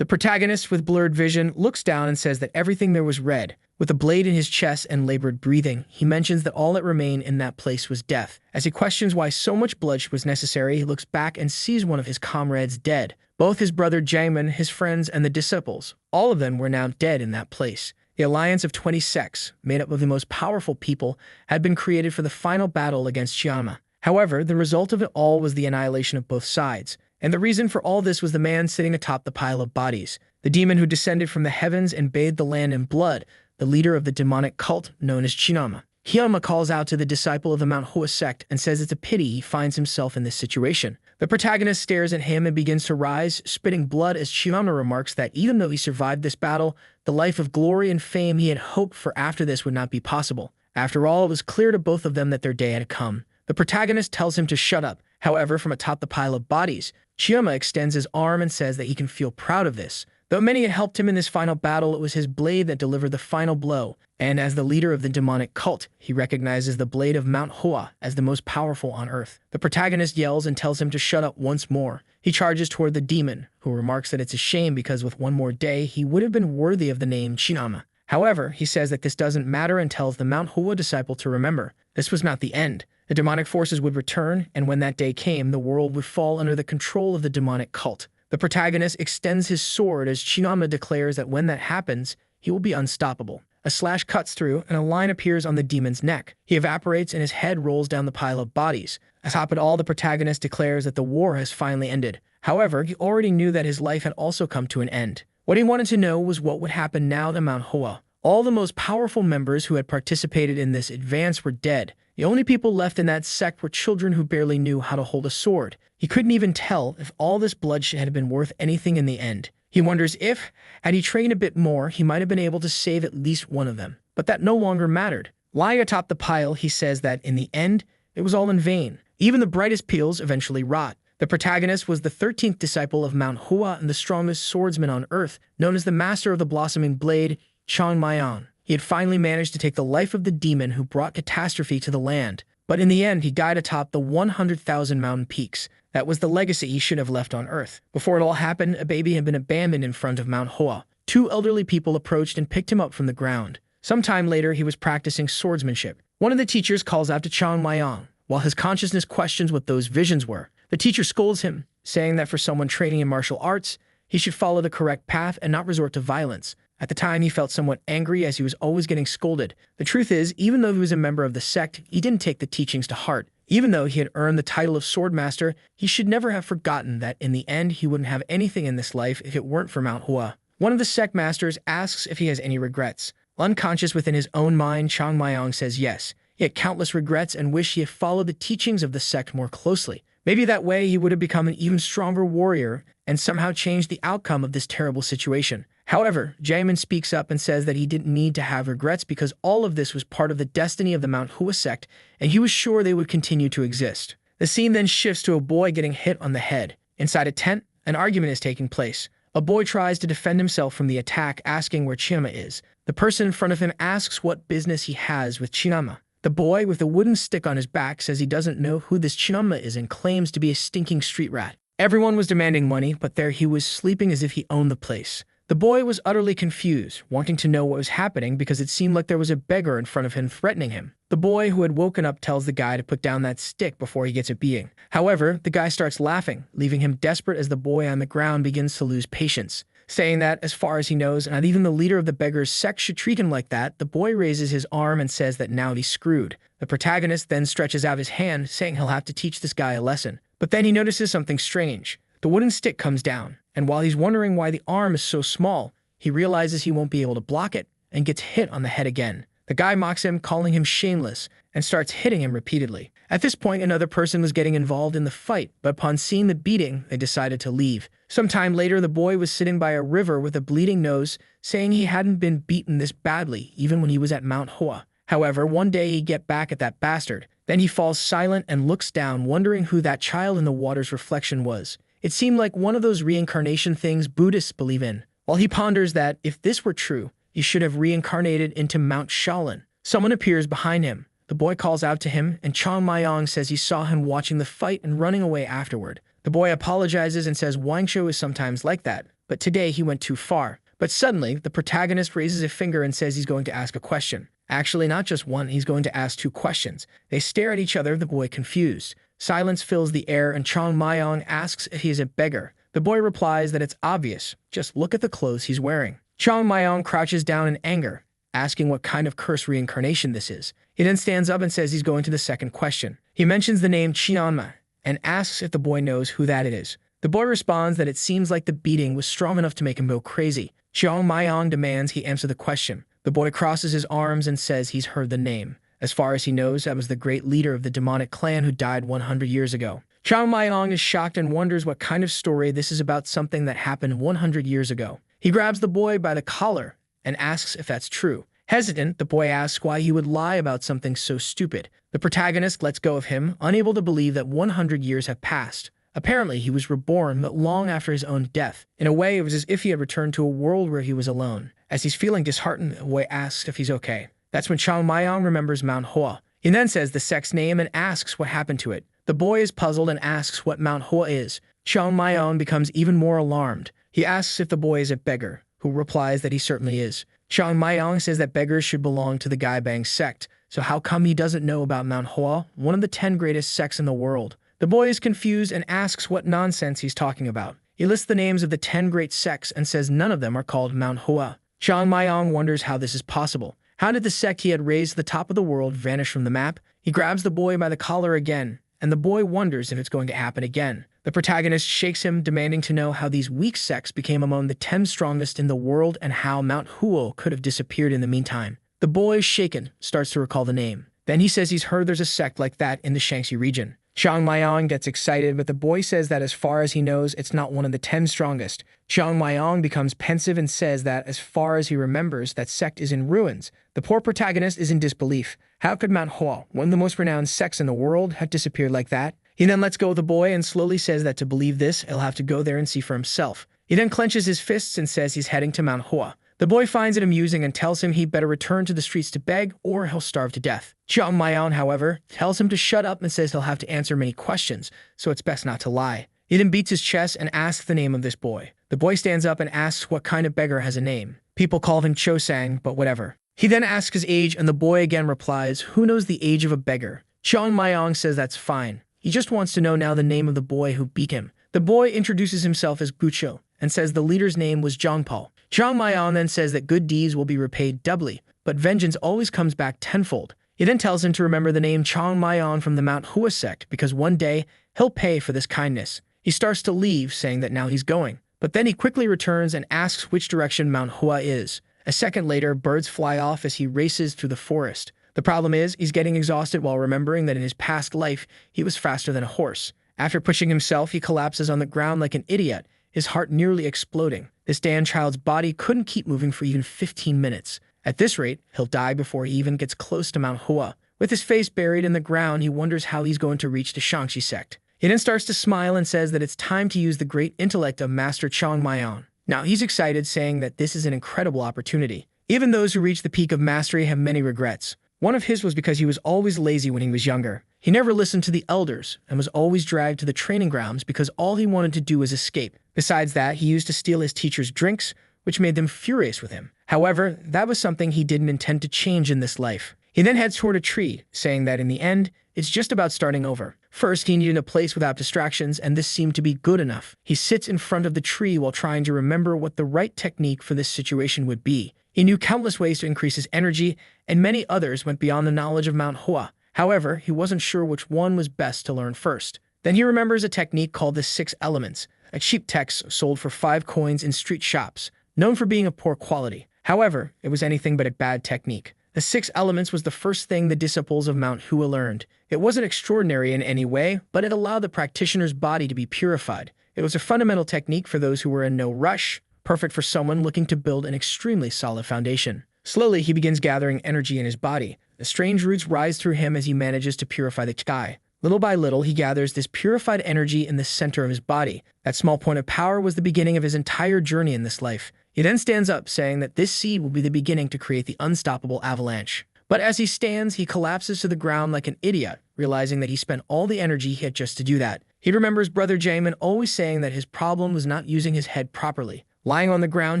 The protagonist, with blurred vision, looks down and says that everything there was red. With a blade in his chest and labored breathing, he mentions that all that remained in that place was death. As he questions why so much blood was necessary, he looks back and sees one of his comrades dead. Both his brother Jaemin, his friends, and the disciples, all of them were now dead in that place. The alliance of 20 sects, made up of the most powerful people, had been created for the final battle against Chiama. However, the result of it all was the annihilation of both sides. And the reason for all this was the man sitting atop the pile of bodies, the demon who descended from the heavens and bathed the land in blood, the leader of the demonic cult known as Chinama. Hyama calls out to the disciple of the Manhwa sect and says it's a pity he finds himself in this situation. The protagonist stares at him and begins to rise, spitting blood as Chinama remarks that even though he survived this battle, the life of glory and fame he had hoped for after this would not be possible. After all, it was clear to both of them that their day had come. The protagonist tells him to shut up. However, from atop the pile of bodies, Chiama extends his arm and says that he can feel proud of this. Though many had helped him in this final battle, it was his blade that delivered the final blow, and as the leader of the demonic cult, he recognizes the blade of Mount Hoa as the most powerful on Earth. The protagonist yells and tells him to shut up once more. He charges toward the demon, who remarks that it's a shame because with one more day, he would have been worthy of the name Chinama. However, he says that this doesn't matter and tells the Mount Hoa disciple to remember, this was not the end. The demonic forces would return, and when that day came, the world would fall under the control of the demonic cult. The protagonist extends his sword as Chinama declares that when that happens, he will be unstoppable. A slash cuts through, and a line appears on the demon's neck. He evaporates, and his head rolls down the pile of bodies. Atop it all, the protagonist declares that the war has finally ended. However, he already knew that his life had also come to an end. What he wanted to know was what would happen now to Mount Hoa. All the most powerful members who had participated in this advance were dead. The only people left in that sect were children who barely knew how to hold a sword. He couldn't even tell if all this bloodshed had been worth anything in the end. He wonders if, had he trained a bit more, he might have been able to save at least one of them. But that no longer mattered. Lying atop the pile, he says that in the end, it was all in vain. Even the brightest peels eventually rot. The protagonist was the 13th disciple of Mount Hoa and the strongest swordsman on Earth, known as the Master of the Blossoming Blade, Chang Mayan. He had finally managed to take the life of the demon who brought catastrophe to the land. But in the end, he died atop the 100,000 mountain peaks. That was the legacy he should have left on Earth. Before it all happened, a baby had been abandoned in front of Mount Hoa. Two elderly people approached and picked him up from the ground. Sometime later, he was practicing swordsmanship. One of the teachers calls out to Chang Mayan, while his consciousness questions what those visions were. The teacher scolds him, saying that for someone training in martial arts, he should follow the correct path and not resort to violence. At the time, he felt somewhat angry as he was always getting scolded. The truth is, even though he was a member of the sect, he didn't take the teachings to heart. Even though he had earned the title of Swordmaster, he should never have forgotten that in the end he wouldn't have anything in this life if it weren't for Mount Hoa. One of the sect masters asks if he has any regrets. Unconscious within his own mind, Chang Mayan says yes. He had countless regrets and wished he had followed the teachings of the sect more closely. Maybe that way he would have become an even stronger warrior and somehow changed the outcome of this terrible situation. However, Jaemin speaks up and says that he didn't need to have regrets because all of this was part of the destiny of the Mount Hoa sect, and he was sure they would continue to exist. The scene then shifts to a boy getting hit on the head. Inside a tent, an argument is taking place. A boy tries to defend himself from the attack, asking where Chinama is. The person in front of him asks what business he has with Chinama. The boy, with a wooden stick on his back, says he doesn't know who this Chinama is and claims to be a stinking street rat. Everyone was demanding money, but there he was sleeping as if he owned the place. The boy was utterly confused, wanting to know what was happening because it seemed like there was a beggar in front of him threatening him. The boy, who had woken up, tells the guy to put down that stick before he gets a beating. However, the guy starts laughing, leaving him desperate as the boy on the ground begins to lose patience. Saying that, as far as he knows, not even the leader of the beggar's sect should treat him like that, the boy raises his arm and says that now he's screwed. The protagonist then stretches out his hand, saying he'll have to teach this guy a lesson. But then he notices something strange. The wooden stick comes down, and while he's wondering why the arm is so small, he realizes he won't be able to block it and gets hit on the head again. The guy mocks him, calling him shameless, and starts hitting him repeatedly. At this point, another person was getting involved in the fight, but upon seeing the beating, they decided to leave. Sometime later, the boy was sitting by a river with a bleeding nose, saying he hadn't been beaten this badly, even when he was at Mount Hoa. However, one day he'd get back at that bastard. Then he falls silent and looks down, wondering who that child in the water's reflection was. It seemed like one of those reincarnation things Buddhists believe in. While he ponders that, if this were true, he should have reincarnated into Mount Shaolin. Someone appears behind him. The boy calls out to him, and Chang Mayan says he saw him watching the fight and running away afterward. The boy apologizes and says Wangshou is sometimes like that, but today he went too far. But suddenly, the protagonist raises a finger and says he's going to ask a question. Actually, not just one, he's going to ask two questions. They stare at each other, the boy confused. Silence fills the air, and Chong Mayong asks if he is a beggar. The boy replies that it's obvious. Just look at the clothes he's wearing. Chong Mayong crouches down in anger, asking what kind of cursed reincarnation this is. He then stands up and says he's going to the second question. He mentions the name Chianma and asks if the boy knows who that it is. The boy responds that it seems like the beating was strong enough to make him go crazy. Chong Mayong demands he answer the question. The boy crosses his arms and says he's heard the name. As far as he knows, that was the great leader of the demonic clan who died 100 years ago. Chong Mayong is shocked and wonders what kind of story this is about something that happened 100 years ago. He grabs the boy by the collar and asks if that's true. Hesitant, the boy asks why he would lie about something so stupid. The protagonist lets go of him, unable to believe that 100 years have passed. Apparently, he was reborn, but long after his own death. In a way, it was as if he had returned to a world where he was alone. As he's feeling disheartened, the boy asks if he's okay. That's when Chong Mayong remembers Manhwa. He then says the sect's name and asks what happened to it. The boy is puzzled and asks what Manhwa is. Chong Mayong becomes even more alarmed. He asks if the boy is a beggar, who replies that he certainly is. Chong Mayong says that beggars should belong to the Gaibang sect, so how come he doesn't know about Manhwa, one of the 10 greatest sects in the world? The boy is confused and asks what nonsense he's talking about. He lists the names of the 10 great sects and says none of them are called Manhwa. Chong Mayong wonders how this is possible. How did the sect he had raised to the top of the world vanish from the map? He grabs the boy by the collar again, and the boy wonders if it's going to happen again. The protagonist shakes him, demanding to know how these weak sects became among the 10 strongest in the world and how Mount Huo could have disappeared in the meantime. The boy, shaken, starts to recall the name. Then he says he's heard there's a sect like that in the Shaanxi region. Chong Mayong gets excited, but the boy says that as far as he knows, it's not one of the 10 strongest. Chong Mayong becomes pensive and says that as far as he remembers, that sect is in ruins. The poor protagonist is in disbelief. How could Mount Huo, one of the most renowned sects in the world, have disappeared like that? He then lets go of the boy and slowly says that to believe this, he'll have to go there and see for himself. He then clenches his fists and says he's heading to Mount Huo. The boy finds it amusing and tells him he'd better return to the streets to beg or he'll starve to death. Chong Mayong, however, tells him to shut up and says he'll have to answer many questions, so it's best not to lie. He then beats his chest and asks the name of this boy. The boy stands up and asks what kind of beggar has a name. People call him Chosang, but whatever. He then asks his age and the boy again replies, who knows the age of a beggar? Chong Mayong says that's fine. He just wants to know now the name of the boy who beat him. The boy introduces himself as Gucho and says the leader's name was Zhongpao. Chong Mayong then says that good deeds will be repaid doubly, but vengeance always comes back tenfold. He then tells him to remember the name Chong Mayong from the Mount Hua sect because one day he'll pay for this kindness. He starts to leave, saying that now he's going, but then he quickly returns and asks which direction Mount Hua is. A second later, birds fly off as he races through the forest. The problem is, he's getting exhausted while remembering that in his past life, he was faster than a horse. After pushing himself, he collapses on the ground like an idiot, his heart nearly exploding. This Dan child's body couldn't keep moving for even 15 minutes. At this rate, he'll die before he even gets close to Mount Hua. With his face buried in the ground, he wonders how he's going to reach the Shaanxi sect. He then starts to smile and says that it's time to use the great intellect of Master Chong Mayong. Now he's excited, saying that this is an incredible opportunity. Even those who reach the peak of mastery have many regrets. One of his was because he was always lazy when he was younger. He never listened to the elders and was always dragged to the training grounds because all he wanted to do was escape. Besides that, he used to steal his teachers' drinks, which made them furious with him. However, that was something he didn't intend to change in this life. He then heads toward a tree, saying that in the end, it's just about starting over. First, he needed a place without distractions, and this seemed to be good enough. He sits in front of the tree while trying to remember what the right technique for this situation would be. He knew countless ways to increase his energy, and many others went beyond the knowledge of Mount Hua. However, he wasn't sure which one was best to learn first. Then he remembers a technique called the 6 Elements, a cheap text sold for 5 coins in street shops, known for being of poor quality. However, it was anything but a bad technique. The 6 Elements was the first thing the disciples of Mount Hua learned. It wasn't extraordinary in any way, but it allowed the practitioner's body to be purified. It was a fundamental technique for those who were in no rush, perfect for someone looking to build an extremely solid foundation. Slowly, he begins gathering energy in his body. The strange roots rise through him as he manages to purify the sky. Little by little, he gathers this purified energy in the center of his body. That small point of power was the beginning of his entire journey in this life. He then stands up, saying that this seed will be the beginning to create the unstoppable avalanche. But as he stands, he collapses to the ground like an idiot, realizing that he spent all the energy he had just to do that. He remembers Brother Jamin always saying that his problem was not using his head properly. Lying on the ground,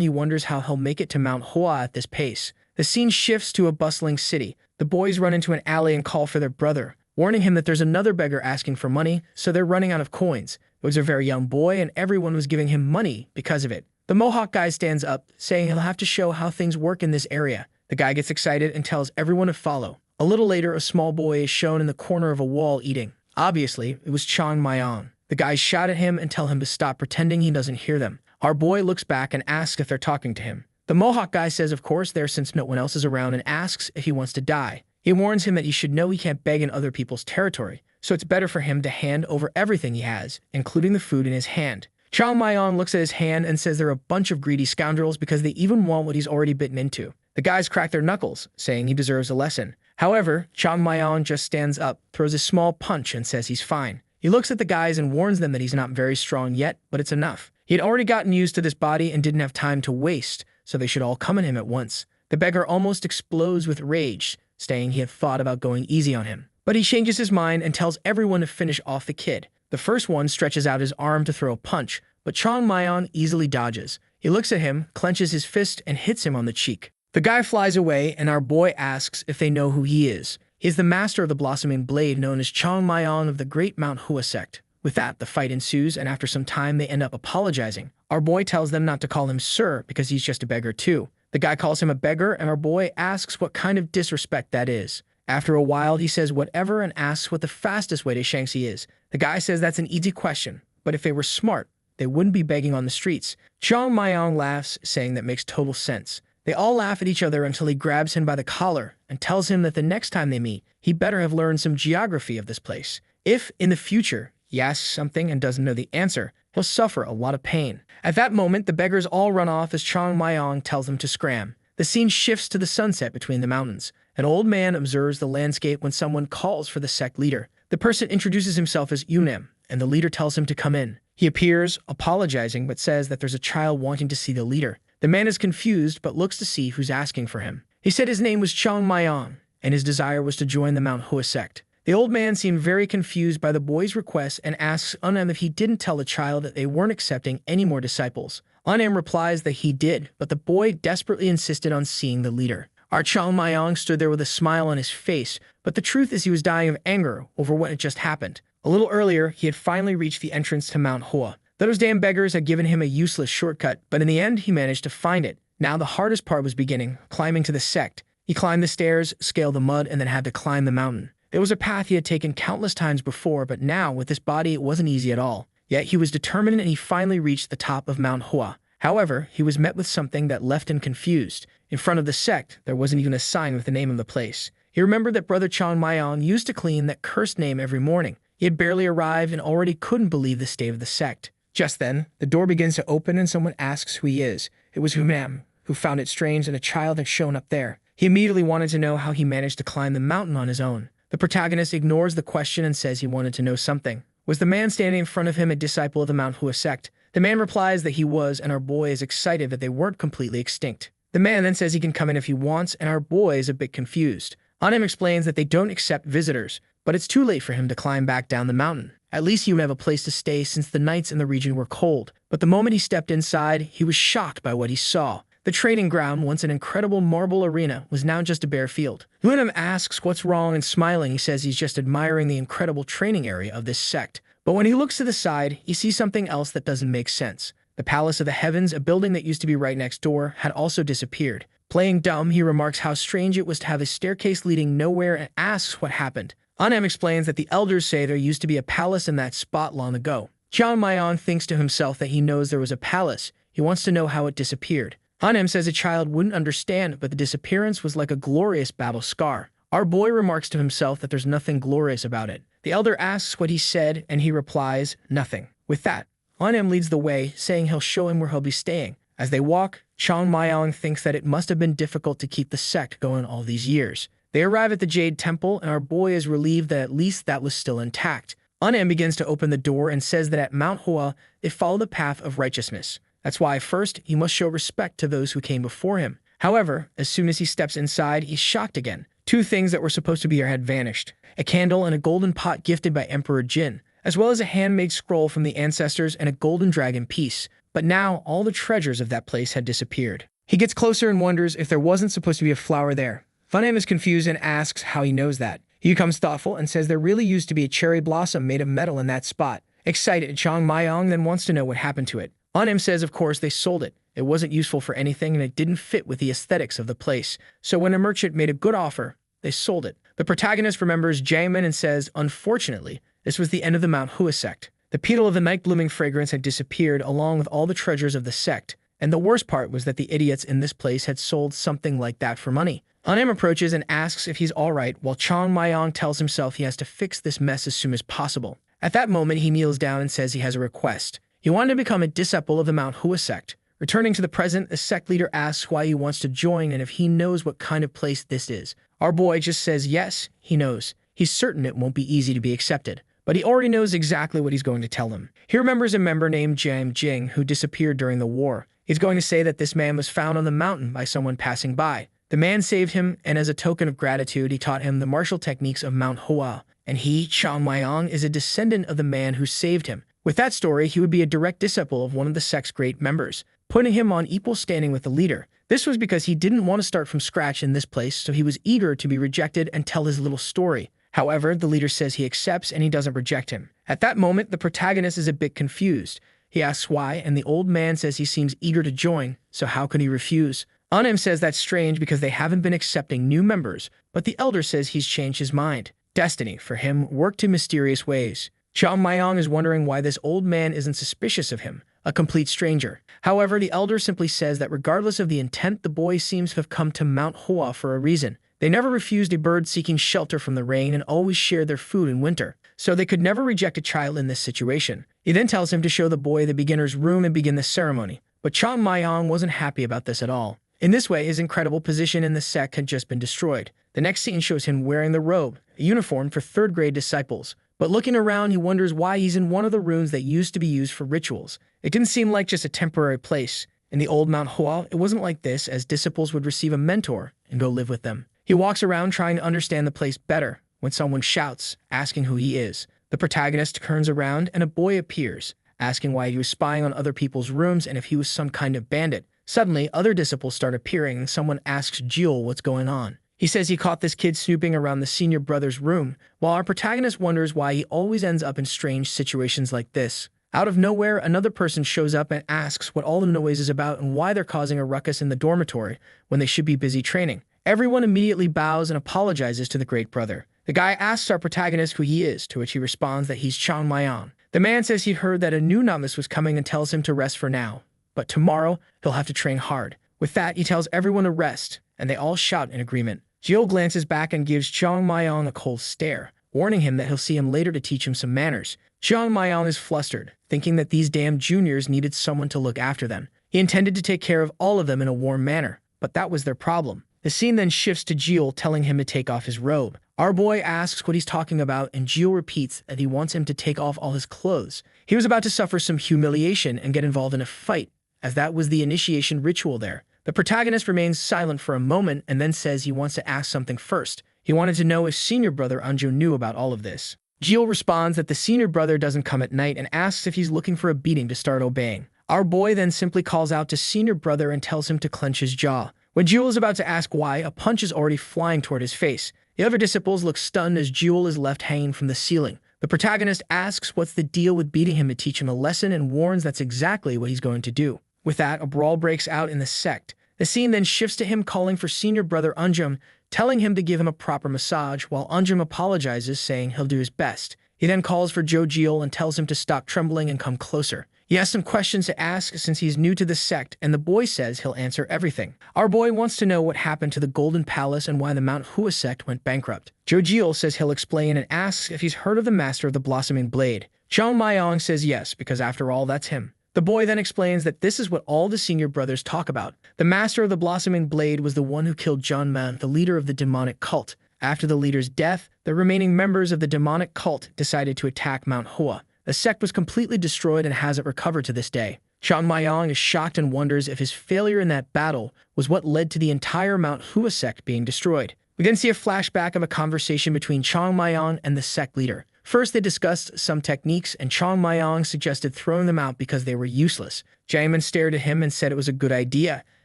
he wonders how he'll make it to Mount Hua at this pace. The scene shifts to a bustling city. The boys run into an alley and call for their brother, warning him that there's another beggar asking for money, so they're running out of coins. It was a very young boy, and everyone was giving him money because of it. The Mohawk guy stands up, saying he'll have to show how things work in this area. The guy gets excited and tells everyone to follow. A little later, a small boy is shown in the corner of a wall eating. Obviously, it was Chang Mayong. The guys shout at him and tell him to stop pretending he doesn't hear them. Our boy looks back and asks if they're talking to him. The Mohawk guy says of course they're since no one else is around and asks if he wants to die. He warns him that he should know he can't beg in other people's territory, so it's better for him to hand over everything he has, including the food in his hand. Chang Mayong looks at his hand and says they're a bunch of greedy scoundrels because they even want what he's already bitten into. The guys crack their knuckles, saying he deserves a lesson. However, Chang Mayong just stands up, throws a small punch, and says he's fine. He looks at the guys and warns them that he's not very strong yet, but it's enough. He had already gotten used to this body and didn't have time to waste, so they should all come at him at once. The beggar almost explodes with rage, saying he had thought about going easy on him. But he changes his mind and tells everyone to finish off the kid. The first one stretches out his arm to throw a punch, but Chang Mayong easily dodges. He looks at him, clenches his fist, and hits him on the cheek. The guy flies away, and our boy asks if they know who he is. He is the master of the blossoming blade known as Chang Mayong of the Great Mount Hua sect. With that, the fight ensues, and after some time, they end up apologizing. Our boy tells them not to call him sir because he's just a beggar too. The guy calls him a beggar, and our boy asks what kind of disrespect that is. After a while, he says whatever and asks what the fastest way to Shanxi is. The guy says that's an easy question, but if they were smart, they wouldn't be begging on the streets. Chang Mayong laughs, saying that makes total sense. They all laugh at each other until he grabs him by the collar and tells him that the next time they meet, he better have learned some geography of this place. If, in the future, he asks something and doesn't know the answer, he'll suffer a lot of pain. At that moment, the beggars all run off as Chang Mayong tells them to scram. The scene shifts to the sunset between the mountains. An old man observes the landscape when someone calls for the sect leader. The person introduces himself as Yunem, and the leader tells him to come in. He appears, apologizing, but says that there's a child wanting to see the leader. The man is confused, but looks to see who's asking for him. He said his name was Chang Mayong, and his desire was to join the Mount Hua sect. The old man seemed very confused by the boy's request and asks Unem if he didn't tell the child that they weren't accepting any more disciples. Unem replies that he did, but the boy desperately insisted on seeing the leader. Our Chang Mayong stood there with a smile on his face, but the truth is he was dying of anger over what had just happened. A little earlier, he had finally reached the entrance to Mount Hua. Those damn beggars had given him a useless shortcut, but in the end, he managed to find it. Now the hardest part was beginning, climbing to the sect. He climbed the stairs, scaled the mud, and then had to climb the mountain. It was a path he had taken countless times before, but now, with this body, it wasn't easy at all. Yet he was determined and he finally reached the top of Mount Hua. However, he was met with something that left him confused. In front of the sect, there wasn't even a sign with the name of the place. He remembered that Brother Chang Mayong used to clean that cursed name every morning. He had barely arrived and already couldn't believe the state of the sect. Just then, the door begins to open and someone asks who he is. It was Humam, who found it strange that a child had shown up there. He immediately wanted to know how he managed to climb the mountain on his own. The protagonist ignores the question and says he wanted to know something. Was the man standing in front of him a disciple of the Mount Hua sect? The man replies that he was, and our boy is excited that they weren't completely extinct. The man then says he can come in if he wants, and our boy is a bit confused. Anem explains that they don't accept visitors, but it's too late for him to climb back down the mountain. At least he would have a place to stay since the nights in the region were cold. But the moment he stepped inside, he was shocked by what he saw. The training ground, once an incredible marble arena, was now just a bare field. Lunam asks what's wrong, and smiling, he says he's just admiring the incredible training area of this sect. But when he looks to the side, he sees something else that doesn't make sense. The Palace of the Heavens, a building that used to be right next door, had also disappeared. Playing dumb, he remarks how strange it was to have a staircase leading nowhere and asks what happened. Anem explains that the elders say there used to be a palace in that spot long ago. Chang Mayong thinks to himself that he knows there was a palace. He wants to know how it disappeared. Anem says a child wouldn't understand, but the disappearance was like a glorious battle scar. Our boy remarks to himself that there's nothing glorious about it. The elder asks what he said, and he replies, nothing. With that, Anem leads the way, saying he'll show him where he'll be staying. As they walk, Chang Mayong thinks that it must have been difficult to keep the sect going all these years. They arrive at the Jade Temple, and our boy is relieved that at least that was still intact. Anem begins to open the door and says that at Mount Hua, they follow the path of righteousness. That's why first, he must show respect to those who came before him. However, as soon as he steps inside, he's shocked again. Two things that were supposed to be here had vanished. A candle and a golden pot gifted by Emperor Jin, as well as a handmade scroll from the ancestors and a golden dragon piece. but now all the treasures of that place had disappeared. He gets closer and wonders if there wasn't supposed to be a flower there. Funham is confused and asks how he knows that. He becomes thoughtful and says there really used to be a cherry blossom made of metal in that spot. Excited, Chang Mayong then wants to know what happened to it. Funham says of course they sold it. It wasn't useful for anything and it didn't fit with the aesthetics of the place. So when a merchant made a good offer, they sold it. The protagonist remembers Jaemin and says, unfortunately, this was the end of the Mount Hua sect. The petal of the night-blooming fragrance had disappeared along with all the treasures of the sect. And the worst part was that the idiots in this place had sold something like that for money. Funham approaches and asks if he's alright, while Chang Mayong tells himself he has to fix this mess as soon as possible. At that moment, he kneels down and says he has a request. He wanted to become a disciple of the Mount Hua sect. Returning to the present, the sect leader asks why he wants to join and if he knows what kind of place this is. Our boy just says yes, he knows. He's certain it won't be easy to be accepted. But he already knows exactly what he's going to tell him. He remembers a member named Jiang Jing who disappeared during the war. He's going to say that this man was found on the mountain by someone passing by. The man saved him, and as a token of gratitude, he taught him the martial techniques of Mount Hua. And he, Chang Mayong, is a descendant of the man who saved him. With that story, he would be a direct disciple of one of the sect's great members, putting him on equal standing with the leader. This was because he didn't want to start from scratch in this place, so he was eager to be rejected and tell his little story. However, the leader says he accepts and he doesn't reject him. At that moment, the protagonist is a bit confused. He asks why, and the old man says he seems eager to join, so how could he refuse? Funham says that's strange because they haven't been accepting new members, but the elder says he's changed his mind. Destiny, for him, worked in mysterious ways. Chang Mayong is wondering why this old man isn't suspicious of him, a complete stranger. However, the elder simply says that regardless of the intent, the boy seems to have come to Mount Hua for a reason. They never refused a bird seeking shelter from the rain and always shared their food in winter, so they could never reject a child in this situation. He then tells him to show the boy the beginner's room and begin the ceremony. But Chang Mayong wasn't happy about this at all. In this way, his incredible position in the sect had just been destroyed. The next scene shows him wearing the robe, a uniform for third-grade disciples. But looking around, he wonders why he's in one of the rooms that used to be used for rituals. It didn't seem like just a temporary place. In the old Mount Hua, it wasn't like this, as disciples would receive a mentor and go live with them. He walks around trying to understand the place better when someone shouts, asking who he is. The protagonist turns around and a boy appears, asking why he was spying on other people's rooms and if he was some kind of bandit. Suddenly, other disciples start appearing and someone asks Jiul what's going on. He says he caught this kid snooping around the senior brother's room, while our protagonist wonders why he always ends up in strange situations like this. Out of nowhere, another person shows up and asks what all the noise is about and why they're causing a ruckus in the dormitory when they should be busy training. Everyone immediately bows and apologizes to the great brother. The guy asks our protagonist who he is, to which he responds that he's Chang Mayong. The man says he'd heard that a new novice was coming and tells him to rest for now. But tomorrow, he'll have to train hard. With that, he tells everyone to rest, and they all shout in agreement. Jiul glances back and gives Chang Mayong a cold stare, warning him that he'll see him later to teach him some manners. Chang Mayong is flustered, thinking that these damn juniors needed someone to look after them. He intended to take care of all of them in a warm manner, but that was their problem. The scene then shifts to Jiul telling him to take off his robe. Our boy asks what he's talking about, and Jiul repeats that he wants him to take off all his clothes. He was about to suffer some humiliation and get involved in a fight, as that was the initiation ritual there. The protagonist remains silent for a moment and then says he wants to ask something first. He wanted to know if senior brother Anju knew about all of this. Jiul responds that the senior brother doesn't come at night and asks if he's looking for a beating to start obeying. Our boy then simply calls out to senior brother and tells him to clench his jaw. When Jiul is about to ask why, a punch is already flying toward his face. The other disciples look stunned as Jiul is left hanging from the ceiling. The protagonist asks what's the deal with beating him to teach him a lesson and warns that's exactly what he's going to do. With that, a brawl breaks out in the sect. The scene then shifts to him calling for senior brother Anjum, telling him to give him a proper massage, while Anjum apologizes, saying he'll do his best. He then calls for Joe Jiul and tells him to stop trembling and come closer. He has some questions to ask since he's new to the sect, and the boy says he'll answer everything. Our boy wants to know what happened to the Golden Palace and why the Mount Hua sect went bankrupt. Joe Jiul says he'll explain and asks if he's heard of the Master of the Blossoming Blade. Chang Mayong says yes, because after all, that's him. The boy then explains that this is what all the senior brothers talk about. The Master of the Blossoming Blade was the one who killed John Man, the leader of the demonic cult. After the leader's death, the remaining members of the demonic cult decided to attack Mount Hua. The sect was completely destroyed and hasn't recovered to this day. Chang Mayong is shocked and wonders if his failure in that battle was what led to the entire Mount Hua sect being destroyed. We then see a flashback of a conversation between Chang Mayong and the sect leader. First, they discussed some techniques, and Chong Mayong suggested throwing them out because they were useless. Jaemin stared at him and said it was a good idea,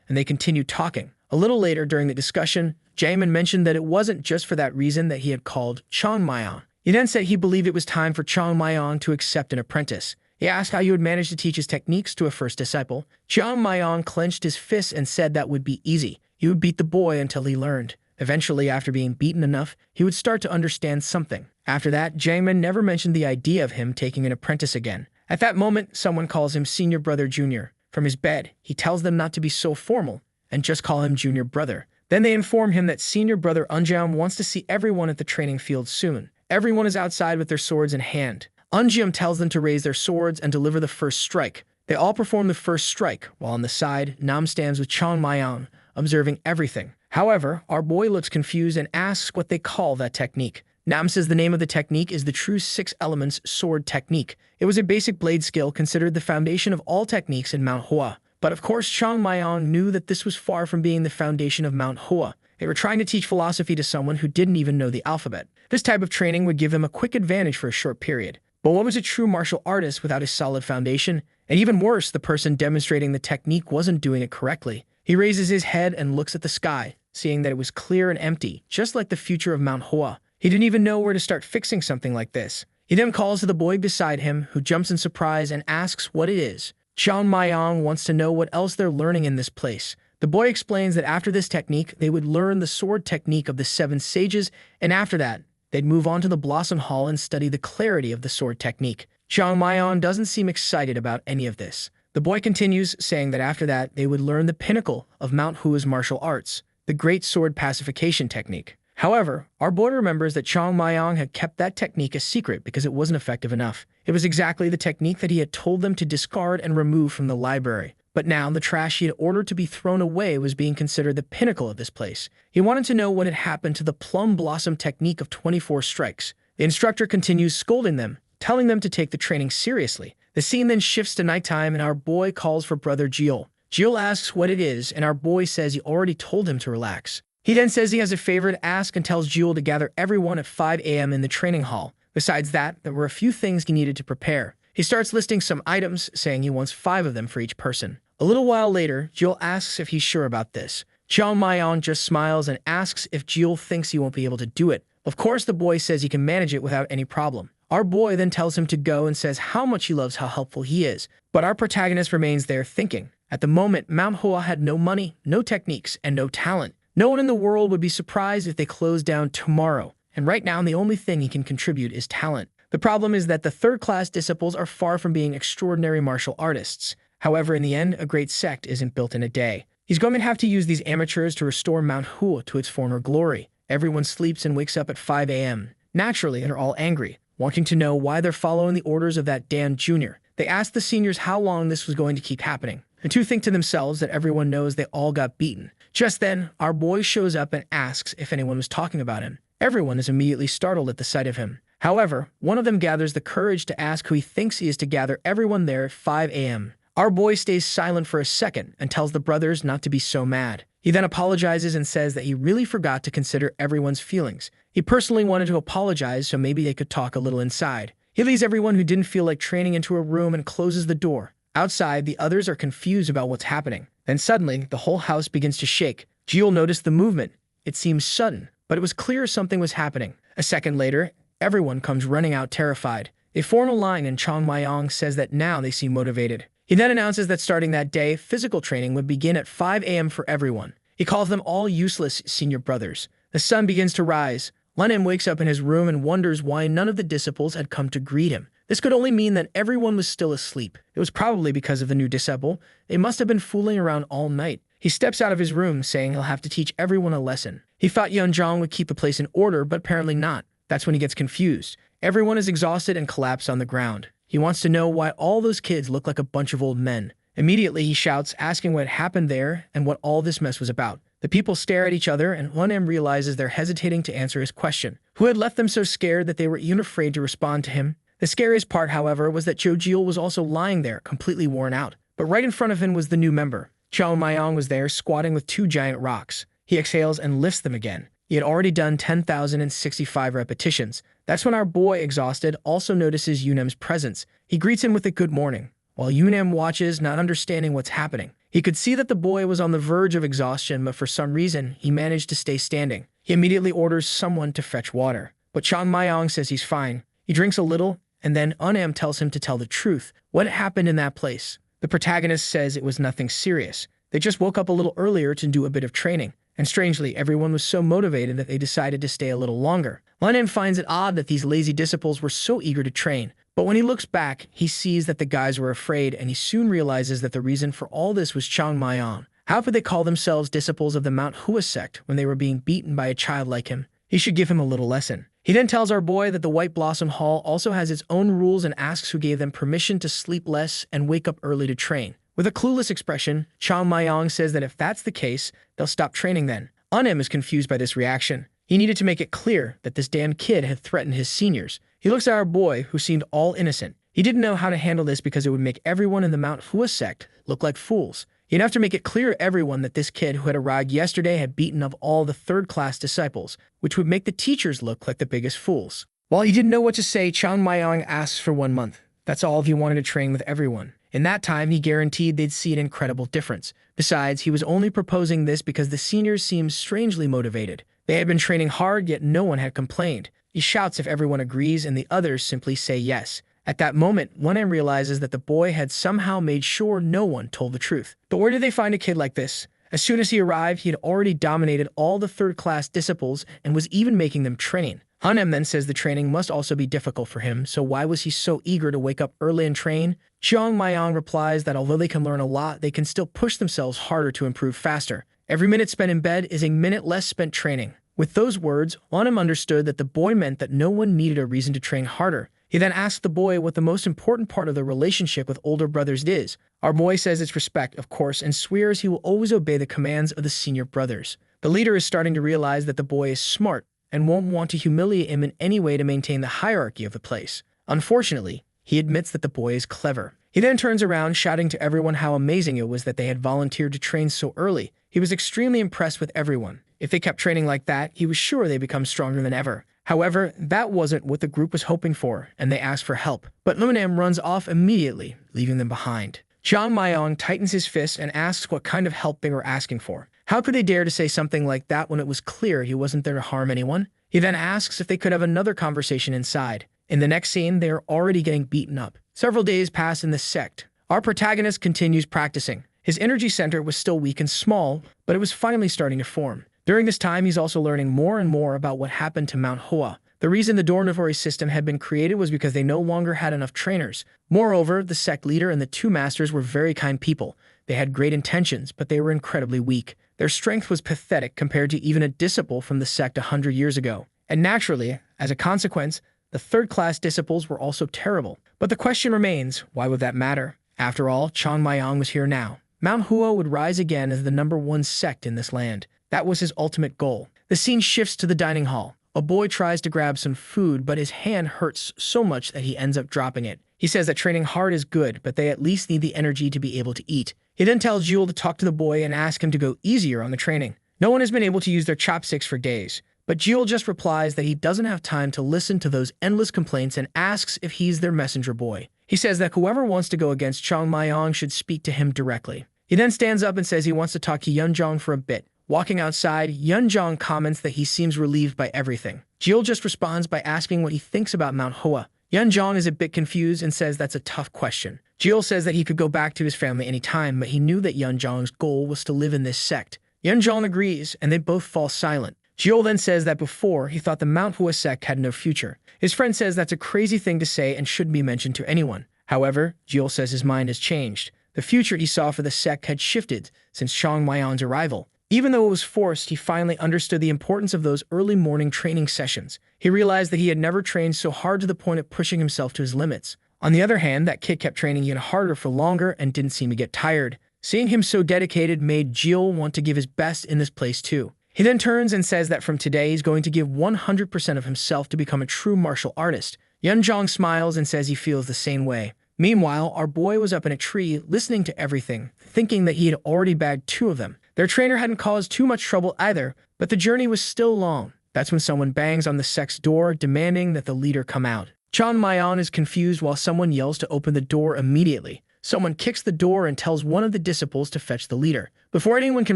and they continued talking. A little later during the discussion, Jaemin mentioned that it wasn't just for that reason that he had called Chong Mayong. He then said he believed it was time for Chong Mayong to accept an apprentice. He asked how he would manage to teach his techniques to a first disciple. Chong Mayong clenched his fists and said that would be easy. He would beat the boy until he learned. Eventually, after being beaten enough, he would start to understand something. After that, Jaemin never mentioned the idea of him taking an apprentice again. At that moment, someone calls him Senior Brother Junior. From his bed, he tells them not to be so formal and just call him Junior Brother. Then they inform him that Senior Brother Unjam wants to see everyone at the training field soon. Everyone is outside with their swords in hand. Unjam tells them to raise their swords and deliver the first strike. They all perform the first strike, while on the side, Nam stands with Chong Mayong, observing everything. However, our boy looks confused and asks what they call that technique. Nam says the name of the technique is the True Six Elements Sword Technique. It was a basic blade skill considered the foundation of all techniques in Manhwa. But of course, Chong Mayong knew that this was far from being the foundation of Manhwa. They were trying to teach philosophy to someone who didn't even know the alphabet. This type of training would give them a quick advantage for a short period. But what was a true martial artist without a solid foundation? And even worse, the person demonstrating the technique wasn't doing it correctly. He raises his head and looks at the sky, seeing that it was clear and empty, just like the future of Mount Hoa. He didn't even know where to start fixing something like this. He then calls to the boy beside him, who jumps in surprise and asks what it is. Chong Mayong wants to know what else they're learning in this place. The boy explains that after this technique, they would learn the sword technique of the 7 sages, and after that, they'd move on to the Blossom Hall and study the clarity of the sword technique. Chong Mayong doesn't seem excited about any of this. The boy continues, saying that after that, they would learn the pinnacle of Mount Hua's martial arts, the Great Sword Pacification Technique. However, our boy remembers that Chong Mayong had kept that technique a secret because it wasn't effective enough. It was exactly the technique that he had told them to discard and remove from the library. But now, the trash he had ordered to be thrown away was being considered the pinnacle of this place. He wanted to know what had happened to the Plum Blossom technique of 24 strikes. The instructor continues scolding them, telling them to take the training seriously. The scene then shifts to nighttime and our boy calls for Brother Jiul. Jiul asks what it is, and our boy says he already told him to relax. He then says he has a favor to ask and tells Jiul to gather everyone at 5 a.m. in the training hall. Besides that, there were a few things he needed to prepare. He starts listing some items, saying he wants 5 of them for each person. A little while later, Jiul asks if he's sure about this. Chong Mayong just smiles and asks if Jiul thinks he won't be able to do it. Of course, the boy says he can manage it without any problem. Our boy then tells him to go and says how much he loves how helpful he is. But our protagonist remains there thinking. At the moment, Mount Hoa had no money, no techniques, and no talent. No one in the world would be surprised if they closed down tomorrow. And right now, the only thing he can contribute is talent. The problem is that the third-class disciples are far from being extraordinary martial artists. However, in the end, a great sect isn't built in a day. He's going to have to use these amateurs to restore Mount Hua to its former glory. Everyone sleeps and wakes up at 5 a.m. Naturally, they're all angry, wanting to know why they're following the orders of that Dan Jr. They ask the seniors how long this was going to keep happening. The two think to themselves that everyone knows they all got beaten. Just then, our boy shows up and asks if anyone was talking about him. Everyone is immediately startled at the sight of him. However, one of them gathers the courage to ask who he thinks he is to gather everyone there at 5 a.m. Our boy stays silent for a second and tells the brothers not to be so mad. He then apologizes and says that he really forgot to consider everyone's feelings. He personally wanted to apologize so maybe they could talk a little inside. He leads everyone who didn't feel like training into a room and closes the door. Outside, the others are confused about what's happening. Then suddenly, the whole house begins to shake. Jiul noticed the movement. It seemed sudden, but it was clear something was happening. A second later, everyone comes running out terrified. They form a line and Chong Mayong says that now they seem motivated. He then announces that starting that day, physical training would begin at 5 a.m. for everyone. He calls them all useless senior brothers. The sun begins to rise. Lenin wakes up in his room and wonders why none of the disciples had come to greet him. This could only mean that everyone was still asleep. It was probably because of the new disciple. They must have been fooling around all night. He steps out of his room, saying he'll have to teach everyone a lesson. He thought Yeonjong would keep the place in order, but apparently not. That's when he gets confused. Everyone is exhausted and collapsed on the ground. He wants to know why all those kids look like a bunch of old men. Immediately, he shouts, asking what happened there and what all this mess was about. The people stare at each other, and one M realizes they're hesitating to answer his question. Who had left them so scared that they were even afraid to respond to him? The scariest part, however, was that Jo Jiul was also lying there, completely worn out. But right in front of him was the new member. Chong Mayong was there, squatting with 2 giant rocks. He exhales and lifts them again. He had already done 10,065 repetitions. That's when our boy, exhausted, also notices Yunem's presence. He greets him with a good morning, while Yunem watches, not understanding what's happening. He could see that the boy was on the verge of exhaustion, but for some reason, he managed to stay standing. He immediately orders someone to fetch water. But Chang Mayong says he's fine. He drinks a little, and then Unam tells him to tell the truth. What happened in that place? The protagonist says it was nothing serious. They just woke up a little earlier to do a bit of training. And strangely, everyone was so motivated that they decided to stay a little longer. Unam finds it odd that these lazy disciples were so eager to train. But when he looks back, he sees that the guys were afraid, and he soon realizes that the reason for all this was Chang Mayong. How could they call themselves disciples of the Mount Hua sect when they were being beaten by a child like him? He should give him a little lesson. He then tells our boy that the White Blossom Hall also has its own rules and asks who gave them permission to sleep less and wake up early to train. With a clueless expression, Chang Mayong says that if that's the case, they'll stop training then. Unam is confused by this reaction. He needed to make it clear that this damn kid had threatened his seniors. He looks at our boy, who seemed all innocent. He didn't know how to handle this because it would make everyone in the Mount Hua sect look like fools. He'd have to make it clear to everyone that this kid who had arrived yesterday had beaten up all the third-class disciples, which would make the teachers look like the biggest fools. While he didn't know what to say, Chang Mayong asks for 1 month. That's all if he wanted to train with everyone. In that time, he guaranteed they'd see an incredible difference. Besides, he was only proposing this because the seniors seemed strangely motivated. They had been training hard, yet no one had complained. He shouts if everyone agrees, and the others simply say yes. At that moment, Wonam realizes that the boy had somehow made sure no one told the truth. But where did they find a kid like this? As soon as he arrived, he had already dominated all the third-class disciples and was even making them train. Hanem then says the training must also be difficult for him, so why was he so eager to wake up early and train? Chang Mayong replies that although they can learn a lot, they can still push themselves harder to improve faster. Every minute spent in bed is a minute less spent training. With those words, Hanem understood that the boy meant that no one needed a reason to train harder. He then asked the boy what the most important part of the relationship with older brothers is. Our boy says it's respect, of course, and swears he will always obey the commands of the senior brothers. The leader is starting to realize that the boy is smart and won't want to humiliate him in any way to maintain the hierarchy of the place. Unfortunately, he admits that the boy is clever. He then turns around, shouting to everyone how amazing it was that they had volunteered to train so early. He was extremely impressed with everyone. If they kept training like that, he was sure they'd become stronger than ever. However, that wasn't what the group was hoping for, and they asked for help. But Luminam runs off immediately, leaving them behind. Chang Mayong tightens his fist and asks what kind of help they were asking for. How could they dare to say something like that when it was clear he wasn't there to harm anyone? He then asks if they could have another conversation inside. In the next scene, they are already getting beaten up. Several days pass in the sect. Our protagonist continues practicing. His energy center was still weak and small, but it was finally starting to form. During this time, he's also learning more and more about what happened to Mount Hua. The reason the dormitory system had been created was because they no longer had enough trainers. Moreover, the sect leader and the 2 masters were very kind people. They had great intentions, but they were incredibly weak. Their strength was pathetic compared to even a disciple from the sect 100 years ago. And naturally, as a consequence, the third-class disciples were also terrible. But the question remains, why would that matter? After all, Chang Mayong was here now. Mount Hua would rise again as the #1 sect in this land. That was his ultimate goal. The scene shifts to the dining hall. A boy tries to grab some food, but his hand hurts so much that he ends up dropping it. He says that training hard is good, but they at least need the energy to be able to eat. He then tells Jewel to talk to the boy and ask him to go easier on the training. No one has been able to use their chopsticks for days, but Jewel just replies that he doesn't have time to listen to those endless complaints and asks if he's their messenger boy. He says that whoever wants to go against Chang Mayong should speak to him directly. He then stands up and says he wants to talk to Yunjong for a bit. Walking outside, Yunjong comments that he seems relieved by everything. Jill just responds by asking what he thinks about Mount Hua. Yunjong is a bit confused and says that's a tough question. Jill says that he could go back to his family anytime, but he knew that Yunjong's goal was to live in this sect. Yunjong agrees, and they both fall silent. Jill then says that before, he thought the Mount Hua sect had no future. His friend says that's a crazy thing to say and shouldn't be mentioned to anyone. However, Jill says his mind has changed. The future he saw for the sect had shifted since Chang Mayong's arrival. Even though it was forced, he finally understood the importance of those early morning training sessions. He realized that he had never trained so hard to the point of pushing himself to his limits. On the other hand, that kid kept training yet harder for longer and didn't seem to get tired. Seeing him so dedicated made Jill want to give his best in this place too. He then turns and says that from today he's going to give 100% of himself to become a true martial artist. Yunjong smiles and says he feels the same way. Meanwhile, our boy was up in a tree, listening to everything, thinking that he had already bagged 2 of them. Their trainer hadn't caused too much trouble either, But the journey was still long. That's when someone bangs on the sect's door, demanding that the leader come out. Chang Mayan is confused while someone yells to open the door immediately. Someone kicks the door and tells one of the disciples to fetch the leader. Before anyone can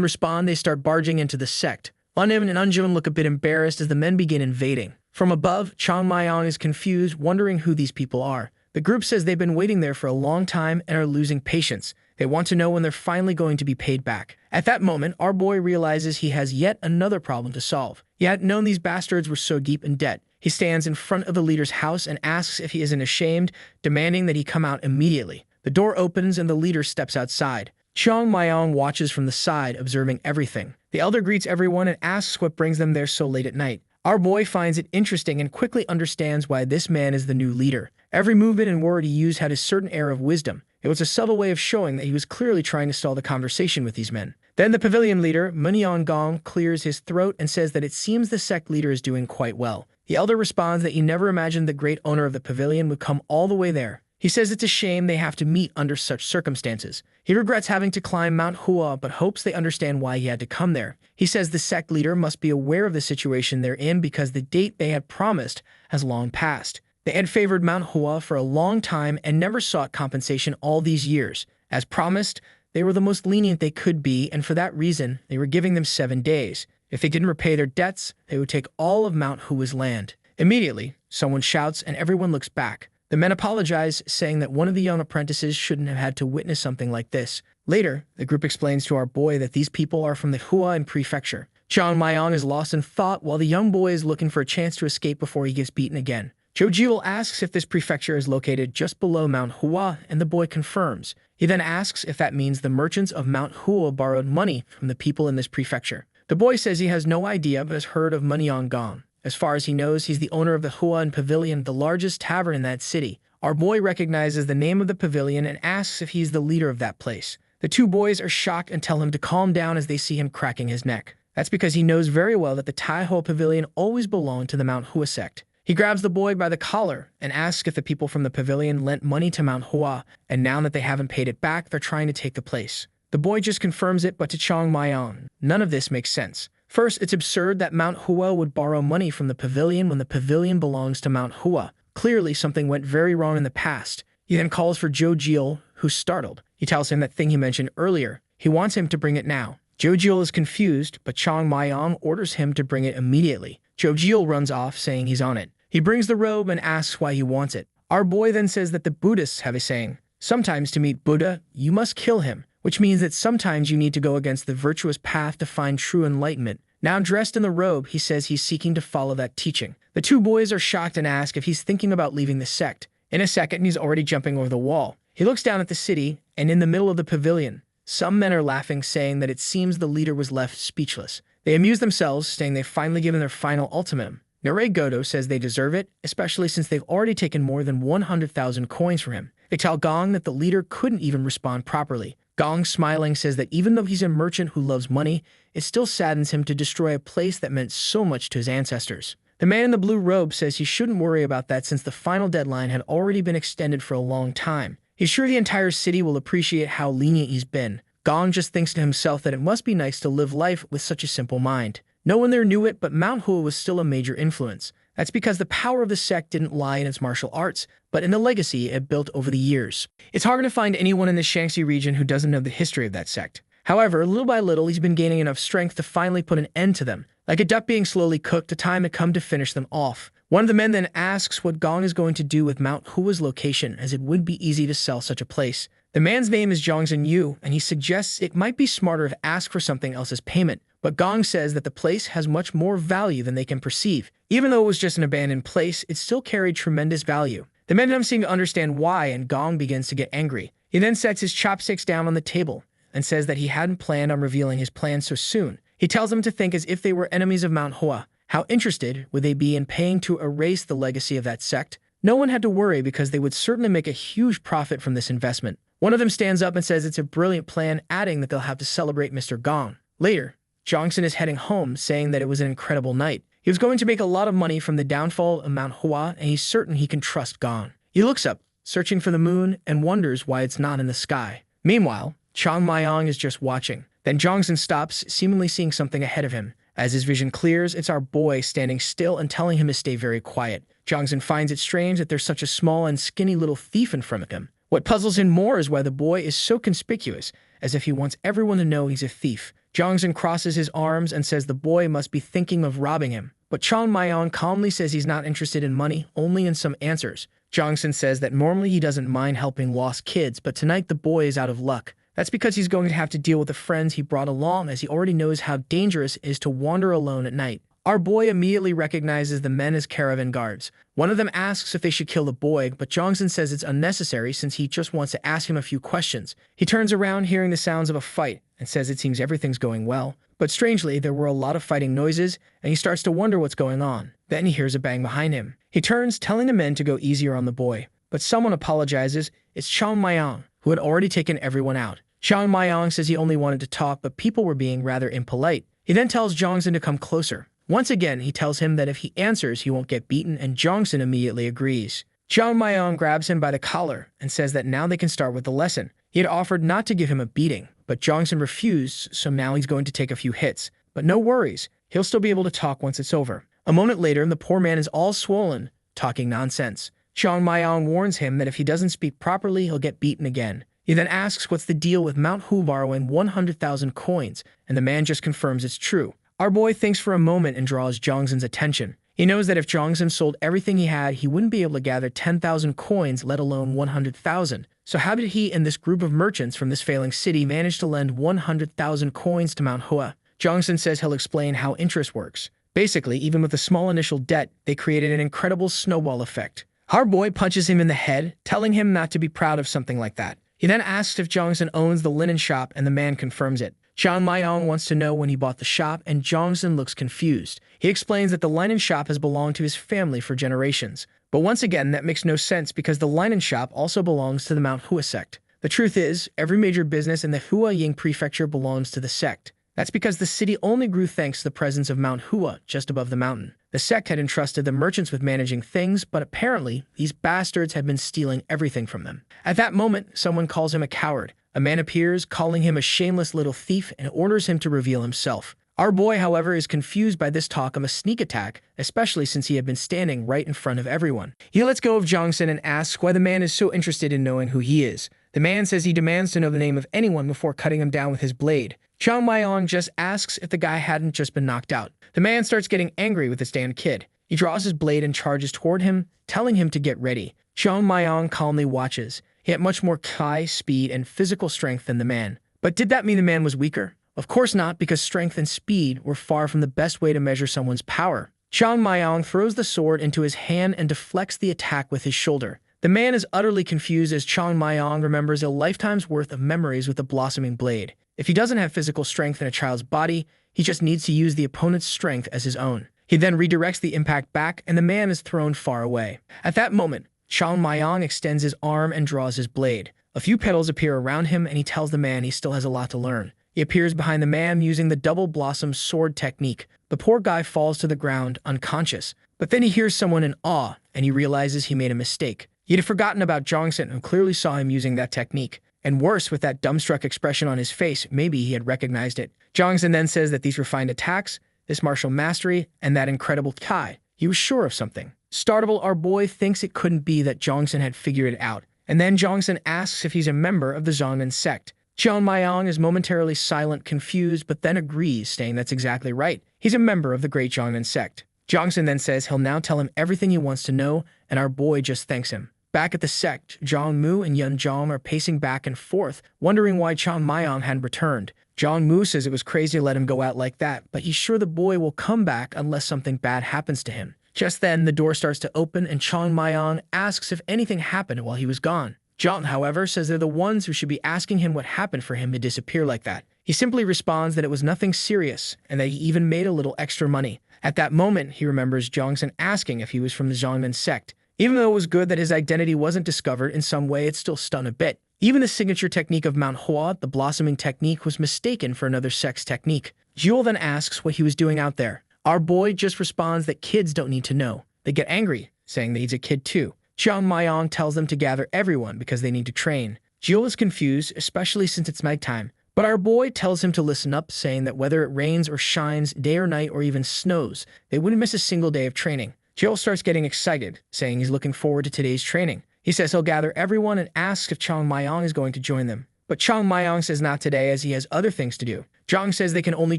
respond, they start barging into the sect. Unim and Unjun look a bit embarrassed as the men begin invading. From above, Chang Mayan is confused, wondering who these people are. The group says they've been waiting there for a long time and are losing patience. They want to know when they're finally going to be paid back. At that moment, our boy realizes he has yet another problem to solve. He hadn't known these bastards were so deep in debt. He stands in front of the leader's house and asks if he isn't ashamed, demanding that he come out immediately. The door opens and the leader steps outside. Chang Mayan watches from the side, observing everything. The elder greets everyone and asks what brings them there so late at night. Our boy finds it interesting and quickly understands why this man is the new leader. Every movement and word he used had a certain air of wisdom. It was a subtle way of showing that he was clearly trying to stall the conversation with these men. Then the pavilion leader, Manhwa Gong, clears his throat and says that it seems the sect leader is doing quite well. The elder responds that he never imagined the great owner of the pavilion would come all the way there. He says it's a shame they have to meet under such circumstances. He regrets having to climb Mount Hua, but hopes they understand why he had to come there. He says the sect leader must be aware of the situation they're in because the date they had promised has long passed. They had favored Mount Hua for a long time and never sought compensation all these years. As promised, they were the most lenient they could be, and for that reason, they were giving them 7 days. If they didn't repay their debts, they would take all of Mount Hua's land. Immediately, someone shouts and everyone looks back. The men apologize, saying that one of the young apprentices shouldn't have had to witness something like this. Later, the group explains to our boy that these people are from the Huan prefecture. Chang Mayan is lost in thought while the young boy is looking for a chance to escape before he gets beaten again. Jojiel asks if this prefecture is located just below Mount Hua, and the boy confirms. He then asks if that means the merchants of Mount Hua borrowed money from the people in this prefecture. The boy says he has no idea but has heard of Manhwa Gong. As far as he knows, he's the owner of the Huan Pavilion, the largest tavern in that city. Our boy recognizes the name of the pavilion and asks if he's the leader of that place. The two boys are shocked and tell him to calm down as they see him cracking his neck. That's because he knows very well that the Taiho Pavilion always belonged to the Mount Hua sect. He grabs the boy by the collar and asks if the people from the pavilion lent money to Mount Hua, and now that they haven't paid it back, they're trying to take the place. The boy just confirms it, but to Chang Mayan, none of this makes sense. First, it's absurd that Mount Hua would borrow money from the pavilion when the pavilion belongs to Mount Hua. Clearly, something went very wrong in the past. He then calls for Jojiel, who's startled. He tells him that thing he mentioned earlier. He wants him to bring it now. Jojiel is confused, but Chang Mayan orders him to bring it immediately. Jojiel runs off, saying he's on it. He brings the robe and asks why he wants it. Our boy then says that the Buddhists have a saying, sometimes to meet Buddha, you must kill him, which means that sometimes you need to go against the virtuous path to find true enlightenment. Now dressed in the robe, he says he's seeking to follow that teaching. The two boys are shocked and ask if he's thinking about leaving the sect. In a second, he's already jumping over the wall. He looks down at the city, and in the middle of the pavilion, some men are laughing, saying that it seems the leader was left speechless. They amuse themselves, saying they've finally given their final ultimatum. Nare Godo says they deserve it, especially since they've already taken more than 100,000 coins from him. They tell Gong that the leader couldn't even respond properly. Gong, smiling, says that even though he's a merchant who loves money, it still saddens him to destroy a place that meant so much to his ancestors. The man in the blue robe says he shouldn't worry about that since the final deadline had already been extended for a long time. He's sure the entire city will appreciate how lenient he's been. Gong just thinks to himself that it must be nice to live life with such a simple mind. No one there knew it, but Mount Hua was still a major influence. That's because the power of the sect didn't lie in its martial arts, but in the legacy it built over the years. It's hard to find anyone in the Shaanxi region who doesn't know the history of that sect. However, little by little, he's been gaining enough strength to finally put an end to them. Like a duck being slowly cooked, the time had come to finish them off. One of the men then asks what Gong is going to do with Mount Hua's location, as it would be easy to sell such a place. The man's name is Zhongzhen Yu, and he suggests it might be smarter to ask for something else as payment. But Gong says that the place has much more value than they can perceive. Even though it was just an abandoned place, it still carried tremendous value. The men don't seem to understand why, and Gong begins to get angry. He then sets his chopsticks down on the table and says that he hadn't planned on revealing his plan so soon. He tells them to think as if they were enemies of Mount Hua. How interested would they be in paying to erase the legacy of that sect? No one had to worry because they would certainly make a huge profit from this investment. One of them stands up and says it's a brilliant plan, adding that they'll have to celebrate Mr. Gong. Later, Zhongzhen is heading home, saying that it was an incredible night. He was going to make a lot of money from the downfall of Mount Hua, and he's certain he can trust Gong. He looks up, searching for the moon, and wonders why it's not in the sky. Meanwhile, Chang Mayan is just watching. Then Zhongzhen stops, seemingly seeing something ahead of him. As his vision clears, it's our boy standing still and telling him to stay very quiet. Jongsun finds it strange that there's such a small and skinny little thief in front of him. What puzzles him more is why the boy is so conspicuous, as if he wants everyone to know he's a thief. Jongsun crosses his arms and says the boy must be thinking of robbing him. But Chong Mayong calmly says he's not interested in money, only in some answers. Jongsun says that normally he doesn't mind helping lost kids, but tonight the boy is out of luck. That's because he's going to have to deal with the friends he brought along, as he already knows how dangerous it is to wander alone at night. Our boy immediately recognizes the men as caravan guards. One of them asks if they should kill the boy, but Jongsun says it's unnecessary since he just wants to ask him a few questions. He turns around hearing the sounds of a fight and says it seems everything's going well. But strangely, there were a lot of fighting noises, and he starts to wonder what's going on. Then he hears a bang behind him. He turns, telling the men to go easier on the boy. But someone apologizes. It's Chong Mayong, who had already taken everyone out. Chong Mayong says he only wanted to talk, but people were being rather impolite. He then tells Jongsun to come closer. Once again, he tells him that if he answers, he won't get beaten, and Jongsun immediately agrees. Chong Mayong grabs him by the collar and says that now they can start with the lesson. He had offered not to give him a beating, but Jongsun refused, so now he's going to take a few hits. But no worries, he'll still be able to talk once it's over. A moment later, the poor man is all swollen, talking nonsense. Chong Mayong warns him that if he doesn't speak properly, he'll get beaten again. He then asks what's the deal with Manhwa borrowing 100,000 coins, and the man just confirms it's true. Our boy thinks for a moment and draws Jongsun's attention. He knows that if Jongsun sold everything he had, he wouldn't be able to gather 10,000 coins, let alone 100,000. So how did he and this group of merchants from this failing city manage to lend 100,000 coins to Manhwa? Jongsun says he'll explain how interest works. Basically, even with a small initial debt, they created an incredible snowball effect. Our boy punches him in the head, telling him not to be proud of something like that. He then asks if Jongsun owns the linen shop, and the man confirms it. Chong Mayong wants to know when he bought the shop, and Jongsun looks confused. He explains that the linen shop has belonged to his family for generations. But once again, that makes no sense because the linen shop also belongs to the Manhwa sect. The truth is, every major business in the Huaying prefecture belongs to the sect. That's because the city only grew thanks to the presence of Mount Hua just above the mountain. The sect had entrusted the merchants with managing things, but apparently, these bastards had been stealing everything from them. At that moment, someone calls him a coward. A man appears, calling him a shameless little thief, and orders him to reveal himself. Our boy, however, is confused by this talk of a sneak attack, especially since he had been standing right in front of everyone. He lets go of Jongsun and asks why the man is so interested in knowing who he is. The man says he demands to know the name of anyone before cutting him down with his blade. Chong Mayong just asks if the guy hadn't just been knocked out. The man starts getting angry with this damn kid. He draws his blade and charges toward him, telling him to get ready. Chong Mayong calmly watches. He had much more kai, speed, and physical strength than the man. But did that mean the man was weaker? Of course not, because strength and speed were far from the best way to measure someone's power. Chong Mayong throws the sword into his hand and deflects the attack with his shoulder. The man is utterly confused as Chong Mayong remembers a lifetime's worth of memories with the blossoming blade. If he doesn't have physical strength in a child's body, he just needs to use the opponent's strength as his own. He then redirects the impact back, and the man is thrown far away. At that moment, Chong Mayong extends his arm and draws his blade. A few petals appear around him, and he tells the man he still has a lot to learn. He appears behind the man using the double blossom sword technique. The poor guy falls to the ground, unconscious. But then he hears someone in awe, and he realizes he made a mistake. He had forgotten about Jongsun, who clearly saw him using that technique. And worse, with that dumbstruck expression on his face, maybe he had recognized it. Jongsun then says that these refined attacks, this martial mastery, and that incredible kai, he was sure of something. Startled, our boy thinks it couldn't be that Jongsun had figured it out. And then Jongsun asks if he's a member of the Zhongnan sect. Chong Mayong is momentarily silent, confused, but then agrees, saying that's exactly right. He's a member of the great Zhongnan sect. Jongsun then says he'll now tell him everything he wants to know, and our boy just thanks him. Back at the sect, Zhang Mu and Yun Zhang are pacing back and forth, wondering why Chong Mayong hadn't returned. Zhang Mu says it was crazy to let him go out like that, but he's sure the boy will come back unless something bad happens to him. Just then, the door starts to open, and Chong Mayong asks if anything happened while he was gone. Zhang, however, says they're the ones who should be asking him what happened for him to disappear like that. He simply responds that it was nothing serious, and that he even made a little extra money. At that moment, he remembers Jongsun asking if he was from the Zhongnan sect. Even though it was good that his identity wasn't discovered, in some way it still stung a bit. Even the signature technique of Mount Hua, the blossoming technique, was mistaken for another sect's technique. Jewel then asks what he was doing out there. Our boy just responds that kids don't need to know. They get angry, saying that he's a kid too. Chong Mayong tells them to gather everyone because they need to train. Jewel is confused, especially since it's nighttime. But our boy tells him to listen up, saying that whether it rains or shines, day or night, or even snows, they wouldn't miss a single day of training. Joel starts getting excited, saying he's looking forward to today's training. He says he'll gather everyone and asks if Chong Mayong is going to join them. But Chong Mayong says not today as he has other things to do. Zhang says they can only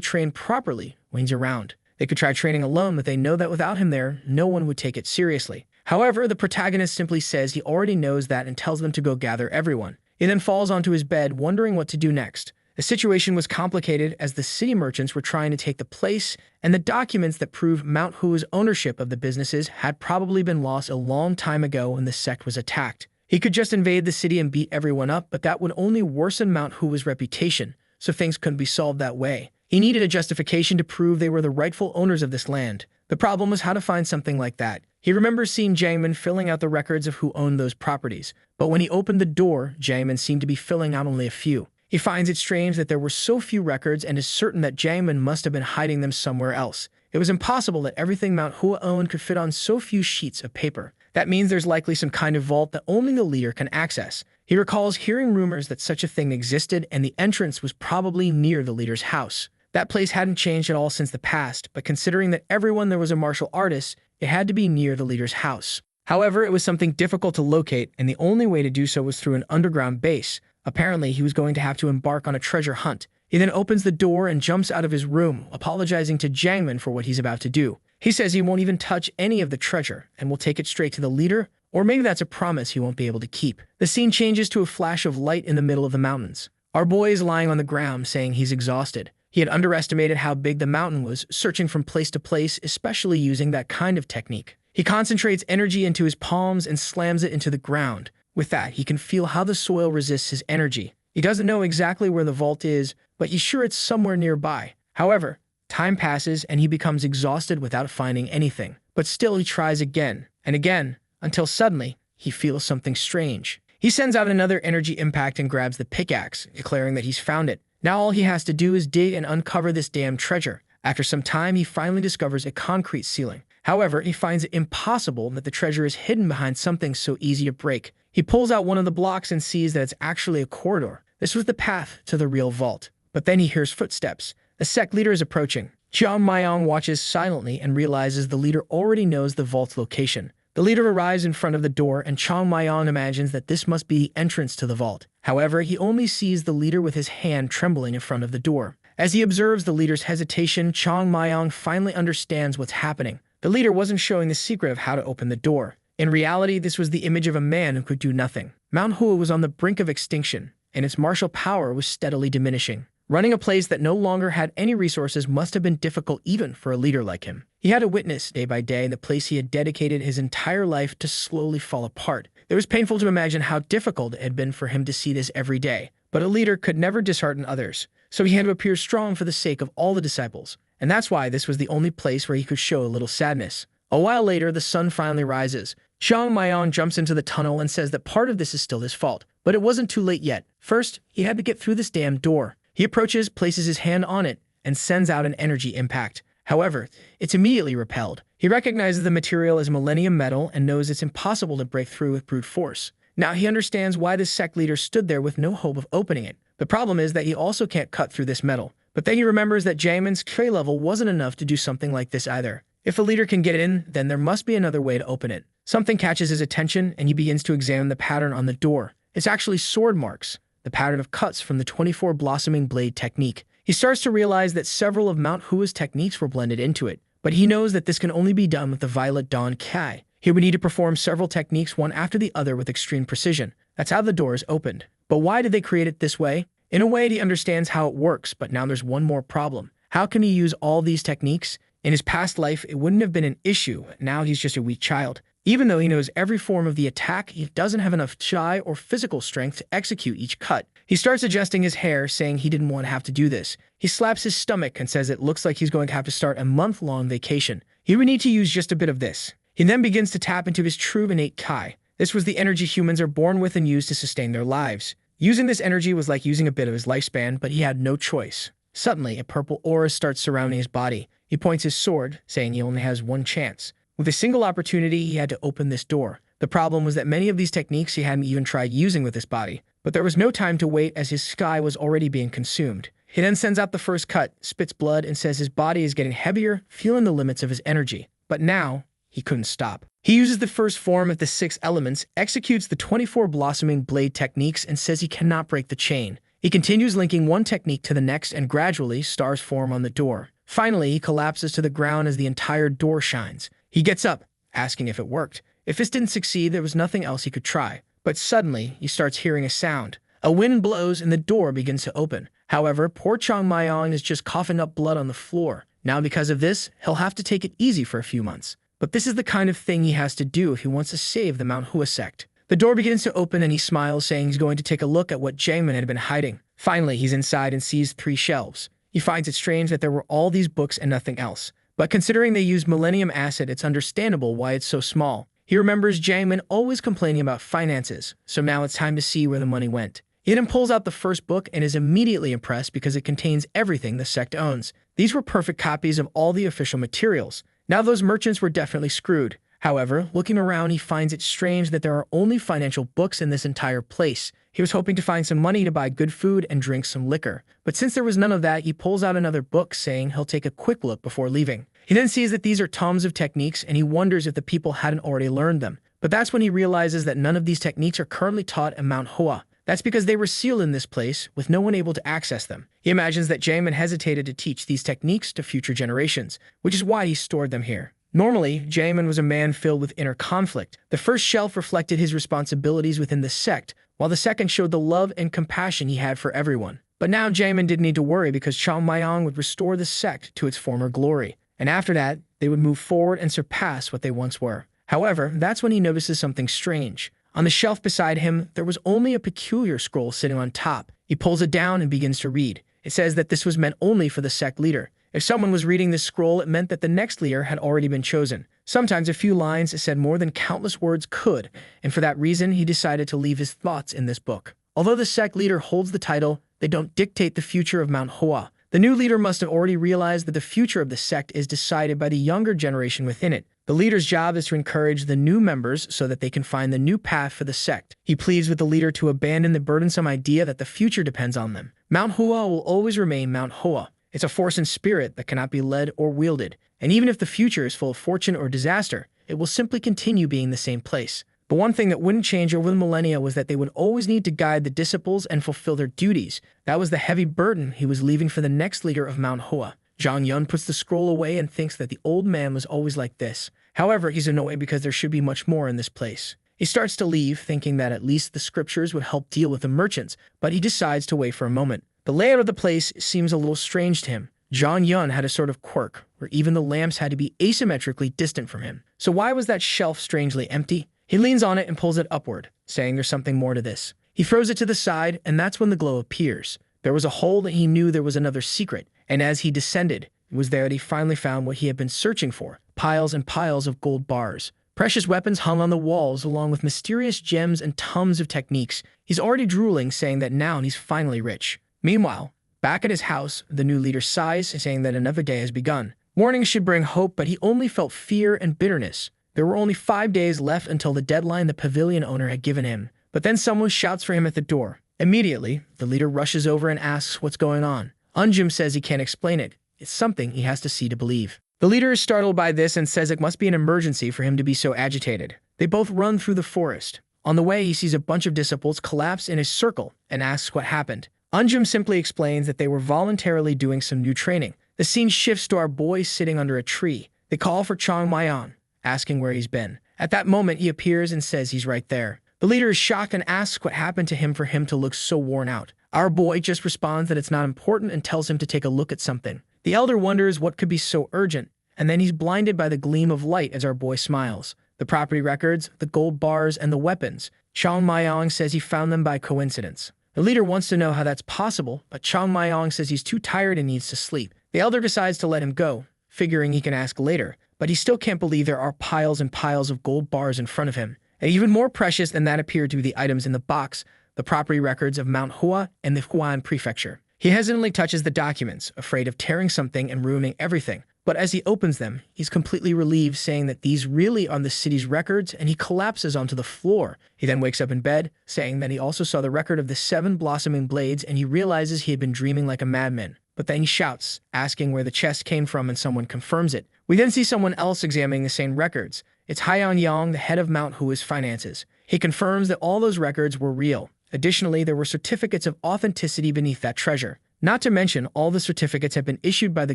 train properly when he's around. They could try training alone, but they know that without him there, no one would take it seriously. However, the protagonist simply says he already knows that and tells them to go gather everyone. He then falls onto his bed, wondering what to do next. The situation was complicated as the city merchants were trying to take the place, and the documents that prove Mount Hua's ownership of the businesses had probably been lost a long time ago when the sect was attacked. He could just invade the city and beat everyone up, but that would only worsen Mount Hua's reputation, so things couldn't be solved that way. He needed a justification to prove they were the rightful owners of this land. The problem was how to find something like that. He remembers seeing Jiangman filling out the records of who owned those properties, but when he opened the door, Jiangman seemed to be filling out only a few. He finds it strange that there were so few records and is certain that Jiangman must have been hiding them somewhere else. It was impossible that everything Mount Hua owned could fit on so few sheets of paper. That means there's likely some kind of vault that only the leader can access. He recalls hearing rumors that such a thing existed and the entrance was probably near the leader's house. That place hadn't changed at all since the past, but considering that everyone there was a martial artist, it had to be near the leader's house. However, it was something difficult to locate, and the only way to do so was through an underground base. Apparently, he was going to have to embark on a treasure hunt. He then opens the door and jumps out of his room, apologizing to Jiangman for what he's about to do. He says he won't even touch any of the treasure and will take it straight to the leader, or maybe that's a promise he won't be able to keep. The scene changes to a flash of light in the middle of the mountains. Our boy is lying on the ground, saying he's exhausted. He had underestimated how big the mountain was, searching from place to place, especially using that kind of technique. He concentrates energy into his palms and slams it into the ground. With that, he can feel how the soil resists his energy. He doesn't know exactly where the vault is, but he's sure it's somewhere nearby. However, time passes and he becomes exhausted without finding anything. But still he tries again and again, until suddenly he feels something strange. He sends out another energy impact and grabs the pickaxe, declaring that he's found it. Now all he has to do is dig and uncover this damn treasure. After some time, he finally discovers a concrete ceiling. However, he finds it impossible that the treasure is hidden behind something so easy to break. He pulls out one of the blocks and sees that it's actually a corridor. This was the path to the real vault. But then he hears footsteps. The sect leader is approaching. Jiang Mayong watches silently and realizes the leader already knows the vault's location. The leader arrives in front of the door, and Chong Mayong imagines that this must be the entrance to the vault. However, he only sees the leader with his hand trembling in front of the door. As he observes the leader's hesitation, Chong Mayong finally understands what's happening. The leader wasn't showing the secret of how to open the door. In reality, this was the image of a man who could do nothing. Mount Hua was on the brink of extinction, and its martial power was steadily diminishing. Running a place that no longer had any resources must have been difficult even for a leader like him. He had to witness, day by day, the place he had dedicated his entire life to slowly fall apart. It was painful to imagine how difficult it had been for him to see this every day. But a leader could never dishearten others, so he had to appear strong for the sake of all the disciples. And that's why this was the only place where he could show a little sadness. A while later, the sun finally rises. Xiang Mayan jumps into the tunnel and says that part of this is still his fault. But it wasn't too late yet. First, he had to get through this damn door. He approaches, places his hand on it, and sends out an energy impact. However, it's immediately repelled. He recognizes the material as millennium metal and knows it's impossible to break through with brute force. Now he understands why this sect leader stood there with no hope of opening it. The problem is that he also can't cut through this metal. But then he remembers that Jaemin's K level wasn't enough to do something like this either. If a leader can get in, then there must be another way to open it. Something catches his attention, and he begins to examine the pattern on the door. It's actually sword marks, the pattern of cuts from the 24 blossoming blade technique. He starts to realize that several of Mount Hua's techniques were blended into it, but he knows that this can only be done with the Violet Dawn Kai. He would need to perform several techniques one after the other with extreme precision. That's how the door is opened. But why did they create it this way? In a way, he understands how it works, but now there's one more problem. How can he use all these techniques? In his past life, it wouldn't have been an issue. Now he's just a weak child. Even though he knows every form of the attack, he doesn't have enough chi or physical strength to execute each cut. He starts adjusting his hair, saying he didn't want to have to do this. He slaps his stomach and says it looks like he's going to have to start a month-long vacation. He would need to use just a bit of this. He then begins to tap into his true innate Kai. This was the energy humans are born with and use to sustain their lives. Using this energy was like using a bit of his lifespan, but he had no choice. Suddenly, a purple aura starts surrounding his body. He points his sword, saying he only has one chance. With a single opportunity, he had to open this door. The problem was that many of these techniques he hadn't even tried using with his body. But there was no time to wait as his sky was already being consumed. He then sends out the first cut, spits blood, and says his body is getting heavier, feeling the limits of his energy. But now, he couldn't stop. He uses the first form of the 6 elements, executes the 24 blossoming blade techniques, and says he cannot break the chain. He continues linking one technique to the next, and gradually, stars form on the door. Finally, he collapses to the ground as the entire door shines. He gets up, asking if it worked. If this didn't succeed, there was nothing else he could try. But suddenly, he starts hearing a sound. A wind blows and the door begins to open. However, poor Chong Mayong is just coughing up blood on the floor. Now because of this, he'll have to take it easy for a few months. But this is the kind of thing he has to do if he wants to save the Manhwa sect. The door begins to open and he smiles, saying he's going to take a look at what Jaemin had been hiding. Finally, he's inside and sees 3 shelves. He finds it strange that there were all these books and nothing else. But considering they used Millennium Acid, it's understandable why it's so small. He remembers Jaemin always complaining about finances, so now it's time to see where the money went. He then pulls out the first book and is immediately impressed because it contains everything the sect owns. These were perfect copies of all the official materials. Now those merchants were definitely screwed. However, looking around, he finds it strange that there are only financial books in this entire place. He was hoping to find some money to buy good food and drink some liquor. But since there was none of that, he pulls out another book, saying he'll take a quick look before leaving. He then sees that these are tomes of techniques, and he wonders if the people hadn't already learned them. But that's when he realizes that none of these techniques are currently taught in Mount Hoa. That's because they were sealed in this place, with no one able to access them. He imagines that Jaemin hesitated to teach these techniques to future generations, which is why he stored them here. Normally, Jaemin was a man filled with inner conflict. The first shelf reflected his responsibilities within the sect, while the second showed the love and compassion he had for everyone. But now Jaemin didn't need to worry because Chong Mayong would restore the sect to its former glory. And after that, they would move forward and surpass what they once were. However, that's when he notices something strange. On the shelf beside him, there was only a peculiar scroll sitting on top. He pulls it down and begins to read. It says that this was meant only for the sect leader. If someone was reading this scroll, it meant that the next leader had already been chosen. Sometimes a few lines said more than countless words could, and for that reason, he decided to leave his thoughts in this book. Although the sect leader holds the title, they don't dictate the future of Mount Hoa. The new leader must have already realized that the future of the sect is decided by the younger generation within it. The leader's job is to encourage the new members so that they can find the new path for the sect. He pleads with the leader to abandon the burdensome idea that the future depends on them. Mount Hoa will always remain Mount Hoa. It's a force and spirit that cannot be led or wielded. And even if the future is full of fortune or disaster, it will simply continue being the same place. But one thing that wouldn't change over the millennia was that they would always need to guide the disciples and fulfill their duties. That was the heavy burden he was leaving for the next leader of Mount Hoa. Zhang Yun puts the scroll away and thinks that the old man was always like this. However, he's annoyed because there should be much more in this place. He starts to leave, thinking that at least the scriptures would help deal with the merchants, but he decides to wait for a moment. The layout of the place seems a little strange to him. Zhang Yun had a sort of quirk, where even the lamps had to be asymmetrically distant from him. So why was that shelf strangely empty? He leans on it and pulls it upward, saying there's something more to this. He throws it to the side, and that's when the glow appears. There was a hole that he knew there was another secret, and as he descended, it was there that he finally found what he had been searching for, piles and piles of gold bars. Precious weapons hung on the walls, along with mysterious gems and tons of techniques. He's already drooling, saying that now he's finally rich. Meanwhile, back at his house, the new leader sighs, saying that another day has begun. Mornings should bring hope, but he only felt fear and bitterness. There were only 5 days left until the deadline the pavilion owner had given him. But then someone shouts for him at the door. Immediately, the leader rushes over and asks what's going on. Unjum says he can't explain it. It's something he has to see to believe. The leader is startled by this and says it must be an emergency for him to be so agitated. They both run through the forest. On the way, he sees a bunch of disciples collapse in a circle and asks what happened. Unjum simply explains that they were voluntarily doing some new training. The scene shifts to our boy sitting under a tree. They call for Chong Mayan, asking where he's been. At that moment, he appears and says he's right there. The leader is shocked and asks what happened to him for him to look so worn out. Our boy just responds that it's not important and tells him to take a look at something. The elder wonders what could be so urgent, and then he's blinded by the gleam of light as our boy smiles. The property records, the gold bars, and the weapons. Chong Mayong says he found them by coincidence. The leader wants to know how that's possible, but Chong Mayong says he's too tired and needs to sleep. The elder decides to let him go, figuring he can ask later, but he still can't believe there are piles and piles of gold bars in front of him. And even more precious than that appear to be the items in the box, the property records of Mount Hua and the Huan Prefecture. He hesitantly touches the documents, afraid of tearing something and ruining everything, But as he opens them, he's completely relieved, saying that these really are the city's records, and he collapses onto the floor. He then wakes up in bed, saying that he also saw the record of the 7 blossoming blades, and he realizes he had been dreaming like a madman. But then he shouts, asking where the chest came from, and someone confirms it. We then see someone else examining the same records. It's Haiyan Yang, the head of Mount Hua's finances. He confirms that all those records were real. Additionally, there were certificates of authenticity beneath that treasure. Not to mention, all the certificates have been issued by the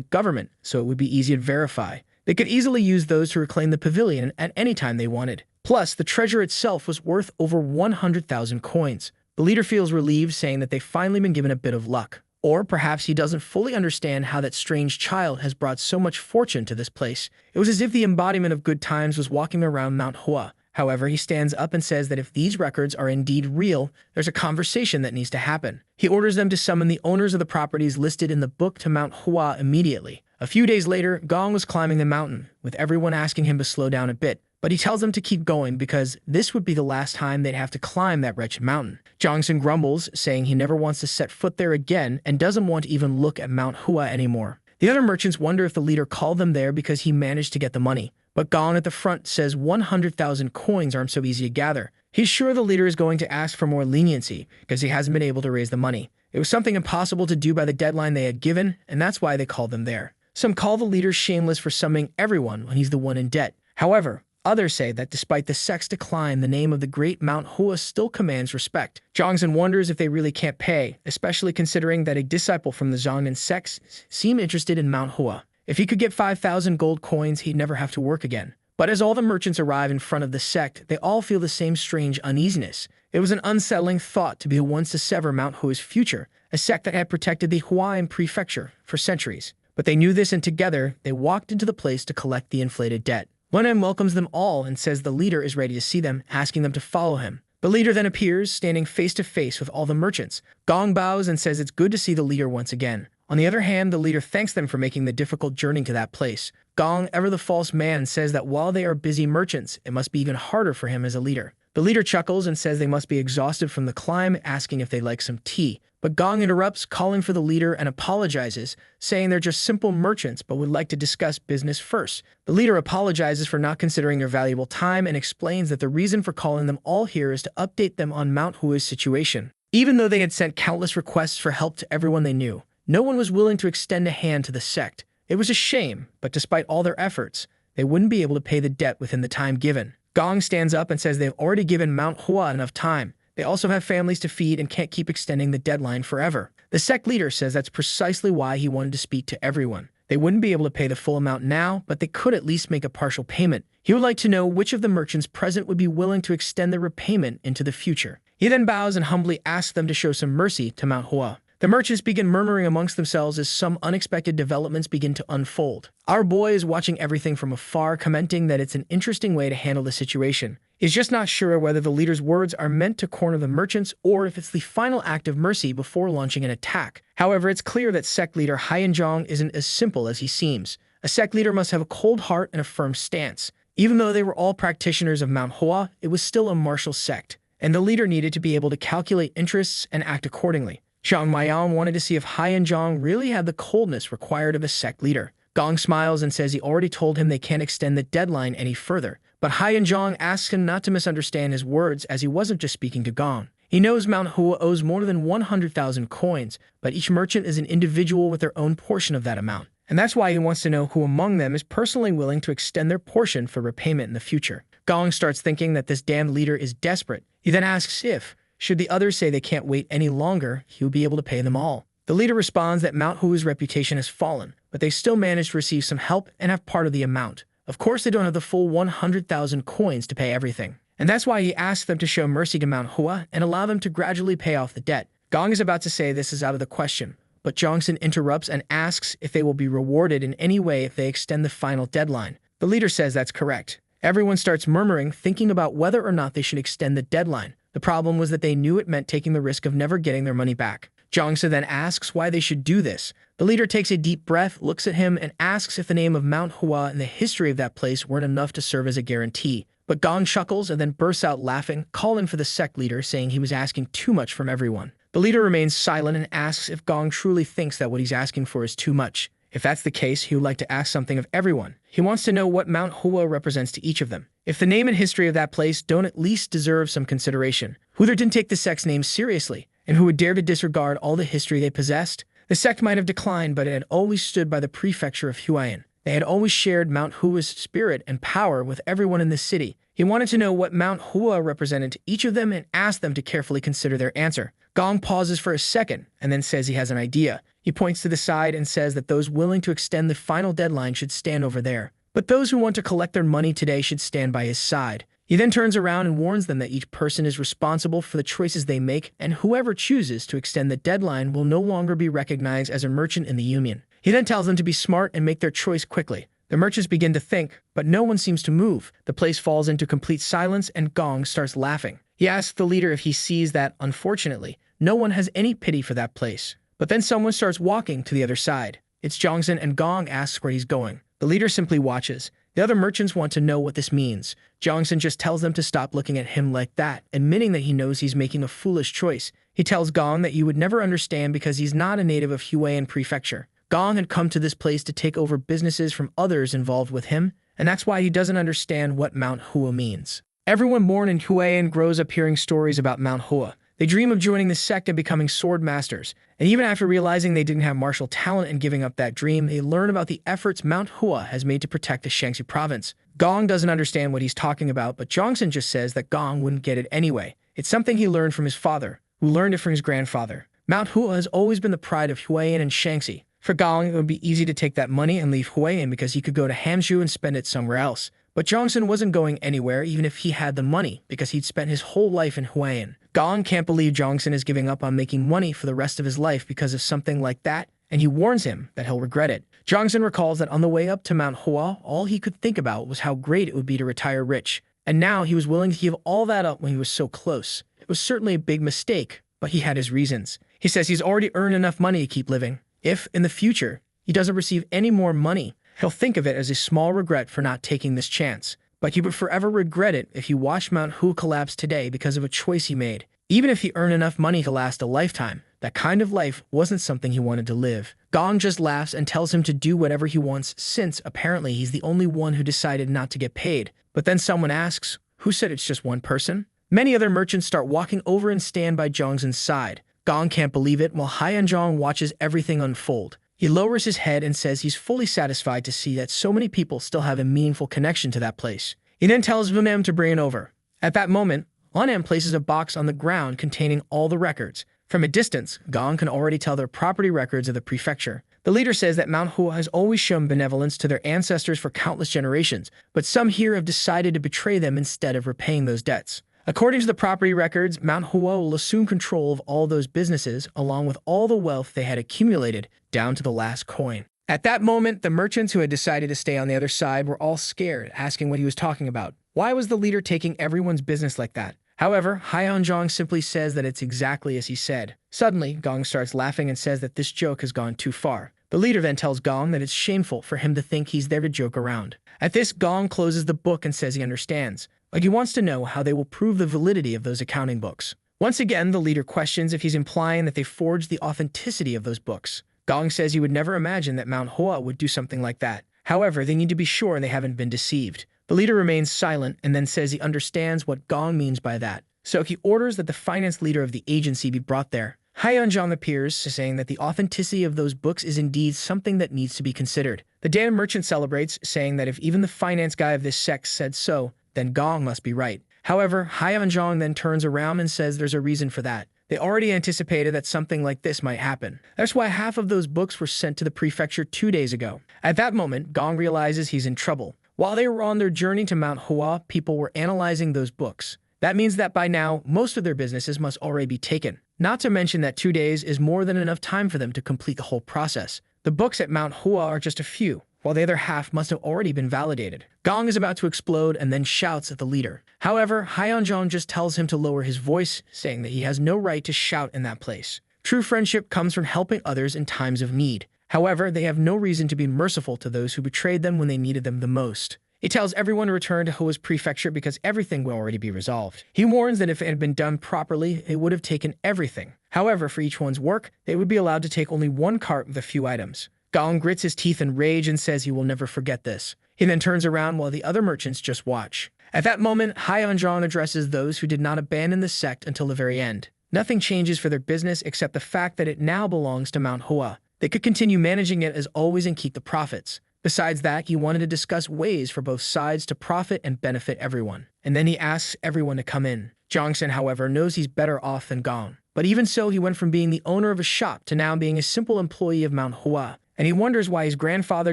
government, so it would be easy to verify. They could easily use those to reclaim the pavilion at any time they wanted. Plus, the treasure itself was worth over 100,000 coins. The leader feels relieved, saying that they've finally been given a bit of luck. Or perhaps he doesn't fully understand how that strange child has brought so much fortune to this place. It was as if the embodiment of good times was walking around Mount Hua. However, he stands up and says that if these records are indeed real, there's a conversation that needs to happen. He orders them to summon the owners of the properties listed in the book to Mount Hua immediately. A few days later, Gong was climbing the mountain, with everyone asking him to slow down a bit. But he tells them to keep going because this would be the last time they'd have to climb that wretched mountain. Jongsun grumbles, saying he never wants to set foot there again and doesn't want to even look at Mount Hua anymore. The other merchants wonder if the leader called them there because he managed to get the money. But Gong at the front says 100,000 coins aren't so easy to gather. He's sure the leader is going to ask for more leniency because he hasn't been able to raise the money. It was something impossible to do by the deadline they had given, and that's why they called them there. Some call the leader shameless for summoning everyone when he's the one in debt. However, others say that despite the sect's decline, the name of the great Mount Hua still commands respect. Jongsun wonders if they really can't pay, especially considering that a disciple from the Zhongnan sect seemed interested in Mount Hua. If he could get 5,000 gold coins, he'd never have to work again. But as all the merchants arrive in front of the sect, they all feel the same strange uneasiness. It was an unsettling thought to be the ones to sever Mount Hua's future, a sect that had protected the Huayan prefecture for centuries. But they knew this, and together, they walked into the place to collect the inflated debt. Lunan welcomes them all and says the leader is ready to see them, asking them to follow him. The leader then appears, standing face to face with all the merchants. Gong bows and says it's good to see the leader once again. On the other hand, the leader thanks them for making the difficult journey to that place. Gong, ever the false man, says that while they are busy merchants, it must be even harder for him as a leader. The leader chuckles and says they must be exhausted from the climb, asking if they'd like some tea. But Gong interrupts, calling for the leader, and apologizes, saying they're just simple merchants but would like to discuss business first. The leader apologizes for not considering their valuable time and explains that the reason for calling them all here is to update them on Mount Hua's situation. Even though they had sent countless requests for help to everyone they knew, no one was willing to extend a hand to the sect. It was a shame, but despite all their efforts, they wouldn't be able to pay the debt within the time given. Gong stands up and says they've already given Mount Hua enough time. They also have families to feed and can't keep extending the deadline forever. The sect leader says that's precisely why he wanted to speak to everyone. They wouldn't be able to pay the full amount now, but they could at least make a partial payment. He would like to know which of the merchants present would be willing to extend their repayment into the future. He then bows and humbly asks them to show some mercy to Mount Hua. The merchants begin murmuring amongst themselves as some unexpected developments begin to unfold. Our boy is watching everything from afar, commenting that it's an interesting way to handle the situation. He's just not sure whether the leader's words are meant to corner the merchants or if it's the final act of mercy before launching an attack. However, it's clear that sect leader Haiyan Zhang isn't as simple as he seems. A sect leader must have a cold heart and a firm stance. Even though they were all practitioners of Mount Hua, it was still a martial sect, and the leader needed to be able to calculate interests and act accordingly. Zhang Maiyan wanted to see if Haiyan Zhang really had the coldness required of a sect leader. Gong smiles and says he already told him they can't extend the deadline any further. But Haiyan Zhang asks him not to misunderstand his words, as he wasn't just speaking to Gong. He knows Mount Hua owes more than 100,000 coins, but each merchant is an individual with their own portion of that amount. And that's why he wants to know who among them is personally willing to extend their portion for repayment in the future. Gong starts thinking that this damned leader is desperate. He then asks if, should the others say they can't wait any longer, he will be able to pay them all. The leader responds that Mount Hua's reputation has fallen, but they still manage to receive some help and have part of the amount. Of course, they don't have the full 100,000 coins to pay everything. And that's why he asks them to show mercy to Mount Hua and allow them to gradually pay off the debt. Gong is about to say this is out of the question, but Jongsun interrupts and asks if they will be rewarded in any way if they extend the final deadline. The leader says that's correct. Everyone starts murmuring, thinking about whether or not they should extend the deadline. The problem was that they knew it meant taking the risk of never getting their money back. Jongsun then asks why they should do this. The leader takes a deep breath, looks at him, and asks if the name of Mount Hua and the history of that place weren't enough to serve as a guarantee. But Gong chuckles and then bursts out laughing, calling for the sect leader, saying he was asking too much from everyone. The leader remains silent and asks if Gong truly thinks that what he's asking for is too much. If that's the case, he would like to ask something of everyone. He wants to know what Mount Hua represents to each of them. If the name and history of that place don't at least deserve some consideration, who there didn't take the sect's name seriously, and who would dare to disregard all the history they possessed? The sect might have declined, but it had always stood by the prefecture of Huayan. They had always shared Mount Hua's spirit and power with everyone in the city. He wanted to know what Mount Hua represented to each of them and asked them to carefully consider their answer. Gong pauses for a second and then says he has an idea. He points to the side and says that those willing to extend the final deadline should stand over there, but those who want to collect their money today should stand by his side. He then turns around and warns them that each person is responsible for the choices they make, and whoever chooses to extend the deadline will no longer be recognized as a merchant in the union. He then tells them to be smart and make their choice quickly. The merchants begin to think, but no one seems to move. The place falls into complete silence and Gong starts laughing. He asks the leader if he sees that, unfortunately, no one has any pity for that place. But then someone starts walking to the other side. It's Jongsun, and Gong asks where he's going. The leader simply watches. The other merchants want to know what this means. Jongsun just tells them to stop looking at him like that, admitting that he knows he's making a foolish choice. He tells Gong that you would never understand because he's not a native of Huayan Prefecture. Gong had come to this place to take over businesses from others involved with him, and that's why he doesn't understand what Mount Hua means. Everyone born in Huayan grows up hearing stories about Mount Hua. They dream of joining the sect and becoming sword masters, and even after realizing they didn't have martial talent and giving up that dream, they learn about the efforts Mount Hua has made to protect the Shaanxi province. Gong doesn't understand what he's talking about, but Jongsun just says that Gong wouldn't get it anyway. It's something he learned from his father, who learned it from his grandfather. Mount Hua has always been the pride of Huayan and Shaanxi. For Gong, it would be easy to take that money and leave Huayan because he could go to Hamzhou and spend it somewhere else. But Jongsun wasn't going anywhere even if he had the money, because he'd spent his whole life in Huayan. Gong can't believe Jongsun is giving up on making money for the rest of his life because of something like that, and he warns him that he'll regret it. Jongsun recalls that on the way up to Mount Hua, all he could think about was how great it would be to retire rich, and now he was willing to give all that up when he was so close. It was certainly a big mistake, but he had his reasons. He says he's already earned enough money to keep living. If, in the future, he doesn't receive any more money, he'll think of it as a small regret for not taking this chance. But he would forever regret it if he watched Mount Hua collapse today because of a choice he made. Even if he earned enough money to last a lifetime, that kind of life wasn't something he wanted to live. Gong just laughs and tells him to do whatever he wants since, apparently, he's the only one who decided not to get paid. But then someone asks, who said it's just one person? Many other merchants start walking over and stand by Jongsun's side. Gong can't believe it while Haiyanzhong watches everything unfold. He lowers his head and says he's fully satisfied to see that so many people still have a meaningful connection to that place. He then tells Vunem to bring it over. At that moment, Vunem places a box on the ground containing all the records. From a distance, Gong can already tell they're property records of the prefecture. The leader says that Mount Hua has always shown benevolence to their ancestors for countless generations, but some here have decided to betray them instead of repaying those debts. According to the property records, Mount Hua will assume control of all those businesses, along with all the wealth they had accumulated, down to the last coin. At that moment, the merchants who had decided to stay on the other side were all scared, asking what he was talking about. Why was the leader taking everyone's business like that? However, Haiyanzhong simply says that it's exactly as he said. Suddenly, Gong starts laughing and says that this joke has gone too far. The leader then tells Gong that it's shameful for him to think he's there to joke around. At this, Gong closes the book and says he understands. Like he wants to know how they will prove the validity of those accounting books. Once again, the leader questions if he's implying that they forged the authenticity of those books. Gong says he would never imagine that Mount Hua would do something like that. However, they need to be sure they haven't been deceived. The leader remains silent and then says he understands what Gong means by that. So he orders that the finance leader of the agency be brought there. Haiyanzhong appears, saying that the authenticity of those books is indeed something that needs to be considered. The damn merchant celebrates, saying that if even the finance guy of this sect said so, then Gong must be right. However, Haiyanzhong then turns around and says there's a reason for that. They already anticipated that something like this might happen. That's why half of those books were sent to the prefecture 2 days ago. At that moment, Gong realizes he's in trouble. While they were on their journey to Mount Hua, people were analyzing those books. That means that by now, most of their businesses must already be taken. Not to mention that 2 days is more than enough time for them to complete the whole process. The books at Mount Hua are just a few, while the other half must have already been validated. Gong is about to explode and then shouts at the leader. However, Haiyanzhong just tells him to lower his voice, saying that he has no right to shout in that place. True friendship comes from helping others in times of need. However, they have no reason to be merciful to those who betrayed them when they needed them the most. He tells everyone to return to Hua's prefecture because everything will already be resolved. He warns that if it had been done properly, it would have taken everything. However, for each one's work, they would be allowed to take only one cart with a few items. Gong grits his teeth in rage and says he will never forget this. He then turns around while the other merchants just watch. At that moment, Hyeonjong addresses those who did not abandon the sect until the very end. Nothing changes for their business except the fact that it now belongs to Manhwa. They could continue managing it as always and keep the profits. Besides that, he wanted to discuss ways for both sides to profit and benefit everyone. And then he asks everyone to come in. Jongsen, however, knows he's better off than Gong. But even so, he went from being the owner of a shop to now being a simple employee of Manhwa. And he wonders why his grandfather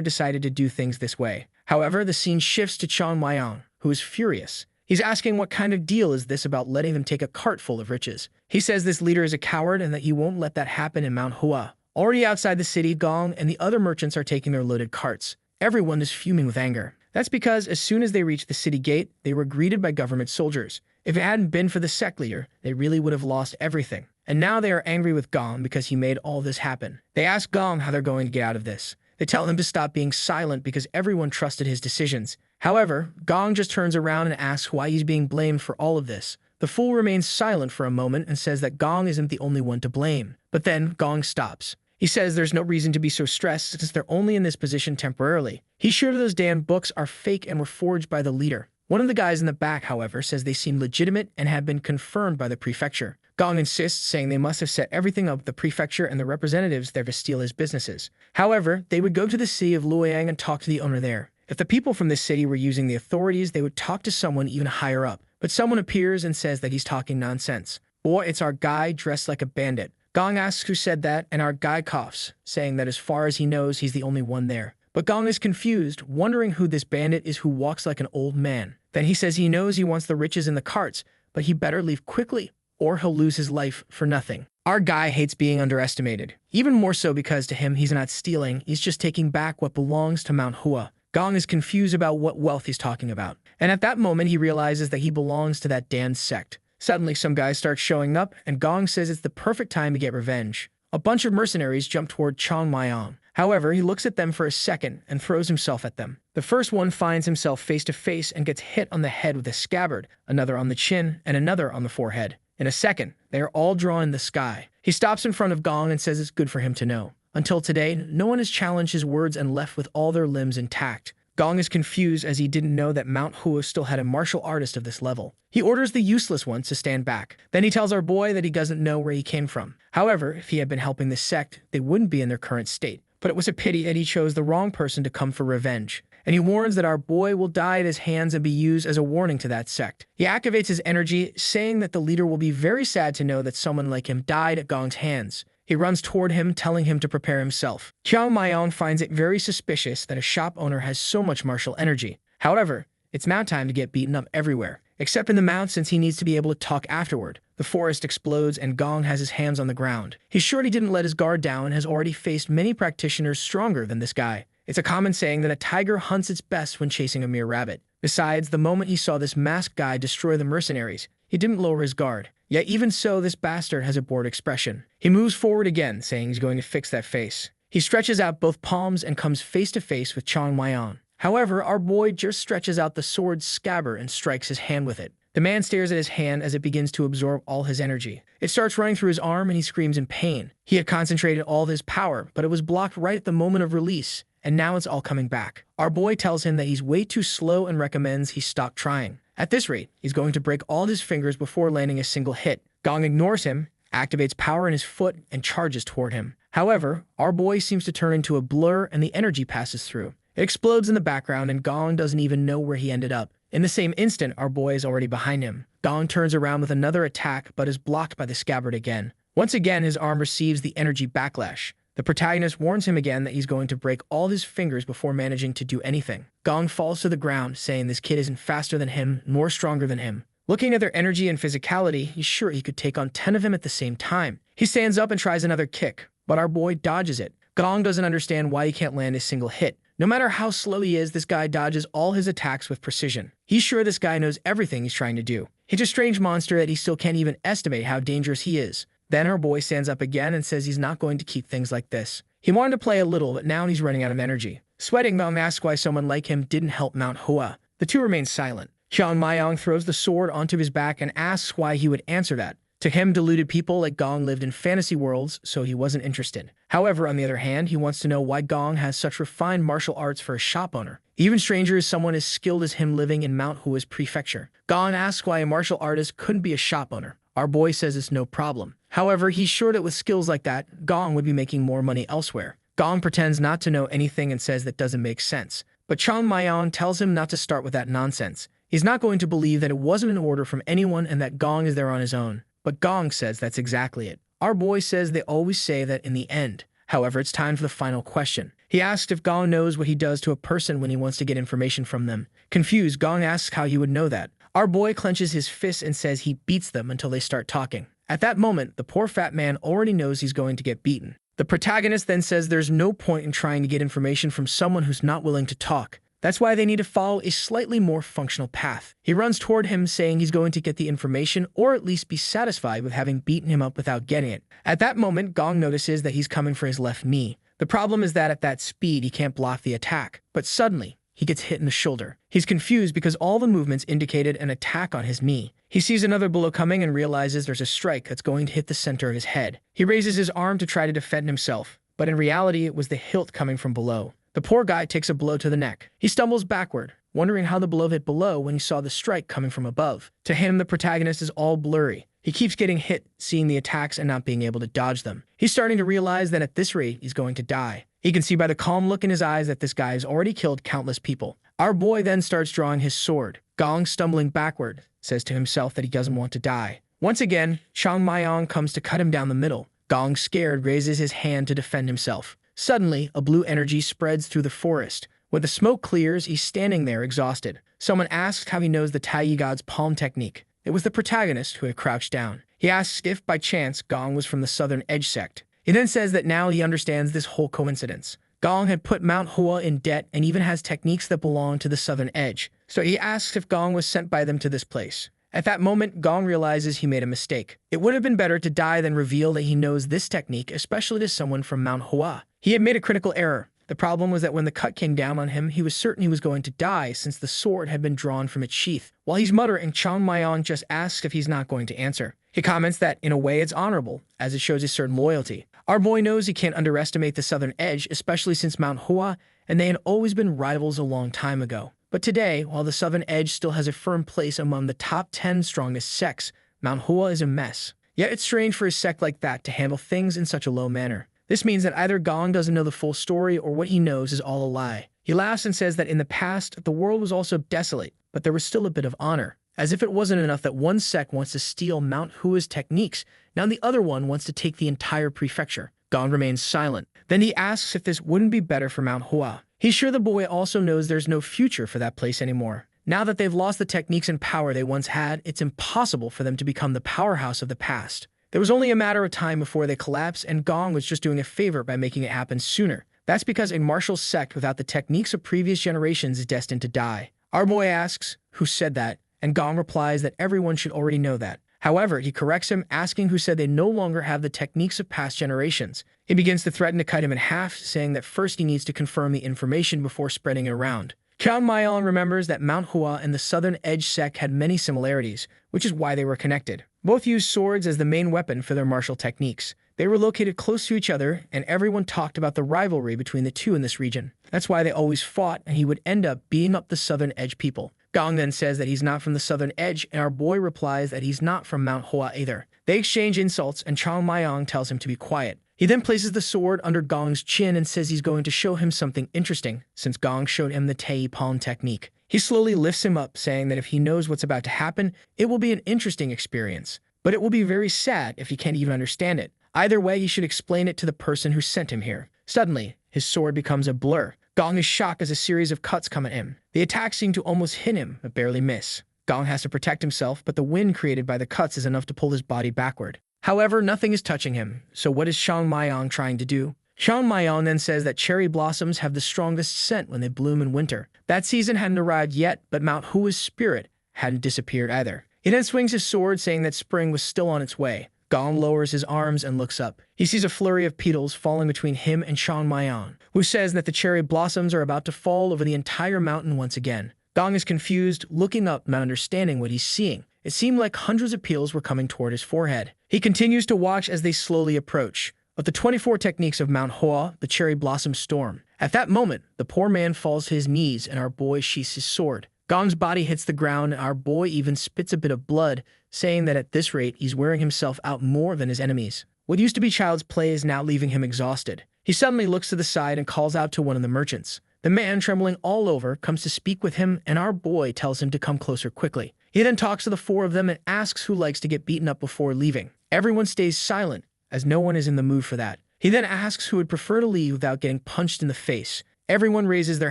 decided to do things this way. However, the scene shifts to Chong Myong, who is furious. He's asking what kind of deal is this about letting them take a cart full of riches. He says this leader is a coward and that he won't let that happen in Manhwa. Already outside the city, Gong and the other merchants are taking their loaded carts. Everyone is fuming with anger. That's because as soon as they reached the city gate, they were greeted by government soldiers. If it hadn't been for the sect leader, they really would have lost everything. And now they are angry with Gong because he made all this happen. They ask Gong how they're going to get out of this. They tell him to stop being silent because everyone trusted his decisions. However, Gong just turns around and asks why he's being blamed for all of this. The fool remains silent for a moment and says that Gong isn't the only one to blame. But then Gong stops. He says there's no reason to be so stressed since they're only in this position temporarily. He's sure those damn books are fake and were forged by the leader. One of the guys in the back, however, says they seem legitimate and have been confirmed by the prefecture. Gong insists, saying they must have set everything up with the prefecture and the representatives there to steal his businesses. However, they would go to the city of Luoyang and talk to the owner there. If the people from this city were using the authorities, they would talk to someone even higher up. But someone appears and says that he's talking nonsense. Boy, it's our guy dressed like a bandit. Gong asks who said that, and our guy coughs, saying that as far as he knows, he's the only one there. But Gong is confused, wondering who this bandit is who walks like an old man. Then he says he knows he wants the riches in the carts, but he better leave quickly, or he'll lose his life for nothing. Our guy hates being underestimated, even more so because to him he's not stealing, he's just taking back what belongs to Manhwa. Gong is confused about what wealth he's talking about, and at that moment he realizes that he belongs to that damned sect. Suddenly some guys start showing up, and Gong says it's the perfect time to get revenge. A bunch of mercenaries jump toward Chong Myong. However, he looks at them for a second and throws himself at them. The first one finds himself face to face and gets hit on the head with a scabbard, another on the chin, and another on the forehead. In a second, they are all drawn in the sky. He stops in front of Gong and says it's good for him to know. Until today, no one has challenged his words and left with all their limbs intact. Gong is confused as he didn't know that Mount Hua still had a martial artist of this level. He orders the useless ones to stand back. Then he tells our boy that he doesn't know where he came from. However, if he had been helping the sect, they wouldn't be in their current state. But it was a pity that he chose the wrong person to come for revenge. And he warns that our boy will die at his hands and be used as a warning to that sect. He activates his energy, saying that the leader will be very sad to know that someone like him died at Gong's hands. He runs toward him, telling him to prepare himself. Chong Myong finds it very suspicious that a shop owner has so much martial energy. However, it's now time to get beaten up everywhere, except in the mouth since he needs to be able to talk afterward. The forest explodes and Gong has his hands on the ground. He's sure he didn't let his guard down and has already faced many practitioners stronger than this guy. It's a common saying that a tiger hunts its best when chasing a mere rabbit. Besides, the moment he saw this masked guy destroy the mercenaries, he didn't lower his guard. Yet even so, this bastard has a bored expression. He moves forward again, saying he's going to fix that face. He stretches out both palms and comes face to face with Chong Myong. However, our boy just stretches out the sword's scabbard and strikes his hand with it. The man stares at his hand as it begins to absorb all his energy. It starts running through his arm and he screams in pain. He had concentrated all of his power, but it was blocked right at the moment of release, and now it's all coming back. Our boy tells him that he's way too slow and recommends he stop trying. At this rate, he's going to break all his fingers before landing a single hit. Gong ignores him, activates power in his foot, and charges toward him. However, our boy seems to turn into a blur and the energy passes through. It explodes in the background and Gong doesn't even know where he ended up. In the same instant, our boy is already behind him. Gong turns around with another attack but is blocked by the scabbard again. Once again, his arm receives the energy backlash. The protagonist warns him again that he's going to break all his fingers before managing to do anything. Gong falls to the ground, saying this kid isn't faster than him, nor stronger than him. Looking at their energy and physicality, he's sure he could take on 10 of them at the same time. He stands up and tries another kick, but our boy dodges it. Gong doesn't understand why he can't land a single hit. No matter how slow he is, this guy dodges all his attacks with precision. He's sure this guy knows everything he's trying to do. He's a strange monster that he still can't even estimate how dangerous he is. Then our boy stands up again and says he's not going to keep things like this. He wanted to play a little, but now he's running out of energy. Sweating, Gong asks why someone like him didn't help Mount Hua. The two remain silent. Chong Myong throws the sword onto his back and asks why he would answer that. To him, deluded people like Gong lived in fantasy worlds, so he wasn't interested. However, on the other hand, he wants to know why Gong has such refined martial arts for a shop owner. Even stranger is someone as skilled as him living in Mount Hua's prefecture. Gong asks why a martial artist couldn't be a shop owner. Our boy says it's no problem. However, he's sure that with skills like that, Gong would be making more money elsewhere. Gong pretends not to know anything and says that doesn't make sense. But Chang Mayan tells him not to start with that nonsense. He's not going to believe that it wasn't an order from anyone and that Gong is there on his own. But Gong says that's exactly it. Our boy says they always say that in the end. However, it's time for the final question. He asks if Gong knows what he does to a person when he wants to get information from them. Confused, Gong asks how he would know that. Our boy clenches his fists and says he beats them until they start talking. At that moment, the poor fat man already knows he's going to get beaten. The protagonist then says there's no point in trying to get information from someone who's not willing to talk. That's why they need to follow a slightly more functional path. He runs toward him saying he's going to get the information or at least be satisfied with having beaten him up without getting it. At that moment, Gong notices that he's coming for his left knee. The problem is that at that speed, he can't block the attack. But suddenly, he gets hit in the shoulder. He's confused because all the movements indicated an attack on his knee. He sees another blow coming and realizes there's a strike that's going to hit the center of his head. He raises his arm to try to defend himself, but in reality, it was the hilt coming from below. The poor guy takes a blow to the neck. He stumbles backward, wondering how the blow hit below when he saw the strike coming from above. To him, the protagonist is all blurry. He keeps getting hit, seeing the attacks and not being able to dodge them. He's starting to realize that at this rate, he's going to die. He can see by the calm look in his eyes that this guy has already killed countless people. Our boy then starts drawing his sword. Gong, stumbling backward, says to himself that he doesn't want to die. Once again, Chang Mayan comes to cut him down the middle. Gong, scared, raises his hand to defend himself. Suddenly, a blue energy spreads through the forest. When the smoke clears, he's standing there exhausted. Someone asks how he knows the Tai God's palm technique. It was the protagonist who had crouched down. He asks if, by chance, Gong was from the Southern Edge sect. He then says that now he understands this whole coincidence. Gong had put Mount Hua in debt and even has techniques that belong to the Southern Edge. So he asks if Gong was sent by them to this place. At that moment, Gong realizes he made a mistake. It would have been better to die than reveal that he knows this technique, especially to someone from Mount Hua. He had made a critical error. The problem was that when the cut came down on him, he was certain he was going to die since the sword had been drawn from its sheath. While he's muttering, Chang Mayan just asks if he's not going to answer. He comments that, in a way, it's honorable, as it shows a certain loyalty. Our boy knows he can't underestimate the Southern Edge, especially since Mount Hua, and they had always been rivals a long time ago. But today, while the Southern Edge still has a firm place among the top 10 strongest sects, Mount Hua is a mess. Yet it's strange for a sect like that to handle things in such a low manner. This means that either Gong doesn't know the full story or what he knows is all a lie. He laughs and says that in the past, the world was also desolate, but there was still a bit of honor. As if it wasn't enough that one sect wants to steal Mount Hua's techniques, now the other one wants to take the entire prefecture. Gong remains silent. Then he asks if this wouldn't be better for Mount Hua. He's sure the boy also knows there's no future for that place anymore. Now that they've lost the techniques and power they once had, it's impossible for them to become the powerhouse of the past. There was only a matter of time before they collapse, and Gong was just doing a favor by making it happen sooner. That's because a martial sect without the techniques of previous generations is destined to die. Our boy asks, who said that? And Gong replies that everyone should already know that. However, he corrects him, asking who said they no longer have the techniques of past generations. He begins to threaten to cut him in half, saying that first he needs to confirm the information before spreading it around. Chang Mayan remembers that Mount Hua and the Southern Edge sect had many similarities, which is why they were connected. Both used swords as the main weapon for their martial techniques. They were located close to each other, and everyone talked about the rivalry between the two in this region. That's why they always fought, and he would end up beating up the Southern Edge people. Gong then says that he's not from the Southern Edge, and our boy replies that he's not from Mount Hua either. They exchange insults, and Chang Mayan tells him to be quiet. He then places the sword under Gong's chin and says he's going to show him something interesting, since Gong showed him the Tei Palm technique. He slowly lifts him up, saying that if he knows what's about to happen, it will be an interesting experience. But it will be very sad if he can't even understand it. Either way, he should explain it to the person who sent him here. Suddenly, his sword becomes a blur. Gong is shocked as a series of cuts come at him. The attacks seem to almost hit him, but barely miss. Gong has to protect himself, but the wind created by the cuts is enough to pull his body backward. However, nothing is touching him, so what is Chang Mayan trying to do? Chang Mayan then says that cherry blossoms have the strongest scent when they bloom in winter. That season hadn't arrived yet, but Mount Hua's spirit hadn't disappeared either. He then swings his sword, saying that spring was still on its way. Gong lowers his arms and looks up. He sees a flurry of petals falling between him and Chang Mayan, who says that the cherry blossoms are about to fall over the entire mountain once again. Gong is confused, looking up, not understanding what he's seeing. It seemed like hundreds of petals were coming toward his forehead. He continues to watch as they slowly approach. of the 24 techniques of Manhwa, the cherry blossom storm. At that moment, the poor man falls to his knees and our boy sheathes his sword. Gong's body hits the ground and our boy even spits a bit of blood, saying that at this rate he's wearing himself out more than his enemies. What used to be child's play is now leaving him exhausted. He suddenly looks to the side and calls out to one of the merchants. The man, trembling all over, comes to speak with him, and our boy tells him to come closer quickly. He then talks to the four of them and asks who likes to get beaten up before leaving. Everyone stays silent, as no one is in the mood for that. He then asks who would prefer to leave without getting punched in the face. Everyone raises their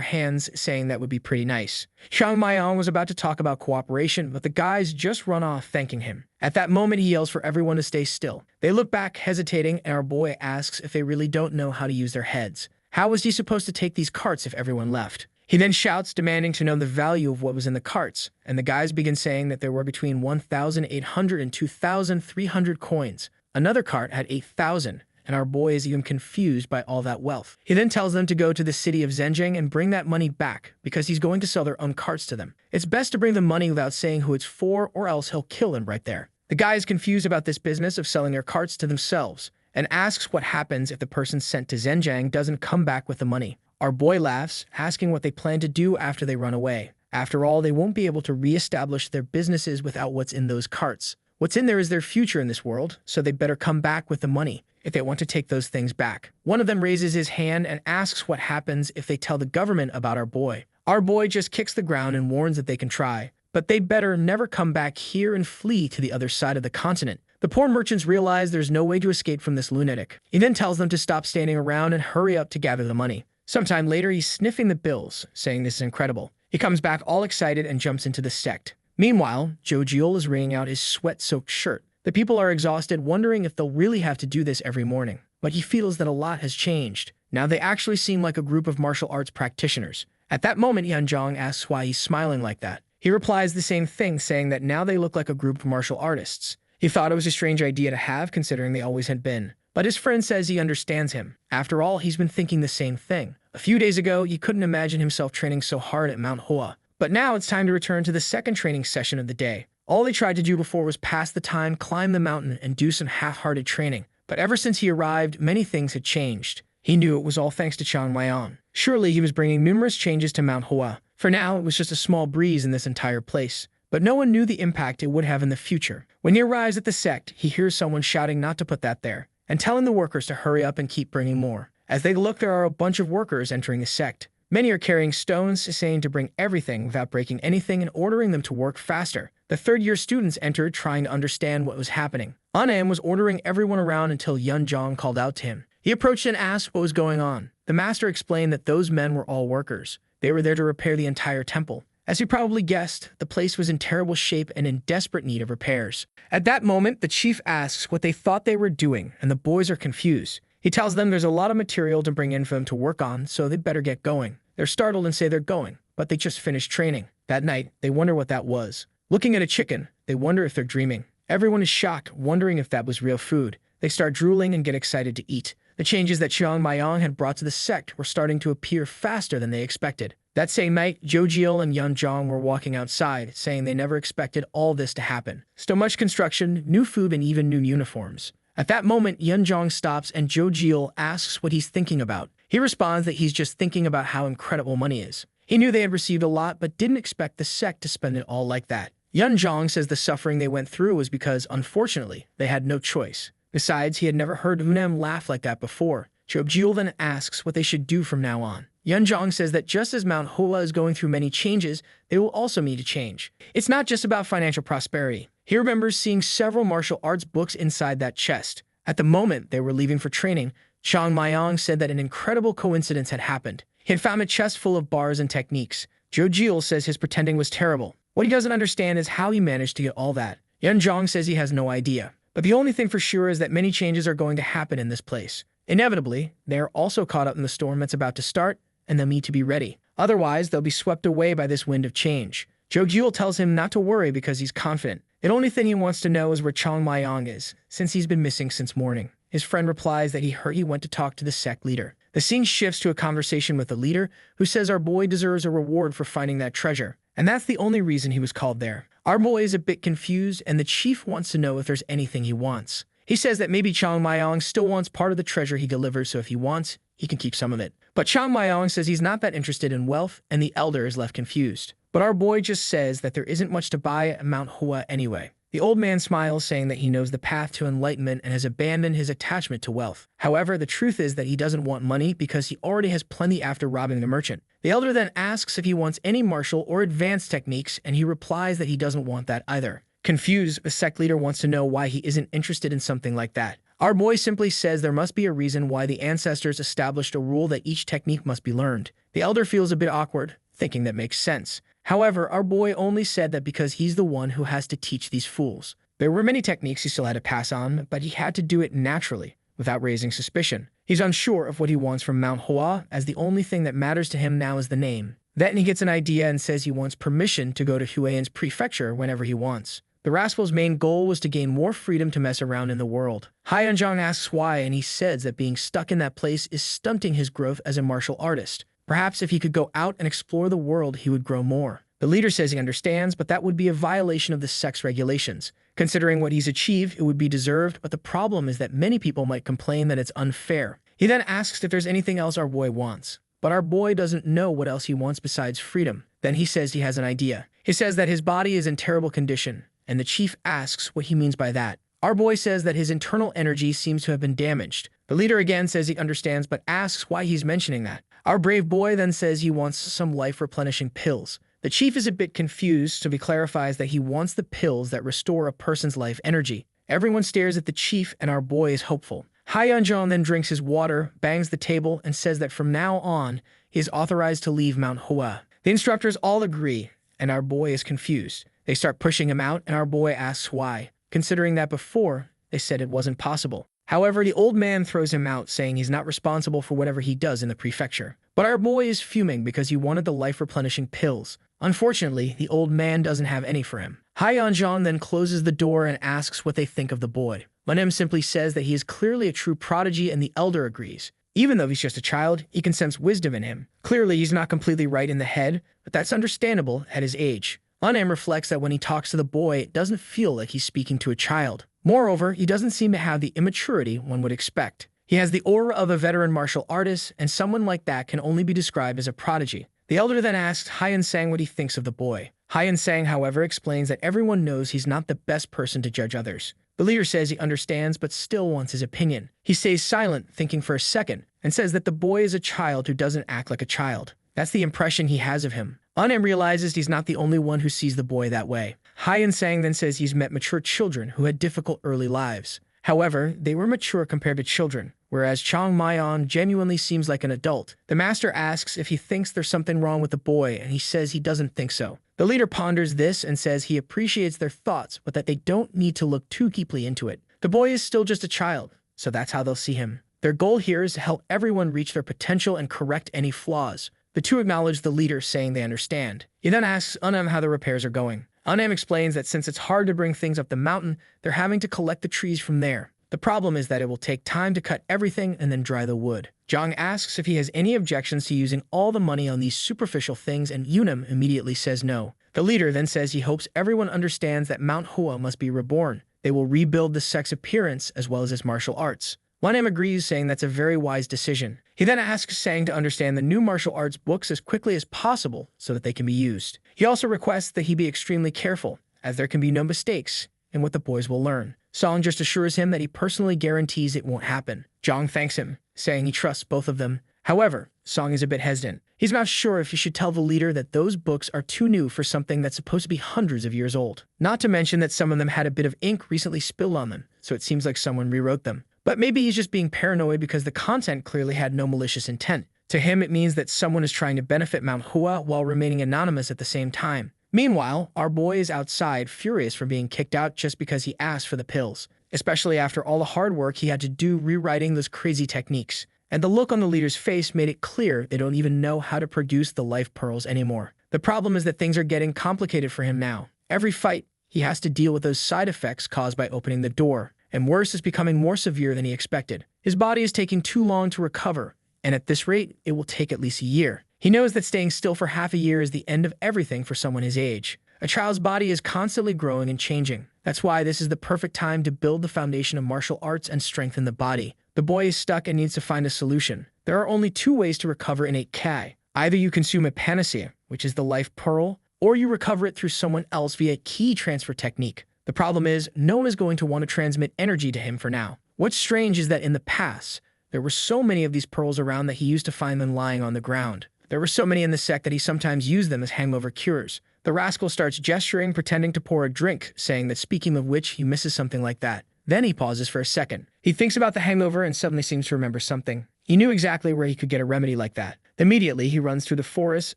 hands, saying that would be pretty nice. Xiang Maiyang was about to talk about cooperation, but the guys just run off thanking him. At that moment, he yells for everyone to stay still. They look back, hesitating, and our boy asks if they really don't know how to use their heads. How was he supposed to take these carts if everyone left? He then shouts, demanding to know the value of what was in the carts, and the guys begin saying that there were between 1,800 and 2,300 coins. Another cart had 8,000. And our boy is even confused by all that wealth. He then tells them to go to the city of Zhenjiang and bring that money back, because he's going to sell their own carts to them. It's best to bring the money without saying who it's for, or else he'll kill them right there. The guy is confused about this business of selling their carts to themselves, and asks what happens if the person sent to Zhenjiang doesn't come back with the money. Our boy laughs, asking what they plan to do after they run away. After all, they won't be able to re-establish their businesses without what's in those carts. What's in there is their future in this world, so they better come back with the money if they want to take those things back. One of them raises his hand and asks what happens if they tell the government about our boy. Our boy just kicks the ground and warns that they can try, but they better never come back here and flee to the other side of the continent. The poor merchants realize there's no way to escape from this lunatic. He then tells them to stop standing around and hurry up to gather the money. Sometime later, he's sniffing the bills, saying this is incredible. He comes back all excited and jumps into the sect. Meanwhile, Zhou Jiul is wringing out his sweat-soaked shirt. The people are exhausted, wondering if they'll really have to do this every morning. But he feels that a lot has changed. Now they actually seem like a group of martial arts practitioners. At that moment, Yanzhong asks why he's smiling like that. He replies the same thing, saying that now they look like a group of martial artists. He thought it was a strange idea to have, considering they always had been. But his friend says he understands him. After all, he's been thinking the same thing. A few days ago, he couldn't imagine himself training so hard at Mount Hoa. But now it's time to return to the second training session of the day. All they tried to do before was pass the time, climb the mountain, and do some half-hearted training. But ever since he arrived, many things had changed. He knew it was all thanks to Xiang Maiyang. Surely he was bringing numerous changes to Mount Hoa. For now, it was just a small breeze in this entire place. But no one knew the impact it would have in the future. When he arrives at the sect, he hears someone shouting not to put that there, and telling the workers to hurry up and keep bringing more. As they look, there are a bunch of workers entering the sect. Many are carrying stones, saying to bring everything without breaking anything and ordering them to work faster. The third-year students entered, trying to understand what was happening. Anam was ordering everyone around until Yanzhong called out to him. He approached and asked what was going on. The master explained that those men were all workers. They were there to repair the entire temple. As he probably guessed, the place was in terrible shape and in desperate need of repairs. At that moment, the chief asks what they thought they were doing, and the boys are confused. He tells them there's a lot of material to bring in for them to work on, so they better get going. They're startled and say they're going, but they just finished training. That night, they wonder what that was. Looking at a chicken, they wonder if they're dreaming. Everyone is shocked, wondering if that was real food. They start drooling and get excited to eat. The changes that Xiang Maiyang had brought to the sect were starting to appear faster than they expected. That same night, Zhou Jiul and Yanzhong were walking outside, saying they never expected all this to happen. Still much construction, new food, and even new uniforms. At that moment, Yanzhong stops and Zhou Jiul asks what he's thinking about. He responds that he's just thinking about how incredible money is. He knew they had received a lot, but didn't expect the sect to spend it all like that. Yanzhong says the suffering they went through was because, unfortunately, they had no choice. Besides, he had never heard Unam laugh like that before. Zhou Jiul then asks what they should do from now on. Yanzhong says that just as Mount Hoa is going through many changes, they will also need to change. It's not just about financial prosperity. He remembers seeing several martial arts books inside that chest. At the moment they were leaving for training, Xiang Maiyang said that an incredible coincidence had happened. He had found a chest full of bars and techniques. Zhou Jiul says his pretending was terrible. What he doesn't understand is how he managed to get all that. Yanzhong says he has no idea. But the only thing for sure is that many changes are going to happen in this place. Inevitably, they are also caught up in the storm that's about to start, and they'll need to be ready. Otherwise, they'll be swept away by this wind of change. Zhou Jiul tells him not to worry because he's confident. The only thing he wants to know is where Xiang Maiyang is, since he's been missing since morning. His friend replies that he heard he went to talk to the sect leader. The scene shifts to a conversation with the leader, who says our boy deserves a reward for finding that treasure, and that's the only reason he was called there. Our boy is a bit confused, and the chief wants to know if there's anything he wants. He says that maybe Chang Mayong still wants part of the treasure he delivers, so if he wants, he can keep some of it. But Chang Mayong says he's not that interested in wealth, and the elder is left confused. But our boy just says that there isn't much to buy at Mount Hua anyway. The old man smiles, saying that he knows the path to enlightenment and has abandoned his attachment to wealth. However, the truth is that he doesn't want money because he already has plenty after robbing the merchant. The elder then asks if he wants any martial or advanced techniques, and he replies that he doesn't want that either. Confused, the sect leader wants to know why he isn't interested in something like that. Our boy simply says there must be a reason why the ancestors established a rule that each technique must be learned. The elder feels a bit awkward, thinking that makes sense. However, our boy only said that because he's the one who has to teach these fools. There were many techniques he still had to pass on, but he had to do it naturally, without raising suspicion. He's unsure of what he wants from Mount Hua, as the only thing that matters to him now is the name. Then he gets an idea and says he wants permission to go to Huayan's prefecture whenever he wants. The rascal's main goal was to gain more freedom to mess around in the world. Hyeonjong asks why, and he says that being stuck in that place is stunting his growth as a martial artist. Perhaps if he could go out and explore the world, he would grow more. The leader says he understands, but that would be a violation of the sect's regulations. Considering what he's achieved, it would be deserved, but the problem is that many people might complain that it's unfair. He then asks if there's anything else our boy wants. But our boy doesn't know what else he wants besides freedom. Then he says he has an idea. He says that his body is in terrible condition, and the chief asks what he means by that. Our boy says that his internal energy seems to have been damaged. The leader again says he understands, but asks why he's mentioning that. Our brave boy then says he wants some life-replenishing pills. The chief is a bit confused, so he clarifies that he wants the pills that restore a person's life energy. Everyone stares at the chief, and our boy is hopeful. Hyeonjong then drinks his water, bangs the table, and says that from now on, he is authorized to leave Mount Hua. The instructors all agree, and our boy is confused. They start pushing him out, and our boy asks why, considering that before, they said it wasn't possible. However, the old man throws him out, saying he's not responsible for whatever he does in the prefecture. But our boy is fuming because he wanted the life-replenishing pills. Unfortunately, the old man doesn't have any for him. Hyeonjong then closes the door and asks what they think of the boy. Manem simply says that he is clearly a true prodigy, and the elder agrees. Even though he's just a child, he can sense wisdom in him. Clearly, he's not completely right in the head, but that's understandable at his age. Manem reflects that when he talks to the boy, it doesn't feel like he's speaking to a child. Moreover, he doesn't seem to have the immaturity one would expect. He has the aura of a veteran martial artist, and someone like that can only be described as a prodigy. The elder then asks Hyeon-sang what he thinks of the boy. Hyeon-sang, however, explains that everyone knows he's not the best person to judge others. The leader says he understands but still wants his opinion. He stays silent, thinking for a second, and says that the boy is a child who doesn't act like a child. That's the impression he has of him. Anem realizes he's not the only one who sees the boy that way. Hyeon-sang then says he's met mature children who had difficult early lives. However, they were mature compared to children, whereas Chang Mayon genuinely seems like an adult. The master asks if he thinks there's something wrong with the boy, and he says he doesn't think so. The leader ponders this and says he appreciates their thoughts, but that they don't need to look too deeply into it. The boy is still just a child, so that's how they'll see him. Their goal here is to help everyone reach their potential and correct any flaws. The two acknowledge the leader, saying they understand. He then asks Unam how the repairs are going. Unam explains that since it's hard to bring things up the mountain, they're having to collect the trees from there. The problem is that it will take time to cut everything and then dry the wood. Jong asks if he has any objections to using all the money on these superficial things, and Unam immediately says no. The leader then says he hopes everyone understands that Mount Hua must be reborn. They will rebuild the sect's appearance as well as its martial arts. Wanam agrees, saying that's a very wise decision. He then asks Sang to understand the new martial arts books as quickly as possible so that they can be used. He also requests that he be extremely careful, as there can be no mistakes in what the boys will learn. Song just assures him that he personally guarantees it won't happen. Jong thanks him, saying he trusts both of them. However, Song is a bit hesitant. He's not sure if he should tell the leader that those books are too new for something that's supposed to be hundreds of years old. Not to mention that some of them had a bit of ink recently spilled on them, so it seems like someone rewrote them. But maybe he's just being paranoid because the content clearly had no malicious intent. To him, it means that someone is trying to benefit Mount Hua while remaining anonymous at the same time. Meanwhile, our boy is outside, furious for being kicked out just because he asked for the pills, especially after all the hard work he had to do rewriting those crazy techniques. And the look on the leader's face made it clear they don't even know how to produce the life pearls anymore. The problem is that things are getting complicated for him now. Every fight, he has to deal with those side effects caused by opening the door. And worse, is becoming more severe than he expected. His body is taking too long to recover, and at this rate, it will take at least a year. He knows that staying still for half a year is the end of everything for someone his age. A child's body is constantly growing and changing. That's why this is the perfect time to build the foundation of martial arts and strengthen the body. The boy is stuck and needs to find a solution. There are only two ways to recover innate Ki. Either you consume a panacea, which is the life pearl, or you recover it through someone else via Ki transfer technique. The problem is, no one is going to want to transmit energy to him for now. What's strange is that in the past, there were so many of these pearls around that he used to find them lying on the ground. There were so many in the sect that he sometimes used them as hangover cures. The rascal starts gesturing, pretending to pour a drink, saying that speaking of which, he misses something like that. Then he pauses for a second. He thinks about the hangover and suddenly seems to remember something. He knew exactly where he could get a remedy like that. Immediately, he runs through the forest,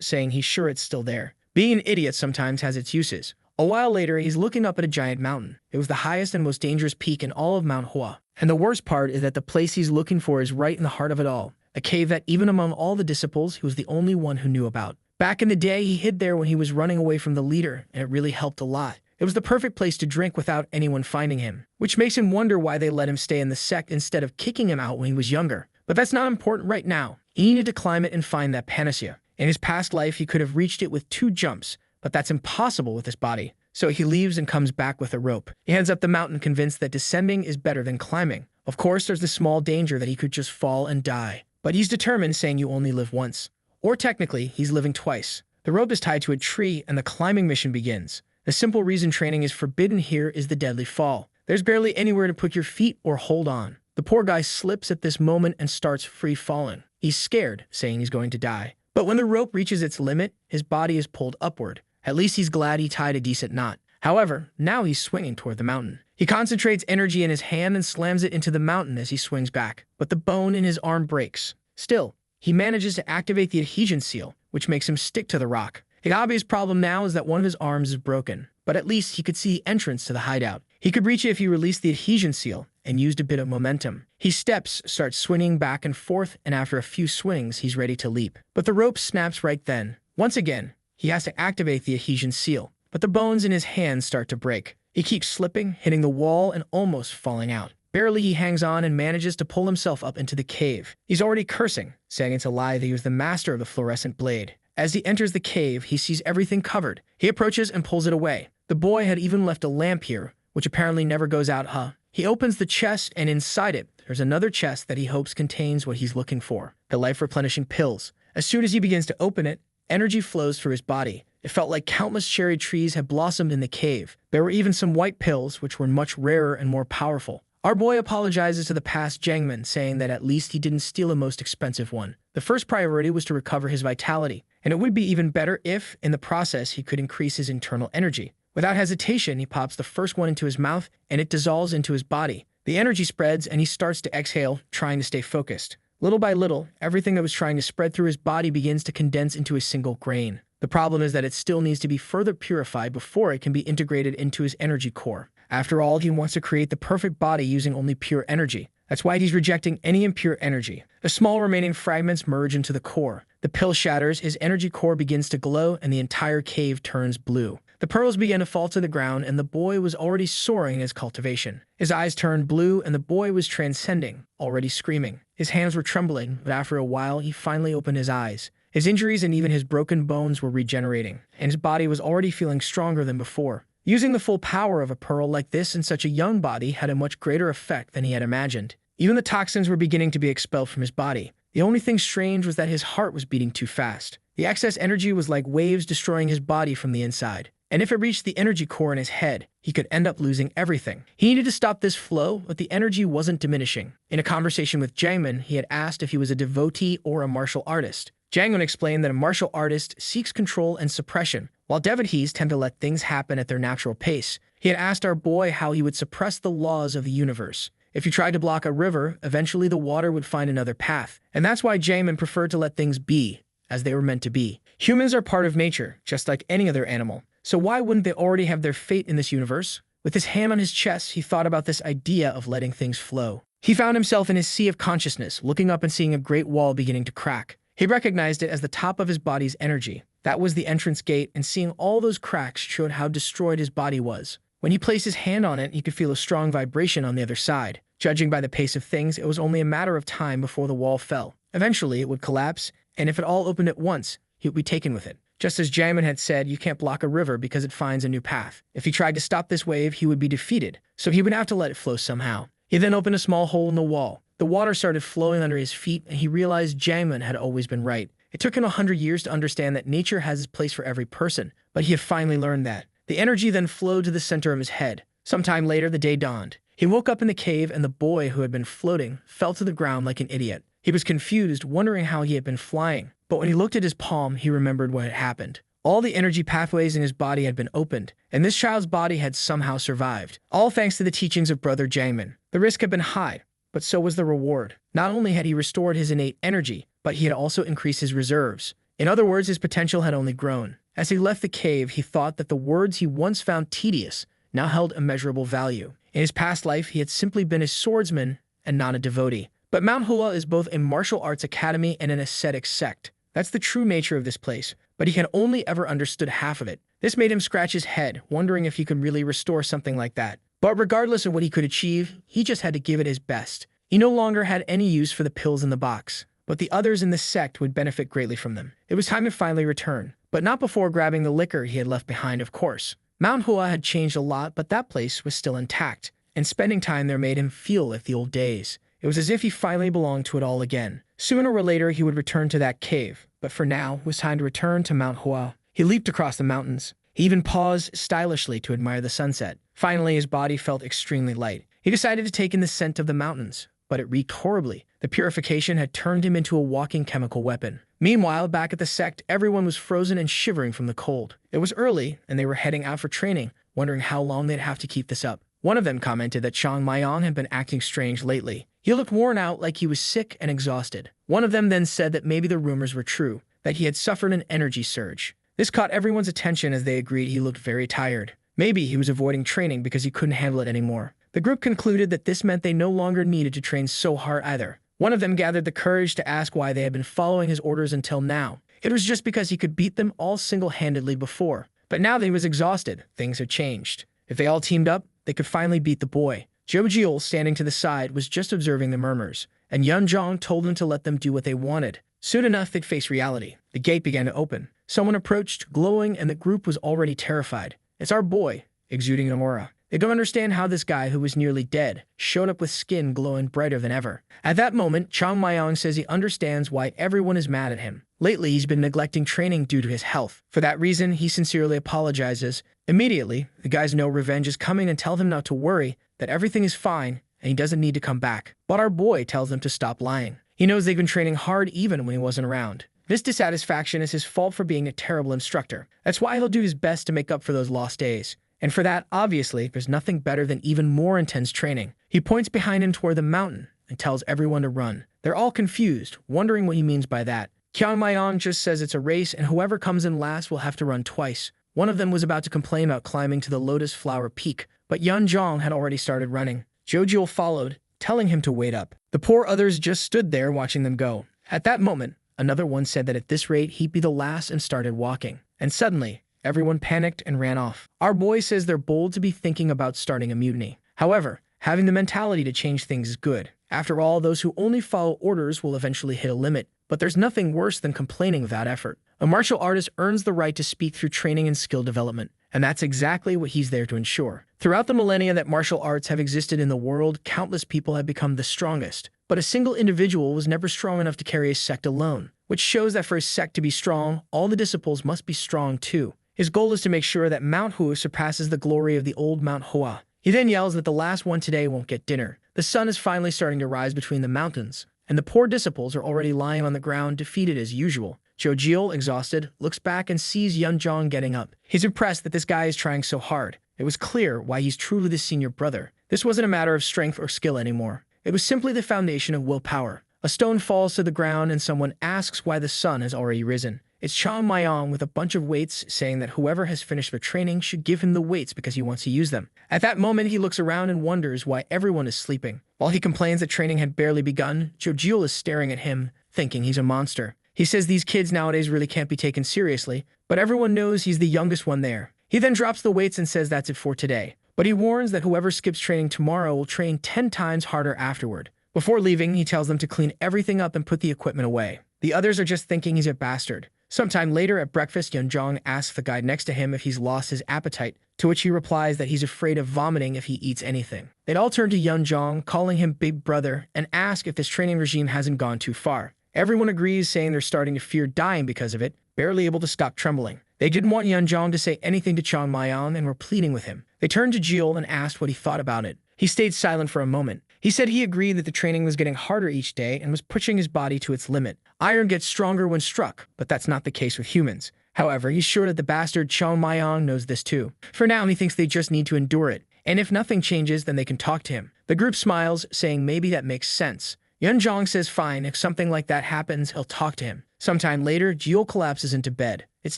saying he's sure it's still there. Being an idiot sometimes has its uses. A while later, he's looking up at a giant mountain. It was the highest and most dangerous peak in all of Manhwa. And the worst part is that the place he's looking for is right in the heart of it all. A cave that, even among all the disciples, he was the only one who knew about. Back in the day, he hid there when he was running away from the leader, and it really helped a lot. It was the perfect place to drink without anyone finding him, which makes him wonder why they let him stay in the sect instead of kicking him out when he was younger. But that's not important right now. He needed to climb it and find that panacea. In his past life, he could have reached it with 2 jumps, but that's impossible with his body. So he leaves and comes back with a rope. He heads up the mountain convinced that descending is better than climbing. Of course, there's the small danger that he could just fall and die. But he's determined, saying you only live once. Or technically, he's living twice. The rope is tied to a tree and the climbing mission begins. The simple reason training is forbidden here is the deadly fall. There's barely anywhere to put your feet or hold on. The poor guy slips at this moment and starts free falling. He's scared, saying he's going to die. But when the rope reaches its limit, his body is pulled upward. At least he's glad he tied a decent knot. However, now he's swinging toward the mountain. He concentrates energy in his hand and slams it into the mountain as he swings back. But the bone in his arm breaks. Still, he manages to activate the adhesion seal, which makes him stick to the rock. The obvious problem now is that one of his arms is broken, but at least he could see the entrance to the hideout. He could reach it if he released the adhesion seal and used a bit of momentum. He steps, starts swinging back and forth, and after a few swings, he's ready to leap. But the rope snaps right then. Once again, he has to activate the adhesion seal, but the bones in his hands start to break. He keeps slipping, hitting the wall, and almost falling out. Barely he hangs on and manages to pull himself up into the cave. He's already cursing, saying it's a lie that he was the master of the fluorescent blade. As he enters the cave, he sees everything covered. He approaches and pulls it away. The boy had even left a lamp here, which apparently never goes out, He opens the chest, and inside it, there's another chest that he hopes contains what he's looking for, the life-replenishing pills. As soon as he begins to open it, energy flows through his body. It felt like countless cherry trees had blossomed in the cave. There were even some white pills, which were much rarer and more powerful. Our boy apologizes to the past Jangman, saying that at least he didn't steal a most expensive one. The first priority was to recover his vitality, and it would be even better if, in the process, he could increase his internal energy. Without hesitation, he pops the first one into his mouth, and it dissolves into his body. The energy spreads, and he starts to exhale, trying to stay focused. Little by little, everything that was trying to spread through his body begins to condense into a single grain. The problem is that it still needs to be further purified before it can be integrated into his energy core. After all, he wants to create the perfect body using only pure energy. That's why he's rejecting any impure energy. The small remaining fragments merge into the core. The pill shatters, his energy core begins to glow, and the entire cave turns blue. The pearls began to fall to the ground, and the boy was already soaring in his cultivation. His eyes turned blue, and the boy was transcending, already screaming. His hands were trembling, but after a while, he finally opened his eyes. His injuries and even his broken bones were regenerating, and his body was already feeling stronger than before. Using the full power of a pearl like this in such a young body had a much greater effect than he had imagined. Even the toxins were beginning to be expelled from his body. The only thing strange was that his heart was beating too fast. The excess energy was like waves destroying his body from the inside. And if it reached the energy core in his head, he could end up losing everything. He needed to stop this flow, but the energy wasn't diminishing. In a conversation with Jangman, he had asked if he was a devotee or a martial artist. Jangman explained that a martial artist seeks control and suppression, while devotees tend to let things happen at their natural pace. He had asked our boy how he would suppress the laws of the universe. If you tried to block a river, eventually the water would find another path. And that's why Jangman preferred to let things be, as they were meant to be. Humans are part of nature, just like any other animal. So why wouldn't they already have their fate in this universe? With his hand on his chest, he thought about this idea of letting things flow. He found himself in his sea of consciousness, looking up and seeing a great wall beginning to crack. He recognized it as the top of his body's energy. That was the entrance gate, and seeing all those cracks showed how destroyed his body was. When he placed his hand on it, he could feel a strong vibration on the other side. Judging by the pace of things, it was only a matter of time before the wall fell. Eventually, it would collapse, and if it all opened at once, he would be taken with it. Just as Jamin had said, you can't block a river because it finds a new path. If he tried to stop this wave, he would be defeated, so he would have to let it flow somehow. He then opened a small hole in the wall. The water started flowing under his feet, and he realized Jamin had always been right. It took him 100 years to understand that nature has its place for every person, but he had finally learned that. The energy then flowed to the center of his head. Sometime later, the day dawned. He woke up in the cave, and the boy who had been floating fell to the ground like an idiot. He was confused, wondering how he had been flying. But when he looked at his palm, he remembered what had happened. All the energy pathways in his body had been opened, and this child's body had somehow survived. All thanks to the teachings of Brother Jamin. The risk had been high, but so was the reward. Not only had he restored his innate energy, but he had also increased his reserves. In other words, his potential had only grown. As he left the cave, he thought that the words he once found tedious now held immeasurable value. In his past life, he had simply been a swordsman and not a devotee. But Manhwa is both a martial arts academy and an ascetic sect. That's the true nature of this place, but he had only ever understood half of it. This made him scratch his head, wondering if he could really restore something like that. But regardless of what he could achieve, he just had to give it his best. He no longer had any use for the pills in the box, but the others in the sect would benefit greatly from them. It was time to finally return, but not before grabbing the liquor he had left behind, of course. Manhwa had changed a lot, but that place was still intact, and spending time there made him feel like the old days. It was as if he finally belonged to it all again. Sooner or later, he would return to that cave, but for now, it was time to return to Manhwa. He leaped across the mountains. He even paused stylishly to admire the sunset. Finally, his body felt extremely light. He decided to take in the scent of the mountains, but it reeked horribly. The purification had turned him into a walking chemical weapon. Meanwhile, back at the sect, everyone was frozen and shivering from the cold. It was early, and they were heading out for training, wondering how long they'd have to keep this up. One of them commented that Chang Mayong had been acting strange lately. He looked worn out, like he was sick and exhausted. One of them then said that maybe the rumors were true, that he had suffered an energy surge. This caught everyone's attention as they agreed he looked very tired. Maybe he was avoiding training because he couldn't handle it anymore. The group concluded that this meant they no longer needed to train so hard either. One of them gathered the courage to ask why they had been following his orders until now. It was just because he could beat them all single-handedly before. But now that he was exhausted, things had changed. If they all teamed up, they could finally beat the boy. Jojiel, standing to the side, was just observing the murmurs, and Yunjong told them to let them do what they wanted. Soon enough, they'd face reality. The gate began to open. Someone approached, glowing, and the group was already terrified. It's our boy, exuding an aura. They don't understand how this guy, who was nearly dead, showed up with skin glowing brighter than ever. At that moment, Chang Mayong says he understands why everyone is mad at him. Lately, he's been neglecting training due to his health. For that reason, he sincerely apologizes. Immediately, the guys know revenge is coming and tell him not to worry, that everything is fine, and he doesn't need to come back. But our boy tells them to stop lying. He knows they've been training hard even when he wasn't around. This dissatisfaction is his fault for being a terrible instructor. That's why he'll do his best to make up for those lost days. And for that, obviously, there's nothing better than even more intense training. He points behind him toward the mountain and tells everyone to run. They're all confused, wondering what he means by that. Kiang Mayong just says it's a race and whoever comes in last will have to run twice. One of them was about to complain about climbing to the Lotus Flower Peak, but Yun Zhong had already started running. Jojiel followed, telling him to wait up. The poor others just stood there watching them go. At that moment, another one said that at this rate he'd be the last and started walking. And suddenly, everyone panicked and ran off. Our boy says they're bold to be thinking about starting a mutiny. However, having the mentality to change things is good. After all, those who only follow orders will eventually hit a limit. But there's nothing worse than complaining without effort. A martial artist earns the right to speak through training and skill development, and that's exactly what he's there to ensure. Throughout the millennia that martial arts have existed in the world, countless people have become the strongest. But a single individual was never strong enough to carry a sect alone, which shows that for a sect to be strong, all the disciples must be strong too. His goal is to make sure that Mount Hu surpasses the glory of the old Mount Hua. He then yells that the last one today won't get dinner. The sun is finally starting to rise between the mountains, and the poor disciples are already lying on the ground, defeated as usual. Jojiel, exhausted, looks back and sees Yunjong getting up. He's impressed that this guy is trying so hard. It was clear why he's truly the senior brother. This wasn't a matter of strength or skill anymore. It was simply the foundation of willpower. A stone falls to the ground and someone asks why the sun has already risen. It's Chang Mayong with a bunch of weights saying that whoever has finished their training should give him the weights because he wants to use them. At that moment, he looks around and wonders why everyone is sleeping. While he complains that training had barely begun, Jojiel is staring at him, thinking he's a monster. He says these kids nowadays really can't be taken seriously, but everyone knows he's the youngest one there. He then drops the weights and says that's it for today. But he warns that whoever skips training tomorrow will train 10 times harder afterward. Before leaving, he tells them to clean everything up and put the equipment away. The others are just thinking he's a bastard. Sometime later at breakfast, Yeonjong asks the guy next to him if he's lost his appetite, to which he replies that he's afraid of vomiting if he eats anything. They'd all turn to Yeonjong, calling him Big Brother, and ask if this training regime hasn't gone too far. Everyone agrees, saying they're starting to fear dying because of it, barely able to stop trembling. They didn't want Yeonjong to say anything to Chang Mayan and were pleading with him. They turned to Jeol and asked what he thought about it. He stayed silent for a moment. He said he agreed that the training was getting harder each day and was pushing his body to its limit. Iron gets stronger when struck, but that's not the case with humans. However, he's sure that the bastard Chang Mayan knows this too. For now, he thinks they just need to endure it, and if nothing changes, then they can talk to him. The group smiles, saying maybe that makes sense. Yeonjong says fine, if something like that happens, he'll talk to him. Sometime later, Jeol collapses into bed. It's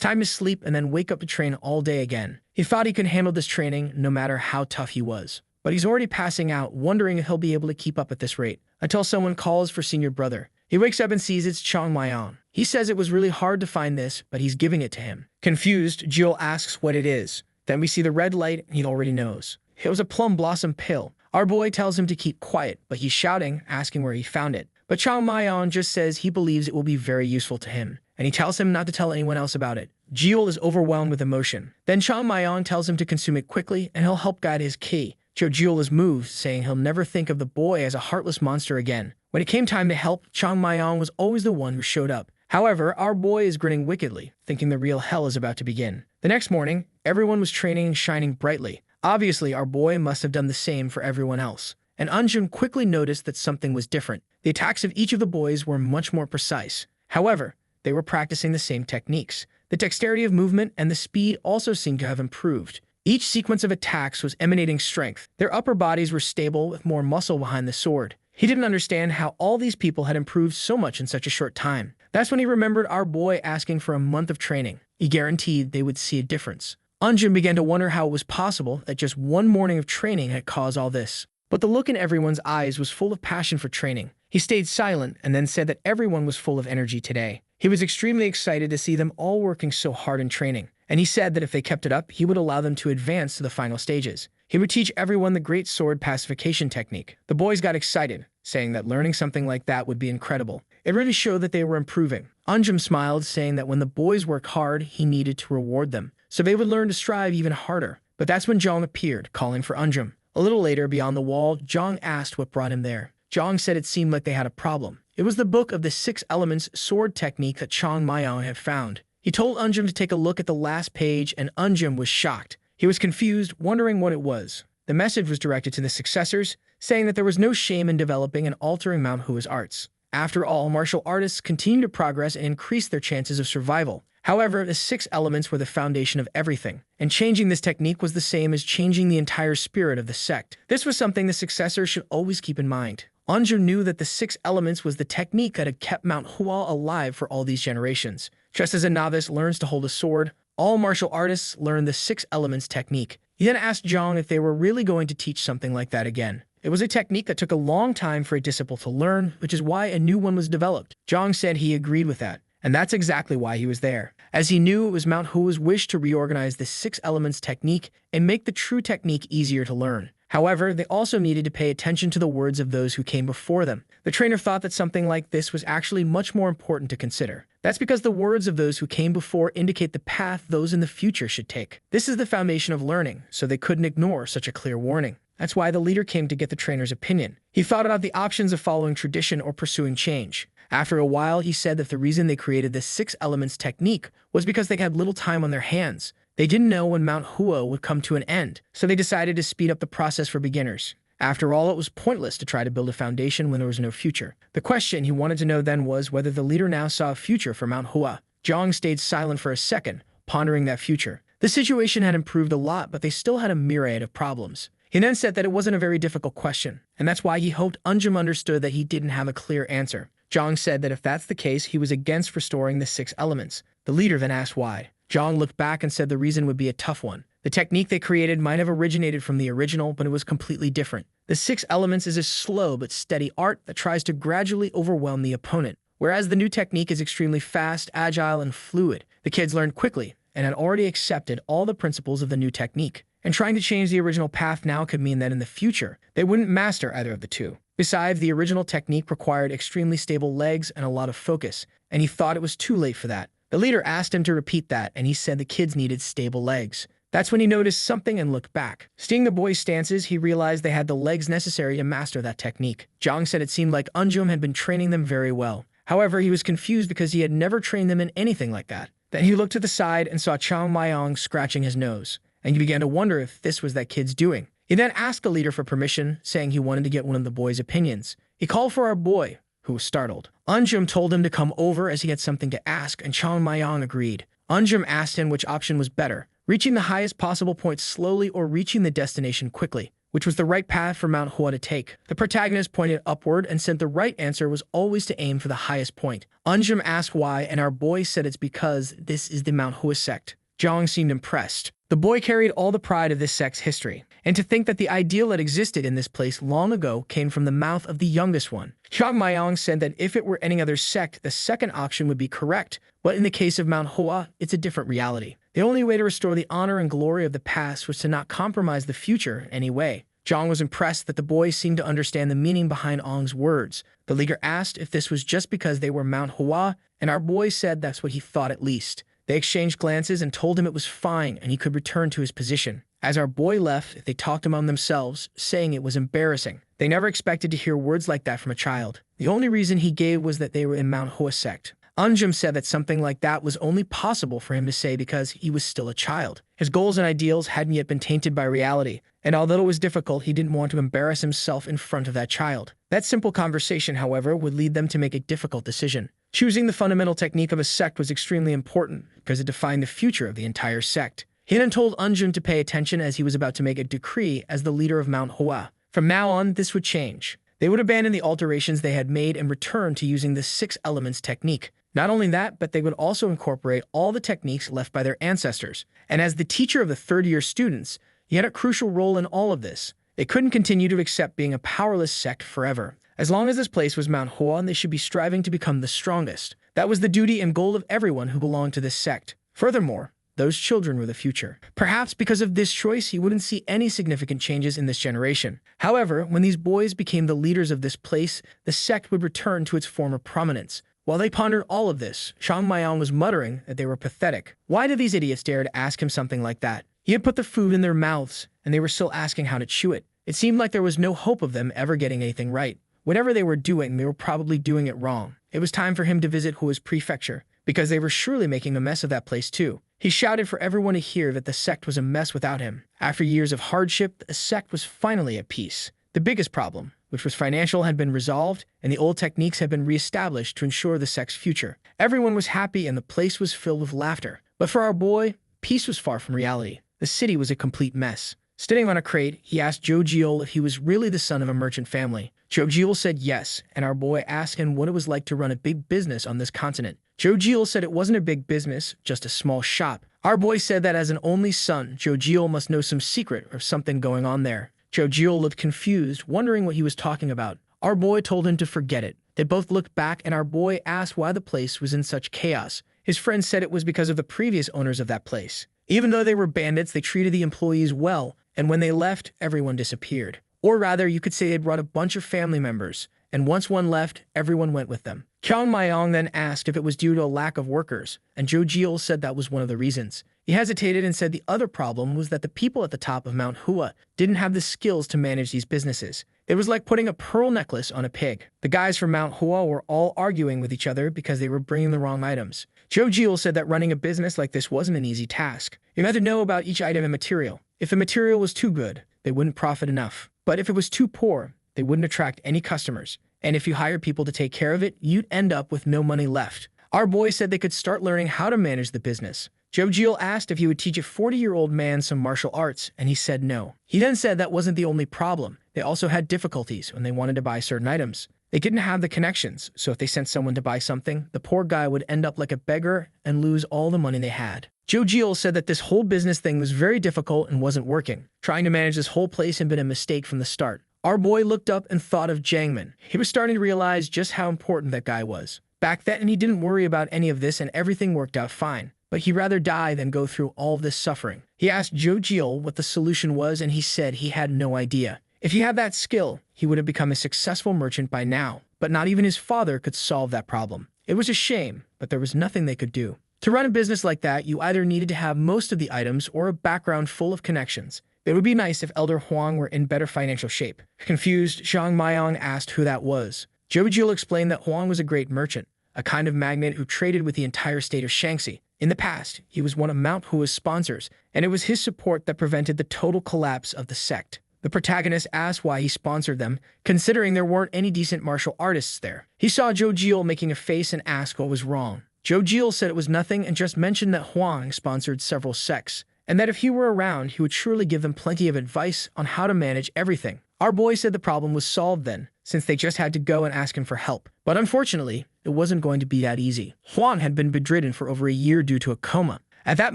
time to sleep and then wake up to train all day again. He thought he could handle this training no matter how tough he was. But he's already passing out, wondering if he'll be able to keep up at this rate, until someone calls for senior brother. He wakes up and sees it's Chang Mayan. He says it was really hard to find this, but he's giving it to him. Confused, Jeol asks what it is. Then we see the red light, and he already knows. It was a plum blossom pill. Our boy tells him to keep quiet, but he's shouting, asking where he found it. But Chang Mayan just says he believes it will be very useful to him, and he tells him not to tell anyone else about it. Jeol is overwhelmed with emotion. Then Chang Mayan tells him to consume it quickly, and he'll help guide his ki. Jeol is moved, saying he'll never think of the boy as a heartless monster again. When it came time to help, Chang Mayan was always the one who showed up. However, our boy is grinning wickedly, thinking the real hell is about to begin. The next morning, everyone was training and shining brightly. Obviously, our boy must have done the same for everyone else. And Eunjun quickly noticed that something was different. The attacks of each of the boys were much more precise. However, they were practicing the same techniques. The dexterity of movement and the speed also seemed to have improved. Each sequence of attacks was emanating strength. Their upper bodies were stable with more muscle behind the sword. He didn't understand how all these people had improved so much in such a short time. That's when he remembered our boy asking for a month of training. He guaranteed they would see a difference. Eunjun began to wonder how it was possible that just one morning of training had caused all this. But the look in everyone's eyes was full of passion for training. He stayed silent and then said that everyone was full of energy today. He was extremely excited to see them all working so hard in training. And he said that if they kept it up, he would allow them to advance to the final stages. He would teach everyone the great sword pacification technique. The boys got excited, saying that learning something like that would be incredible. It really showed that they were improving. Eunjun smiled, saying that when the boys worked hard, he needed to reward them, so they would learn to strive even harder. But that's when Jong appeared, calling for Eunjun. A little later, beyond the wall, Jong asked what brought him there. Jong said it seemed like they had a problem. It was the book of the 6 elements sword technique that Chang Mayan had found. He told Eunjun to take a look at the last page, and Eunjun was shocked. He was confused, wondering what it was. The message was directed to the successors, saying that there was no shame in developing and altering Mount Hua's arts. After all, martial artists continue to progress and increase their chances of survival. However, the 6 elements were the foundation of everything, and changing this technique was the same as changing the entire spirit of the sect. This was something the successors should always keep in mind. Eunjun knew that the 6 elements was the technique that had kept Mount Hua alive for all these generations. Just as a novice learns to hold a sword, all martial artists learn the 6 elements technique. He then asked Jong if they were really going to teach something like that again. It was a technique that took a long time for a disciple to learn, which is why a new one was developed. Jong said he agreed with that, and that's exactly why he was there, as he knew it was Mount Hua's wish to reorganize the 6 elements technique and make the true technique easier to learn. However, they also needed to pay attention to the words of those who came before them. The trainer thought that something like this was actually much more important to consider. That's because the words of those who came before indicate the path those in the future should take. This is the foundation of learning, so they couldn't ignore such a clear warning. That's why the leader came to get the trainer's opinion. He thought about the options of following tradition or pursuing change. After a while, he said that the reason they created this 6 elements technique was because they had little time on their hands. They didn't know when Mount Hua would come to an end, so they decided to speed up the process for beginners. After all, it was pointless to try to build a foundation when there was no future. The question he wanted to know then was whether the leader now saw a future for Mount Hua. Jong stayed silent for a second, pondering that future. The situation had improved a lot, but they still had a myriad of problems. He then said that it wasn't a very difficult question, and that's why he hoped Eunjun understood that he didn't have a clear answer. Jong said that if that's the case, he was against restoring the 6 elements. The leader then asked why. Jong looked back and said the reason would be a tough one. The technique they created might have originated from the original, but it was completely different. The 6 elements is a slow but steady art that tries to gradually overwhelm the opponent, whereas the new technique is extremely fast, agile, and fluid. The kids learned quickly and had already accepted all the principles of the new technique. And trying to change the original path now could mean that in the future, they wouldn't master either of the two. Besides, the original technique required extremely stable legs and a lot of focus, and he thought it was too late for that. The leader asked him to repeat that, and he said the kids needed stable legs. That's when he noticed something and looked back. Seeing the boys' stances, he realized they had the legs necessary to master that technique. Zhang said it seemed like Unjum had been training them very well. However, he was confused because he had never trained them in anything like that. Then he looked to the side and saw Chang Mayong scratching his nose, and he began to wonder if this was that kid's doing. He then asked the leader for permission, saying he wanted to get one of the boys' opinions. He called for our boy, who was startled. Unjum told him to come over as he had something to ask, and Chang Mayong agreed. Unjum asked him which option was better, reaching the highest possible point slowly or reaching the destination quickly, which was the right path for Mount Hua to take. The protagonist pointed upward and said the right answer was always to aim for the highest point. Unjum asked why, and our boy said it's because this is the Mount Hua sect. Zhang seemed impressed. The boy carried all the pride of this sect's history, and to think that the ideal that existed in this place long ago came from the mouth of the youngest one. Chang Mayong said that if it were any other sect, the second option would be correct, but in the case of Mount Hua, it's a different reality. The only way to restore the honor and glory of the past was to not compromise the future in any way. Zhang was impressed that the boys seemed to understand the meaning behind Ong's words. The leader asked if this was just because they were Mount Hua, and our boy said that's what he thought at least. They exchanged glances and told him it was fine and he could return to his position. As our boy left, they talked among themselves, saying it was embarrassing. They never expected to hear words like that from a child. The only reason he gave was that they were in Mount Hua sect. Unjum said that something like that was only possible for him to say because he was still a child. His goals and ideals hadn't yet been tainted by reality, and although it was difficult, he didn't want to embarrass himself in front of that child. That simple conversation, however, would lead them to make a difficult decision. Choosing the fundamental technique of a sect was extremely important because it defined the future of the entire sect. He then told Unjum to pay attention as he was about to make a decree as the leader of Mount Hua. From now on, this would change. They would abandon the alterations they had made and return to using the 6 elements technique. Not only that, but they would also incorporate all the techniques left by their ancestors. And as the teacher of the third-year students, he had a crucial role in all of this. They couldn't continue to accept being a powerless sect forever. As long as this place was Mount Hua, they should be striving to become the strongest. That was the duty and goal of everyone who belonged to this sect. Furthermore, those children were the future. Perhaps because of this choice, he wouldn't see any significant changes in this generation. However, when these boys became the leaders of this place, the sect would return to its former prominence. While they pondered all of this, Chang Mayong was muttering that they were pathetic. Why did these idiots dare to ask him something like that? He had put the food in their mouths, and they were still asking how to chew it. It seemed like there was no hope of them ever getting anything right. Whatever they were doing, they were probably doing it wrong. It was time for him to visit Hua's prefecture, because they were surely making a mess of that place too. He shouted for everyone to hear that the sect was a mess without him. After years of hardship, the sect was finally at peace. The biggest problem, which was financial, had been resolved, and the old techniques had been reestablished to ensure the sect's future. Everyone was happy and the place was filled with laughter. But for our boy, peace was far from reality. The city was a complete mess. Sitting on a crate, he asked Zhou Jiul if he was really the son of a merchant family. Zhou Jiul said yes, and our boy asked him what it was like to run a big business on this continent. Zhou Jiul said it wasn't a big business, just a small shop. Our boy said that as an only son, Zhou Jiul must know some secret or something going on there. Zhou Jiul looked confused, wondering what he was talking about. Our boy told him to forget it. They both looked back, and our boy asked why the place was in such chaos. His friend said it was because of the previous owners of that place. Even though they were bandits, they treated the employees well, and when they left, everyone disappeared. Or rather, you could say they'd brought a bunch of family members, and once one left, everyone went with them. Chang Mayong then asked if it was due to a lack of workers, and Zhou Jiul said that was one of the reasons. He hesitated and said the other problem was that the people at the top of Mount Hua didn't have the skills to manage these businesses. It was like putting a pearl necklace on a pig. The guys from Mount Hua were all arguing with each other because they were bringing the wrong items. Zhou Jiul said that running a business like this wasn't an easy task. You had to know about each item and material. If the material was too good, they wouldn't profit enough. But if it was too poor, they wouldn't attract any customers. And if you hired people to take care of it, you'd end up with no money left. Our boy said they could start learning how to manage the business. Zhou Jiul asked if he would teach a 40-year-old man some martial arts, and he said no. He then said that wasn't the only problem. They also had difficulties when they wanted to buy certain items. They didn't have the connections, so if they sent someone to buy something, the poor guy would end up like a beggar and lose all the money they had. Zhou Jiul said that this whole business thing was very difficult and wasn't working. Trying to manage this whole place had been a mistake from the start. Our boy looked up and thought of Jiangmin. He was starting to realize just how important that guy was. Back then, he didn't worry about any of this and everything worked out fine. But he'd rather die than go through all of this suffering. He asked Zhou Jiul what the solution was, and he said he had no idea. If he had that skill, he would have become a successful merchant by now. But not even his father could solve that problem. It was a shame, but there was nothing they could do. To run a business like that, you either needed to have most of the items or a background full of connections. It would be nice if Elder Huang were in better financial shape. Confused, Zhang Maiyang asked who that was. Zhou Jil explained that Huang was a great merchant, a kind of magnate who traded with the entire state of Shaanxi. In the past, he was one of Mount Hua's sponsors, and it was his support that prevented the total collapse of the sect. The protagonist asked why he sponsored them, considering there weren't any decent martial artists there. He saw Zhou Jil making a face and asked what was wrong. Zhou Jil said it was nothing and just mentioned that Huang sponsored several sects, and that if he were around, he would surely give them plenty of advice on how to manage everything. Our boy said the problem was solved then, since they just had to go and ask him for help. But unfortunately, it wasn't going to be that easy. Huang had been bedridden for over a year due to a coma. At that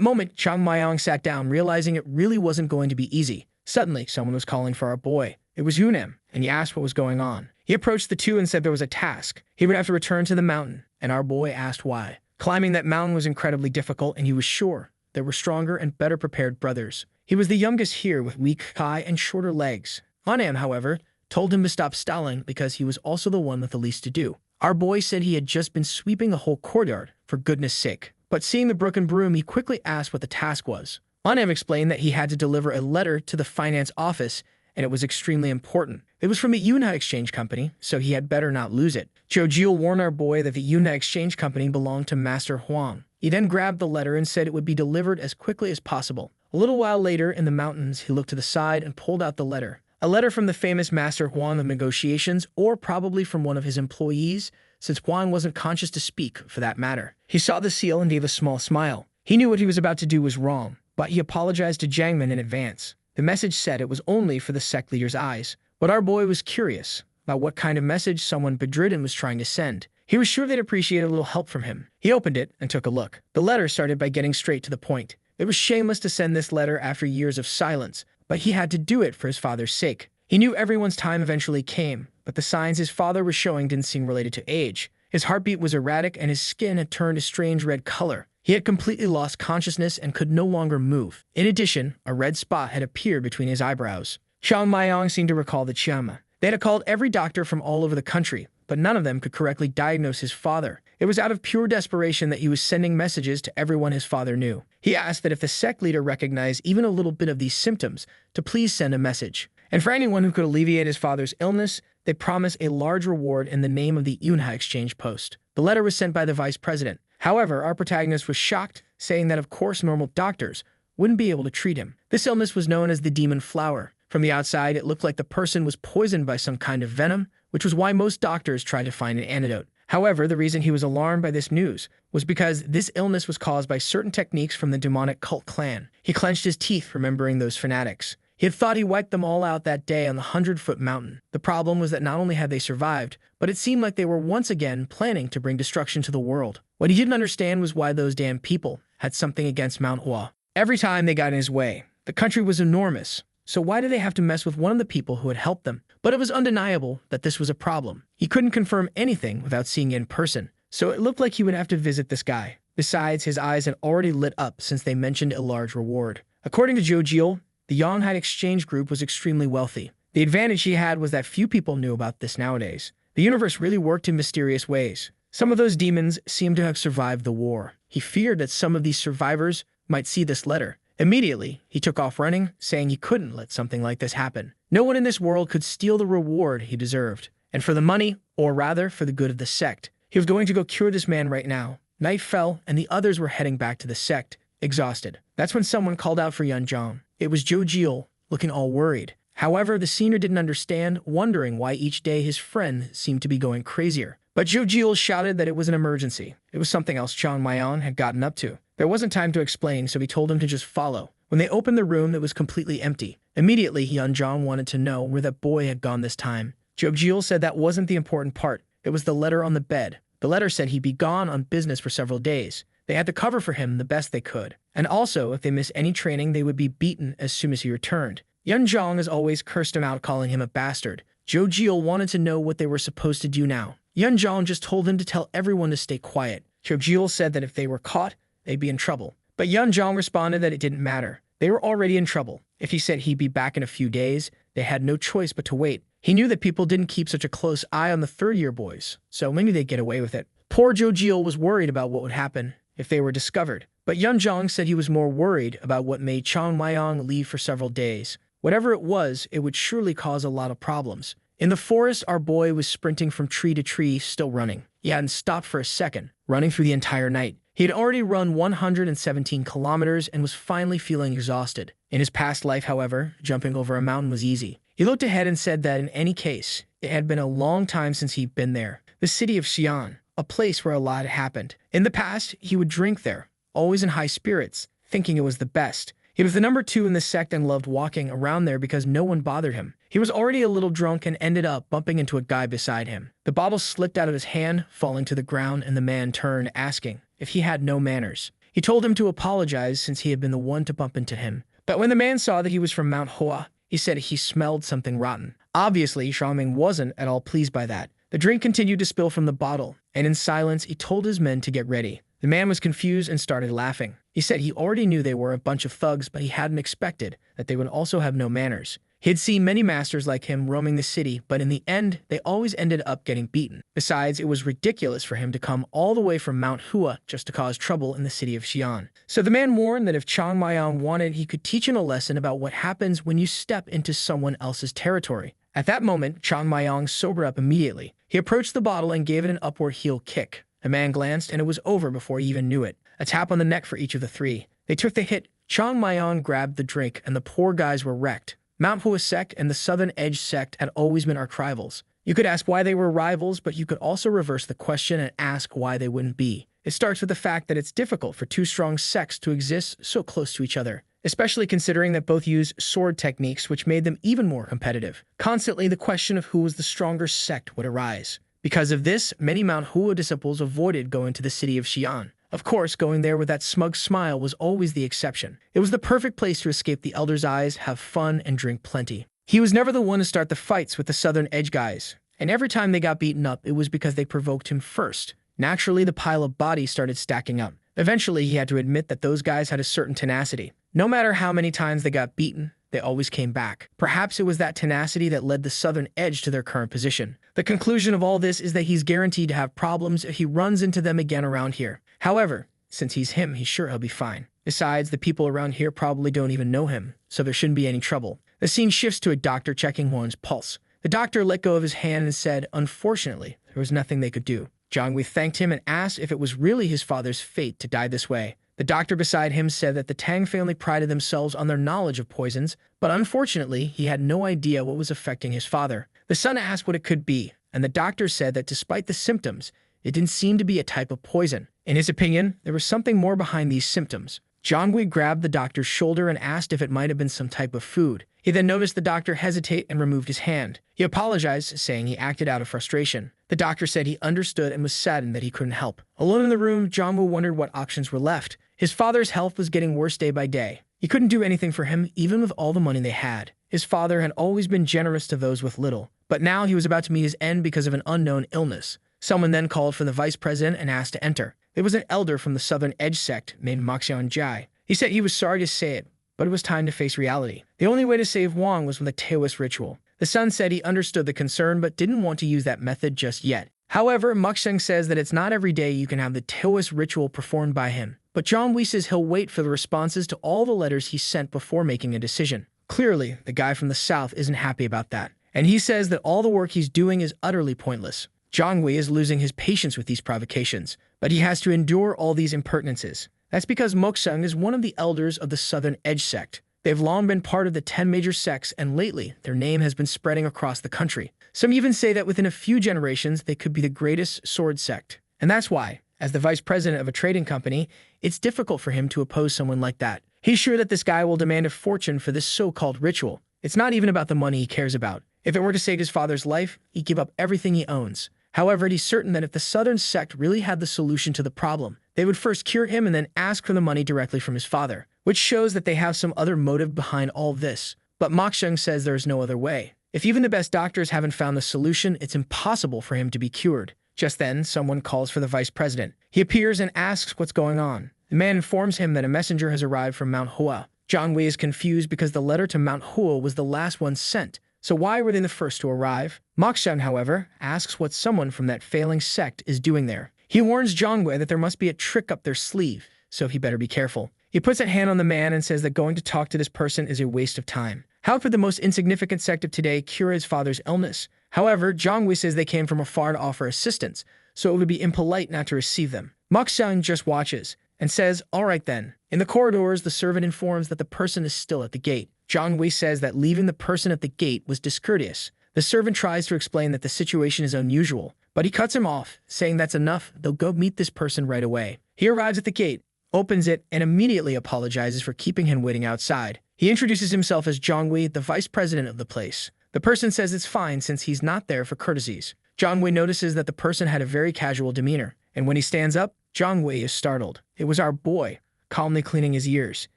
moment, Zhang Maiyang sat down, realizing it really wasn't going to be easy. Suddenly, someone was calling for our boy. It was Yunem, and he asked what was going on. He approached the two and said there was a task. He would have to return to the mountain, and our boy asked why. Climbing that mountain was incredibly difficult, and he was sure there were stronger and better prepared brothers. He was the youngest here with weak thigh and shorter legs. Anam, however, told him to stop stalling because he was also the one with the least to do. Our boy said he had just been sweeping the whole courtyard, for goodness sake. But seeing the broken broom, he quickly asked what the task was. Anam explained that he had to deliver a letter to the finance office, and it was extremely important. It was from the Yunha Exchange Company, so he had better not lose it. Zhou Jil warned our boy that the Yunha Exchange Company belonged to Master Huang. He then grabbed the letter and said it would be delivered as quickly as possible. A little while later, in the mountains, he looked to the side and pulled out the letter. A letter from the famous Master Huang of negotiations, or probably from one of his employees, since Huang wasn't conscious to speak, for that matter. He saw the seal and gave a small smile. He knew what he was about to do was wrong, but he apologized to Jiangmen in advance. The message said it was only for the sect leader's eyes, but our boy was curious about what kind of message someone bedridden was trying to send. He was sure they'd appreciate a little help from him. He opened it and took a look. The letter started by getting straight to the point. It was shameless to send this letter after years of silence, but he had to do it for his father's sake. He knew everyone's time eventually came, but the signs his father was showing didn't seem related to age. His heartbeat was erratic and his skin had turned a strange red color. He had completely lost consciousness and could no longer move. In addition, a red spot had appeared between his eyebrows. Zhang Maiyang seemed to recall the Chiama. They had called every doctor from all over the country, but none of them could correctly diagnose his father. It was out of pure desperation that he was sending messages to everyone his father knew. He asked that if the sect leader recognized even a little bit of these symptoms, to please send a message. And for anyone who could alleviate his father's illness, they promised a large reward in the name of the Yunha Exchange Post. The letter was sent by the vice president. However, our protagonist was shocked, saying that of course normal doctors wouldn't be able to treat him. This illness was known as the demon flower. From the outside, it looked like the person was poisoned by some kind of venom, which was why most doctors tried to find an antidote. However, the reason he was alarmed by this news was because this illness was caused by certain techniques from the demonic cult clan. He clenched his teeth, remembering those fanatics. He had thought he wiped them all out that day on the 100-foot mountain. The problem was that not only had they survived, but it seemed like they were once again planning to bring destruction to the world. What he didn't understand was why those damn people had something against Manhwa. Every time they got in his way, the country was enormous. So why did they have to mess with one of the people who had helped them? But it was undeniable that this was a problem. He couldn't confirm anything without seeing it in person, so it looked like he would have to visit this guy. Besides, his eyes had already lit up since they mentioned a large reward. According to Zhou Jil, the Yonghai Exchange Group was extremely wealthy. The advantage he had was that few people knew about this nowadays. The universe really worked in mysterious ways. Some of those demons seemed to have survived the war. He feared that some of these survivors might see this letter. Immediately, he took off running, saying he couldn't let something like this happen. No one in this world could steal the reward he deserved. And for the money, or rather for the good of the sect, he was going to go cure this man right now. Night fell, and the others were heading back to the sect, exhausted. That's when someone called out for Yunzhang. It was Zhou Jil, looking all worried. However, the senior didn't understand, wondering why each day his friend seemed to be going crazier. But Zhou Jil shouted that it was an emergency. It was something else Zhang Maiyang had gotten up to. There wasn't time to explain, so he told him to just follow. When they opened the room, it was completely empty. Immediately, Yunzhang wanted to know where that boy had gone this time. Zhou Jil said that wasn't the important part. It was the letter on the bed. The letter said he'd be gone on business for several days. They had to cover for him the best they could. And also, if they missed any training, they would be beaten as soon as he returned. Yunzhang as always cursed him out, calling him a bastard. Zhou Jil wanted to know what they were supposed to do now. Yunzhang just told him to tell everyone to stay quiet. Zhou Jil said that if they were caught, they'd be in trouble. But Yunzhang responded that it didn't matter. They were already in trouble. If he said he'd be back in a few days, they had no choice but to wait. He knew that people didn't keep such a close eye on the third-year boys, so maybe they'd get away with it. Poor Zhou Jil was worried about what would happen, if they were discovered. But Yunjong said he was more worried about what made Chang Mayong leave for several days. Whatever it was, it would surely cause a lot of problems. In the forest, our boy was sprinting from tree to tree, still running. He hadn't stopped for a second, running through the entire night. He had already run 117 kilometers and was finally feeling exhausted. In his past life, however, jumping over a mountain was easy. He looked ahead and said that in any case, it had been a long time since he'd been there. The city of Xi'an, a place where a lot had happened. In the past, he would drink there, always in high spirits, thinking it was the best. He was the number 2 in the sect and loved walking around there because no one bothered him. He was already a little drunk and ended up bumping into a guy beside him. The bottle slipped out of his hand, falling to the ground, and the man turned, asking if he had no manners. He told him to apologize since he had been the one to bump into him. But when the man saw that he was from Manhwa, he said he smelled something rotten. Obviously, Xiaoming wasn't at all pleased by that. The drink continued to spill from the bottle, and in silence, he told his men to get ready. The man was confused and started laughing. He said he already knew they were a bunch of thugs, but he hadn't expected that they would also have no manners. He had seen many masters like him roaming the city, but in the end, they always ended up getting beaten. Besides, it was ridiculous for him to come all the way from Mount Hua just to cause trouble in the city of Xi'an. So the man warned that if Chang Mayong wanted, he could teach him a lesson about what happens when you step into someone else's territory. At that moment, Chang Mayong sobered up immediately. He approached the bottle and gave it an upward heel kick. The man glanced, and it was over before he even knew it. A tap on the neck for each of the 3. They took the hit. Chang Mayong grabbed the drink, and the poor guys were wrecked. Mount Hua sect and the Southern Edge sect had always been arch rivals. You could ask why they were rivals, but you could also reverse the question and ask why they wouldn't be. It starts with the fact that it's difficult for 2 strong sects to exist so close to each other, especially considering that both use sword techniques, which made them even more competitive. Constantly, the question of who was the stronger sect would arise. Because of this, many Mount Hua disciples avoided going to the city of Xi'an. Of course, going there with that smug smile was always the exception. It was the perfect place to escape the Elder's eyes, have fun, and drink plenty. He was never the one to start the fights with the Southern Edge guys, and every time they got beaten up, it was because they provoked him first. Naturally, the pile of bodies started stacking up. Eventually, he had to admit that those guys had a certain tenacity. No matter how many times they got beaten, they always came back. Perhaps it was that tenacity that led the Southern Edge to their current position. The conclusion of all this is that he's guaranteed to have problems if he runs into them again around here. However, since he's him, he's sure he'll be fine. Besides, the people around here probably don't even know him, so there shouldn't be any trouble. The scene shifts to a doctor checking Juan's pulse. The doctor let go of his hand and said, unfortunately, there was nothing they could do. Jiangwei thanked him and asked if it was really his father's fate to die this way. The doctor beside him said that the Tang family prided themselves on their knowledge of poisons, but unfortunately, he had no idea what was affecting his father. The son asked what it could be, and the doctor said that despite the symptoms, it didn't seem to be a type of poison. In his opinion, there was something more behind these symptoms. Jiangwei grabbed the doctor's shoulder and asked if it might have been some type of food. He then noticed the doctor hesitate and removed his hand. He apologized, saying he acted out of frustration. The doctor said he understood and was saddened that he couldn't help. Alone in the room, Jiangwei wondered what options were left. His father's health was getting worse day by day. He couldn't do anything for him, even with all the money they had. His father had always been generous to those with little, but now he was about to meet his end because of an unknown illness. Someone then called for the vice president and asked to enter. There was an elder from the Southern Edge sect named Maxian Jai. He said he was sorry to say it, but it was time to face reality. The only way to save Wang was with a Taoist ritual. The son said he understood the concern but didn't want to use that method just yet. However, Muxeng says that it's not every day you can have the Taoist ritual performed by him. But John Wee says he'll wait for the responses to all the letters he sent before making a decision. Clearly, the guy from the south isn't happy about that. And he says that all the work he's doing is utterly pointless. Zhang Wei is losing his patience with these provocations, but he has to endure all these impertinences. That's because Moksung is one of the elders of the Southern Edge sect. They've long been part of the 10 major sects, and lately, their name has been spreading across the country. Some even say that within a few generations, they could be the greatest sword sect. And that's why, as the vice president of a trading company, it's difficult for him to oppose someone like that. He's sure that this guy will demand a fortune for this so-called ritual. It's not even about the money he cares about. If it were to save his father's life, he'd give up everything he owns. However, he's certain that if the Southern sect really had the solution to the problem, they would first cure him and then ask for the money directly from his father, which shows that they have some other motive behind all this. But Mokshung says there's no other way. If even the best doctors haven't found the solution, it's impossible for him to be cured. Just then, someone calls for the vice president. He appears and asks what's going on. The man informs him that a messenger has arrived from Mount Hua. Zhang Wei is confused because the letter to Mount Hua was the last one sent. So why were they the first to arrive? Mokshung, however, asks what someone from that failing sect is doing there. He warns Jongwei that there must be a trick up their sleeve, so he better be careful. He puts a hand on the man and says that going to talk to this person is a waste of time. How could the most insignificant sect of today cure his father's illness? However, Jongwei says they came from afar to offer assistance, so it would be impolite not to receive them. Moksung just watches and says, "All right then." In the corridors, the servant informs that the person is still at the gate. Jongwei says that leaving the person at the gate was discourteous. The servant tries to explain that the situation is unusual, but he cuts him off, saying that's enough, they'll go meet this person right away. He arrives at the gate, opens it, and immediately apologizes for keeping him waiting outside. He introduces himself as Jongwei, the vice president of the place. The person says it's fine since he's not there for courtesies. Jongwei notices that the person had a very casual demeanor, and when he stands up, Jongwei is startled. It was our boy, calmly cleaning his ears.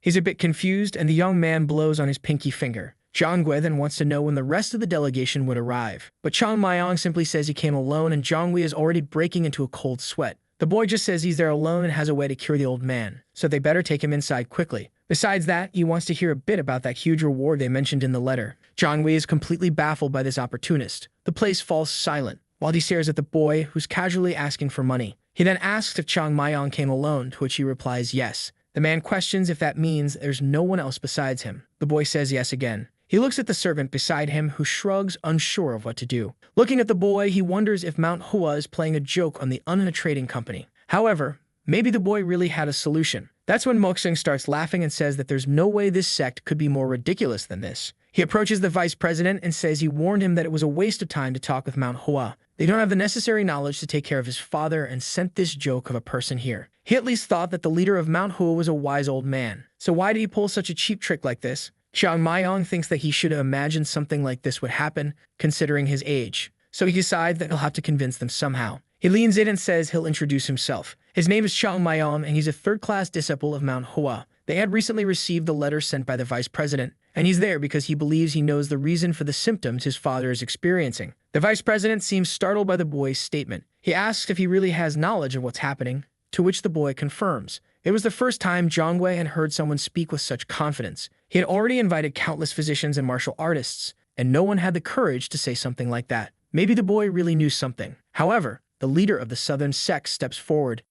He's a bit confused, and the young man blows on his pinky finger. Jongwei then wants to know when the rest of the delegation would arrive. But Chang Mayong simply says he came alone, and Jongwei is already breaking into a cold sweat. The boy just says he's there alone and has a way to cure the old man, so they better take him inside quickly. Besides that, he wants to hear a bit about that huge reward they mentioned in the letter. Jongwei is completely baffled by this opportunist. The place falls silent, while he stares at the boy, who's casually asking for money. He then asks if Chang Mayong came alone, to which he replies yes. The man questions if that means there's no one else besides him. The boy says yes again. He looks at the servant beside him, who shrugs, unsure of what to do. Looking at the boy, he wonders if Manhwa is playing a joke on the Manhwa trading company. However, maybe the boy really had a solution. That's when Moksung starts laughing and says that there's no way this sect could be more ridiculous than this. He approaches the vice president and says he warned him that it was a waste of time to talk with Manhwa. They don't have the necessary knowledge to take care of his father and sent this joke of a person here. He at least thought that the leader of Manhwa was a wise old man. So why did he pull such a cheap trick like this? Xiang Mayong thinks that he should have imagined something like this would happen, considering his age. So he decides that he'll have to convince them somehow. He leans in and says he'll introduce himself. His name is Xiang Mayong, and he's a third-class disciple of Manhwa. They had recently received the letter sent by the vice president, and he's there because he believes he knows the reason for the symptoms his father is experiencing. The vice president seems startled by the boy's statement. He asks if he really has knowledge of what's happening, to which the boy confirms. It was the first time Jongwei had heard someone speak with such confidence. He had already invited countless physicians and martial artists, and no one had the courage to say something like that. Maybe the boy really knew something. However, the leader of the southern sect steps forward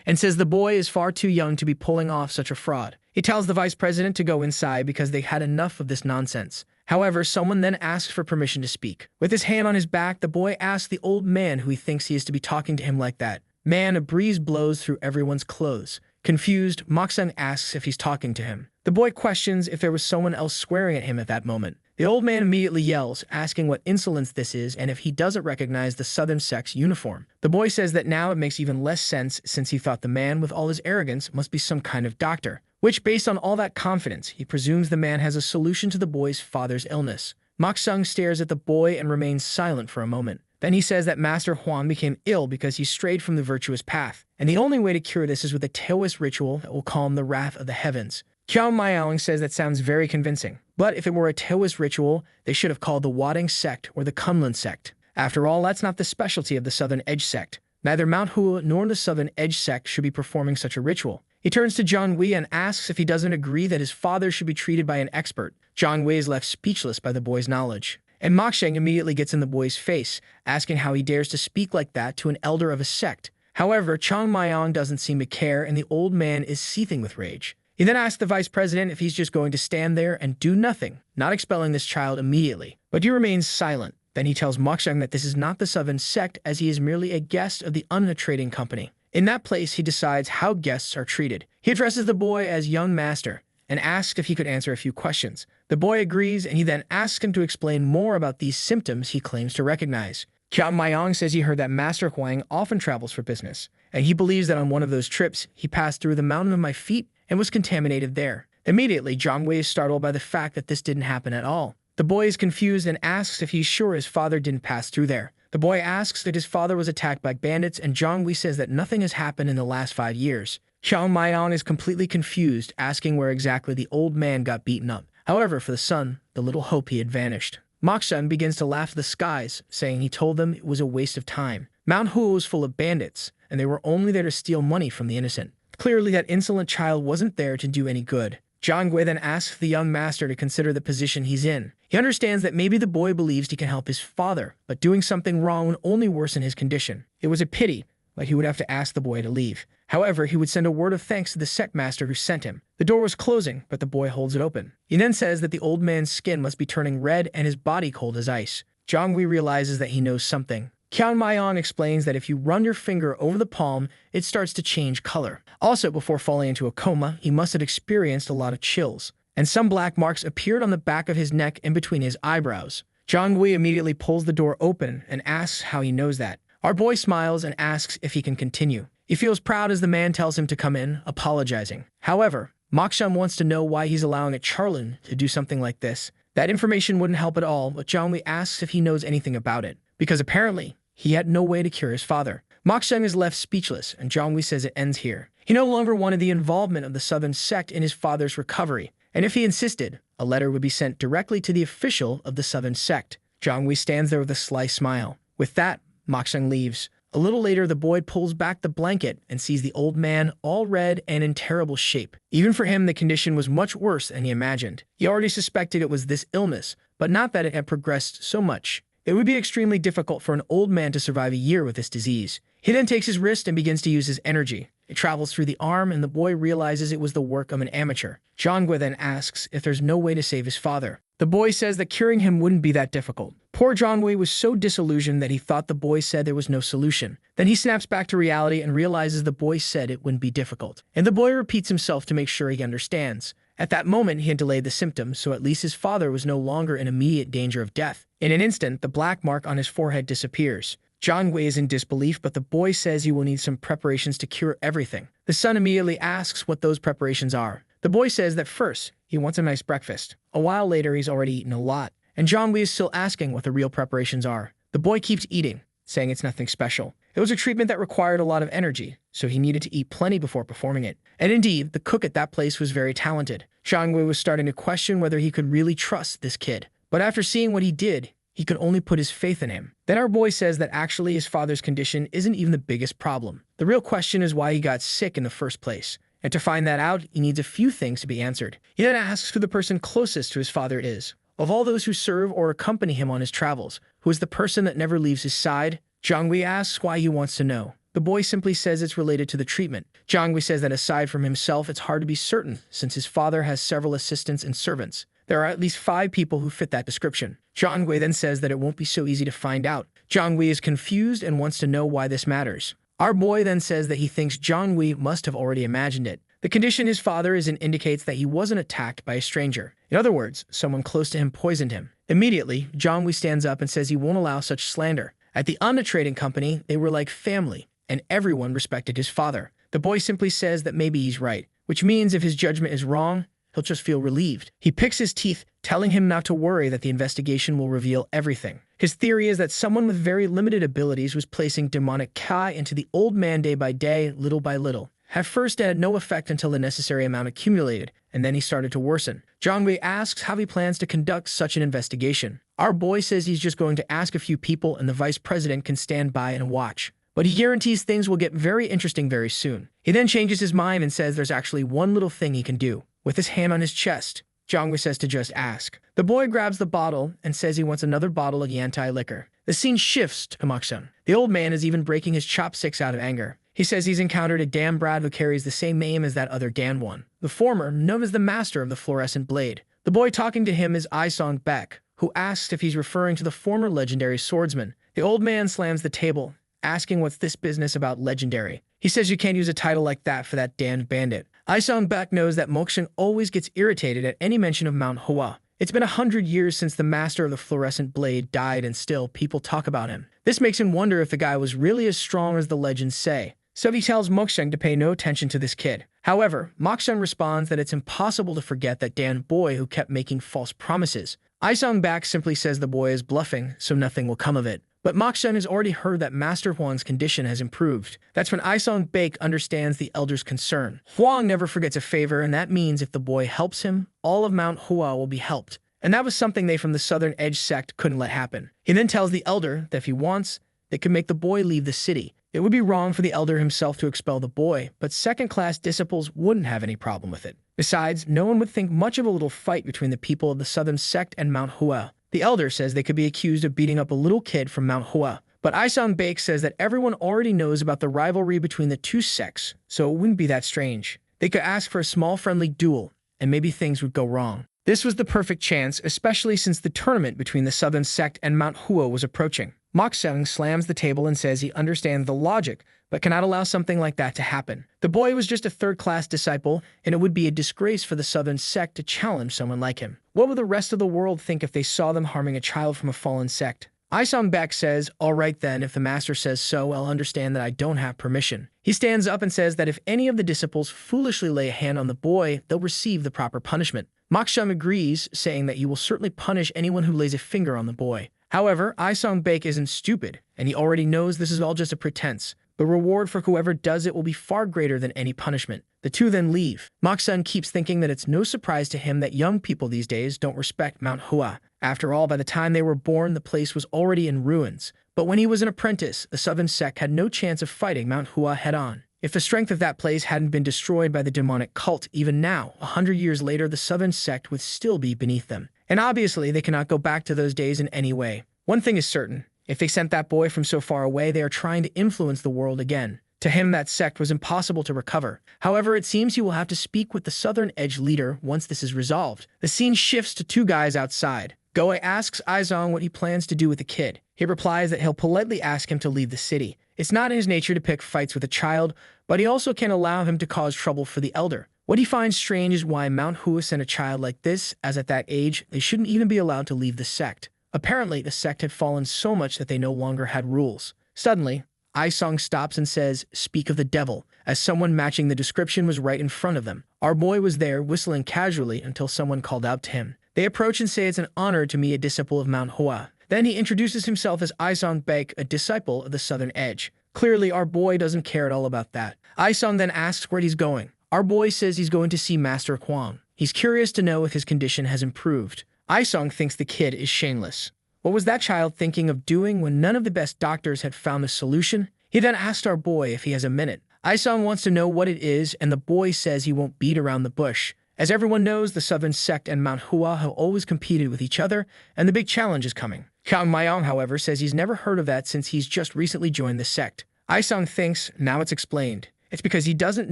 and says the boy is far too young to be pulling off such a fraud. He tells the vice president to go inside because they had enough of this nonsense. However, someone then asks for permission to speak. With his hand on his back, the boy asks the old man who he thinks he is to be talking to him like that. Man, a breeze blows through everyone's clothes. Confused, Moksung asks if he's talking to him. The boy questions if there was someone else swearing at him at that moment. The old man immediately yells, asking what insolence this is and if he doesn't recognize the southern sect's uniform. The boy says that now it makes even less sense since he thought the man with all his arrogance must be some kind of doctor, which based on all that confidence, he presumes the man has a solution to the boy's father's illness. Moksung stares at the boy and remains silent for a moment. Then he says that Master Huan became ill because he strayed from the virtuous path, and the only way to cure this is with a Taoist ritual that will calm the wrath of the heavens. Qiao Mayong says that sounds very convincing, but if it were a Taoist ritual, they should have called the Wading sect or the Kunlun sect. After all, that's not the specialty of the Southern Edge sect. Neither Mount Hua nor the Southern Edge sect should be performing such a ritual. He turns to Zhang Wei and asks if he doesn't agree that his father should be treated by an expert. Zhang Wei is left speechless by the boy's knowledge. And Moksung immediately gets in the boy's face, asking how he dares to speak like that to an elder of a sect. However, Chang Mayong doesn't seem to care, and the old man is seething with rage. He then asks the vice president if he's just going to stand there and do nothing, not expelling this child immediately. But he remains silent. Then he tells Moksung that this is not the Southern sect, as he is merely a guest of the Manhwa trading company. In that place, he decides how guests are treated. He addresses the boy as young master and asks if he could answer a few questions. The boy agrees, and he then asks him to explain more about these symptoms he claims to recognize. Qiao Mayong says he heard that Master Huang often travels for business, and he believes that on one of those trips, he passed through the mountain of my feet and was contaminated there. Immediately, Zhang Wei is startled by the fact that this didn't happen at all. The boy is confused and asks if he's sure his father didn't pass through there. The boy asks that his father was attacked by bandits, and Zhang Wei says that nothing has happened in the last 5 years. Xiao Mayong is completely confused, asking where exactly the old man got beaten up. However, for the son, the little hope he had vanished. Moksung begins to laugh at the skies, saying he told them it was a waste of time. Mount Hua was full of bandits, and they were only there to steal money from the innocent. Clearly, that insolent child wasn't there to do any good. Zhang Wei then asks the young master to consider the position he's in. He understands that maybe the boy believes he can help his father, but doing something wrong would only worsen his condition. It was a pity, but he would have to ask the boy to leave. However, he would send a word of thanks to the sect master who sent him. The door was closing, but the boy holds it open. He then says that the old man's skin must be turning red and his body cold as ice. Jongui realizes that he knows something. Kyan Mayon explains that if you run your finger over the palm, it starts to change color. Also, before falling into a coma, he must have experienced a lot of chills, and some black marks appeared on the back of his neck in between his eyebrows. Jongui immediately pulls the door open and asks how he knows that. Our boy smiles and asks if he can continue. He feels proud as the man tells him to come in, apologizing. However, Mokshung wants to know why he's allowing a Charlin to do something like this. That information wouldn't help at all, but Jongui asks if he knows anything about it, because apparently, he had no way to cure his father. Mokshung is left speechless, and Jongui says it ends here. He no longer wanted the involvement of the Southern sect in his father's recovery, and if he insisted, a letter would be sent directly to the official of the Southern sect. Jongui stands there with a sly smile. With that, Mokshung leaves. A little later, the boy pulls back the blanket and sees the old man all red and in terrible shape. Even for him, the condition was much worse than he imagined. He already suspected it was this illness, but not that it had progressed so much. It would be extremely difficult for an old man to survive a year with this disease. He then takes his wrist and begins to use his energy. It travels through the arm, and the boy realizes it was the work of an amateur. Jongui then asks if there's no way to save his father. The boy says that curing him wouldn't be that difficult. Poor Jongui was so disillusioned that he thought the boy said there was no solution. Then he snaps back to reality and realizes the boy said it wouldn't be difficult. And the boy repeats himself to make sure he understands. At that moment, he had delayed the symptoms, so at least his father was no longer in immediate danger of death. In an instant, the black mark on his forehead disappears. Jongui is in disbelief, but the boy says he will need some preparations to cure everything. The son immediately asks what those preparations are. The boy says that first, he wants a nice breakfast. A while later, he's already eaten a lot, and Jongui is still asking what the real preparations are. The boy keeps eating, saying it's nothing special. It was a treatment that required a lot of energy, so he needed to eat plenty before performing it. And indeed, the cook at that place was very talented. Jongui was starting to question whether he could really trust this kid. But after seeing what he did, he could only put his faith in him. Then our boy says that actually his father's condition isn't even the biggest problem. The real question is why he got sick in the first place. And to find that out, he needs a few things to be answered. He then asks who the person closest to his father is. Of all those who serve or accompany him on his travels, who is the person that never leaves his side? Jongui asks why he wants to know. The boy simply says it's related to the treatment. Jongui says that aside from himself, it's hard to be certain, since his father has several assistants and servants. There are at least 5 people who fit that description. Jongui then says that it won't be so easy to find out. Jongui is confused and wants to know why this matters. Our boy then says that he thinks Jongui must have already imagined it. The condition his father is in indicates that he wasn't attacked by a stranger. In other words, someone close to him poisoned him. Immediately, Jongui stands up and says he won't allow such slander. At the Anna Trading Company, they were like family, and everyone respected his father. The boy simply says that maybe he's right, which means if his judgment is wrong, he'll just feel relieved. He picks his teeth, telling him not to worry that the investigation will reveal everything. His theory is that someone with very limited abilities was placing demonic Kai into the old man day by day, little by little. At first, it had no effect until the necessary amount accumulated, and then he started to worsen. Jongui asks how he plans to conduct such an investigation. Our boy says he's just going to ask a few people and the vice president can stand by and watch. But he guarantees things will get very interesting very soon. He then changes his mind and says there's actually one little thing he can do. With his hand on his chest, Jongui says to just ask. The boy grabs the bottle and says he wants another bottle of Yantai liquor. The scene shifts to Mokshung. The old man is even breaking his chopsticks out of anger. He says he's encountered a Dan Brad who carries the same name as that other Dan one. The former, known as the master of the fluorescent blade. The boy talking to him is Isong Beck, who asks if he's referring to the former legendary swordsman. The old man slams the table, asking what's this business about legendary. He says you can't use a title like that for that damned bandit. Isong Beck knows that Mokshung always gets irritated at any mention of Mount Hua. It's been 100 years since the master of the fluorescent blade died and still people talk about him. This makes him wonder if the guy was really as strong as the legends say. So he tells Mokshung to pay no attention to this kid. However, Mokshung responds that it's impossible to forget that Dan boy who kept making false promises. Isong Beck simply says the boy is bluffing, so nothing will come of it. But Mokshung has already heard that Master Huang's condition has improved. That's when Isong Beck understands the elder's concern. Huang never forgets a favor, and that means if the boy helps him, all of Mount Hua will be helped. And that was something they from the Southern Edge sect couldn't let happen. He then tells the elder that if he wants, they could make the boy leave the city. It would be wrong for the elder himself to expel the boy, but second-class disciples wouldn't have any problem with it. Besides, no one would think much of a little fight between the people of the Southern sect and Mount Hua. The elder says they could be accused of beating up a little kid from Mount Hua, But Isong Baek says that everyone already knows about the rivalry between the two sects, so it wouldn't be that strange. They could ask for a small friendly duel, and maybe things would go wrong. This was the perfect chance, especially since the tournament between the Southern Sect and Mount Hua was approaching. Mok Seung slams the table and says he understands the logic, but cannot allow something like that to happen. The boy was just a third-class disciple, and it would be a disgrace for the Southern Sect to challenge someone like him. What would the rest of the world think if they saw them harming a child from a fallen sect? Isong Baek says, "All right then, if the master says so, I'll understand that I don't have permission." He stands up and says that if any of the disciples foolishly lay a hand on the boy, they'll receive the proper punishment. Mok Seung agrees, saying that he will certainly punish anyone who lays a finger on the boy. However, Isong Baek isn't stupid, and he already knows this is all just a pretense. The reward for whoever does it will be far greater than any punishment. The two then leave. Mok Seung keeps thinking that it's no surprise to him that young people these days don't respect Mount Hua. After all, by the time they were born, the place was already in ruins. But when he was an apprentice, the Southern Sect had no chance of fighting Mount Hua head-on. If the strength of that place hadn't been destroyed by the demonic cult, even now, 100 years later, the Southern Sect would still be beneath them. And obviously, they cannot go back to those days in any way. One thing is certain. If they sent that boy from so far away, they are trying to influence the world again. To him, that sect was impossible to recover. However, it seems he will have to speak with the Southern Edge leader once this is resolved. The scene shifts to two guys outside. Goe asks Izong what he plans to do with the kid. He replies that he'll politely ask him to leave the city. It's not in his nature to pick fights with a child, but he also can't allow him to cause trouble for the elder. What he finds strange is why Mount Hua sent a child like this, as at that age, they shouldn't even be allowed to leave the sect. Apparently, the sect had fallen so much that they no longer had rules. Suddenly, Isong stops and says, "Speak of the devil," as someone matching the description was right in front of them. Our boy was there, whistling casually until someone called out to him. They approach and say it's an honor to meet a disciple of Mount Hua. Then he introduces himself as Isong Baek, a disciple of the Southern Edge. Clearly, our boy doesn't care at all about that. Isong then asks where he's going. Our boy says he's going to see Master Kwang. He's curious to know if his condition has improved. Isong thinks the kid is shameless. What was that child thinking of doing when none of the best doctors had found the solution? He then asked our boy if he has a minute. Isong wants to know what it is, and the boy says he won't beat around the bush. As everyone knows, the Southern Sect and Mount Hua have always competed with each other, and the big challenge is coming. Kang Mayong, however, says he's never heard of that since he's just recently joined the sect. Isong thinks, now it's explained. It's because he doesn't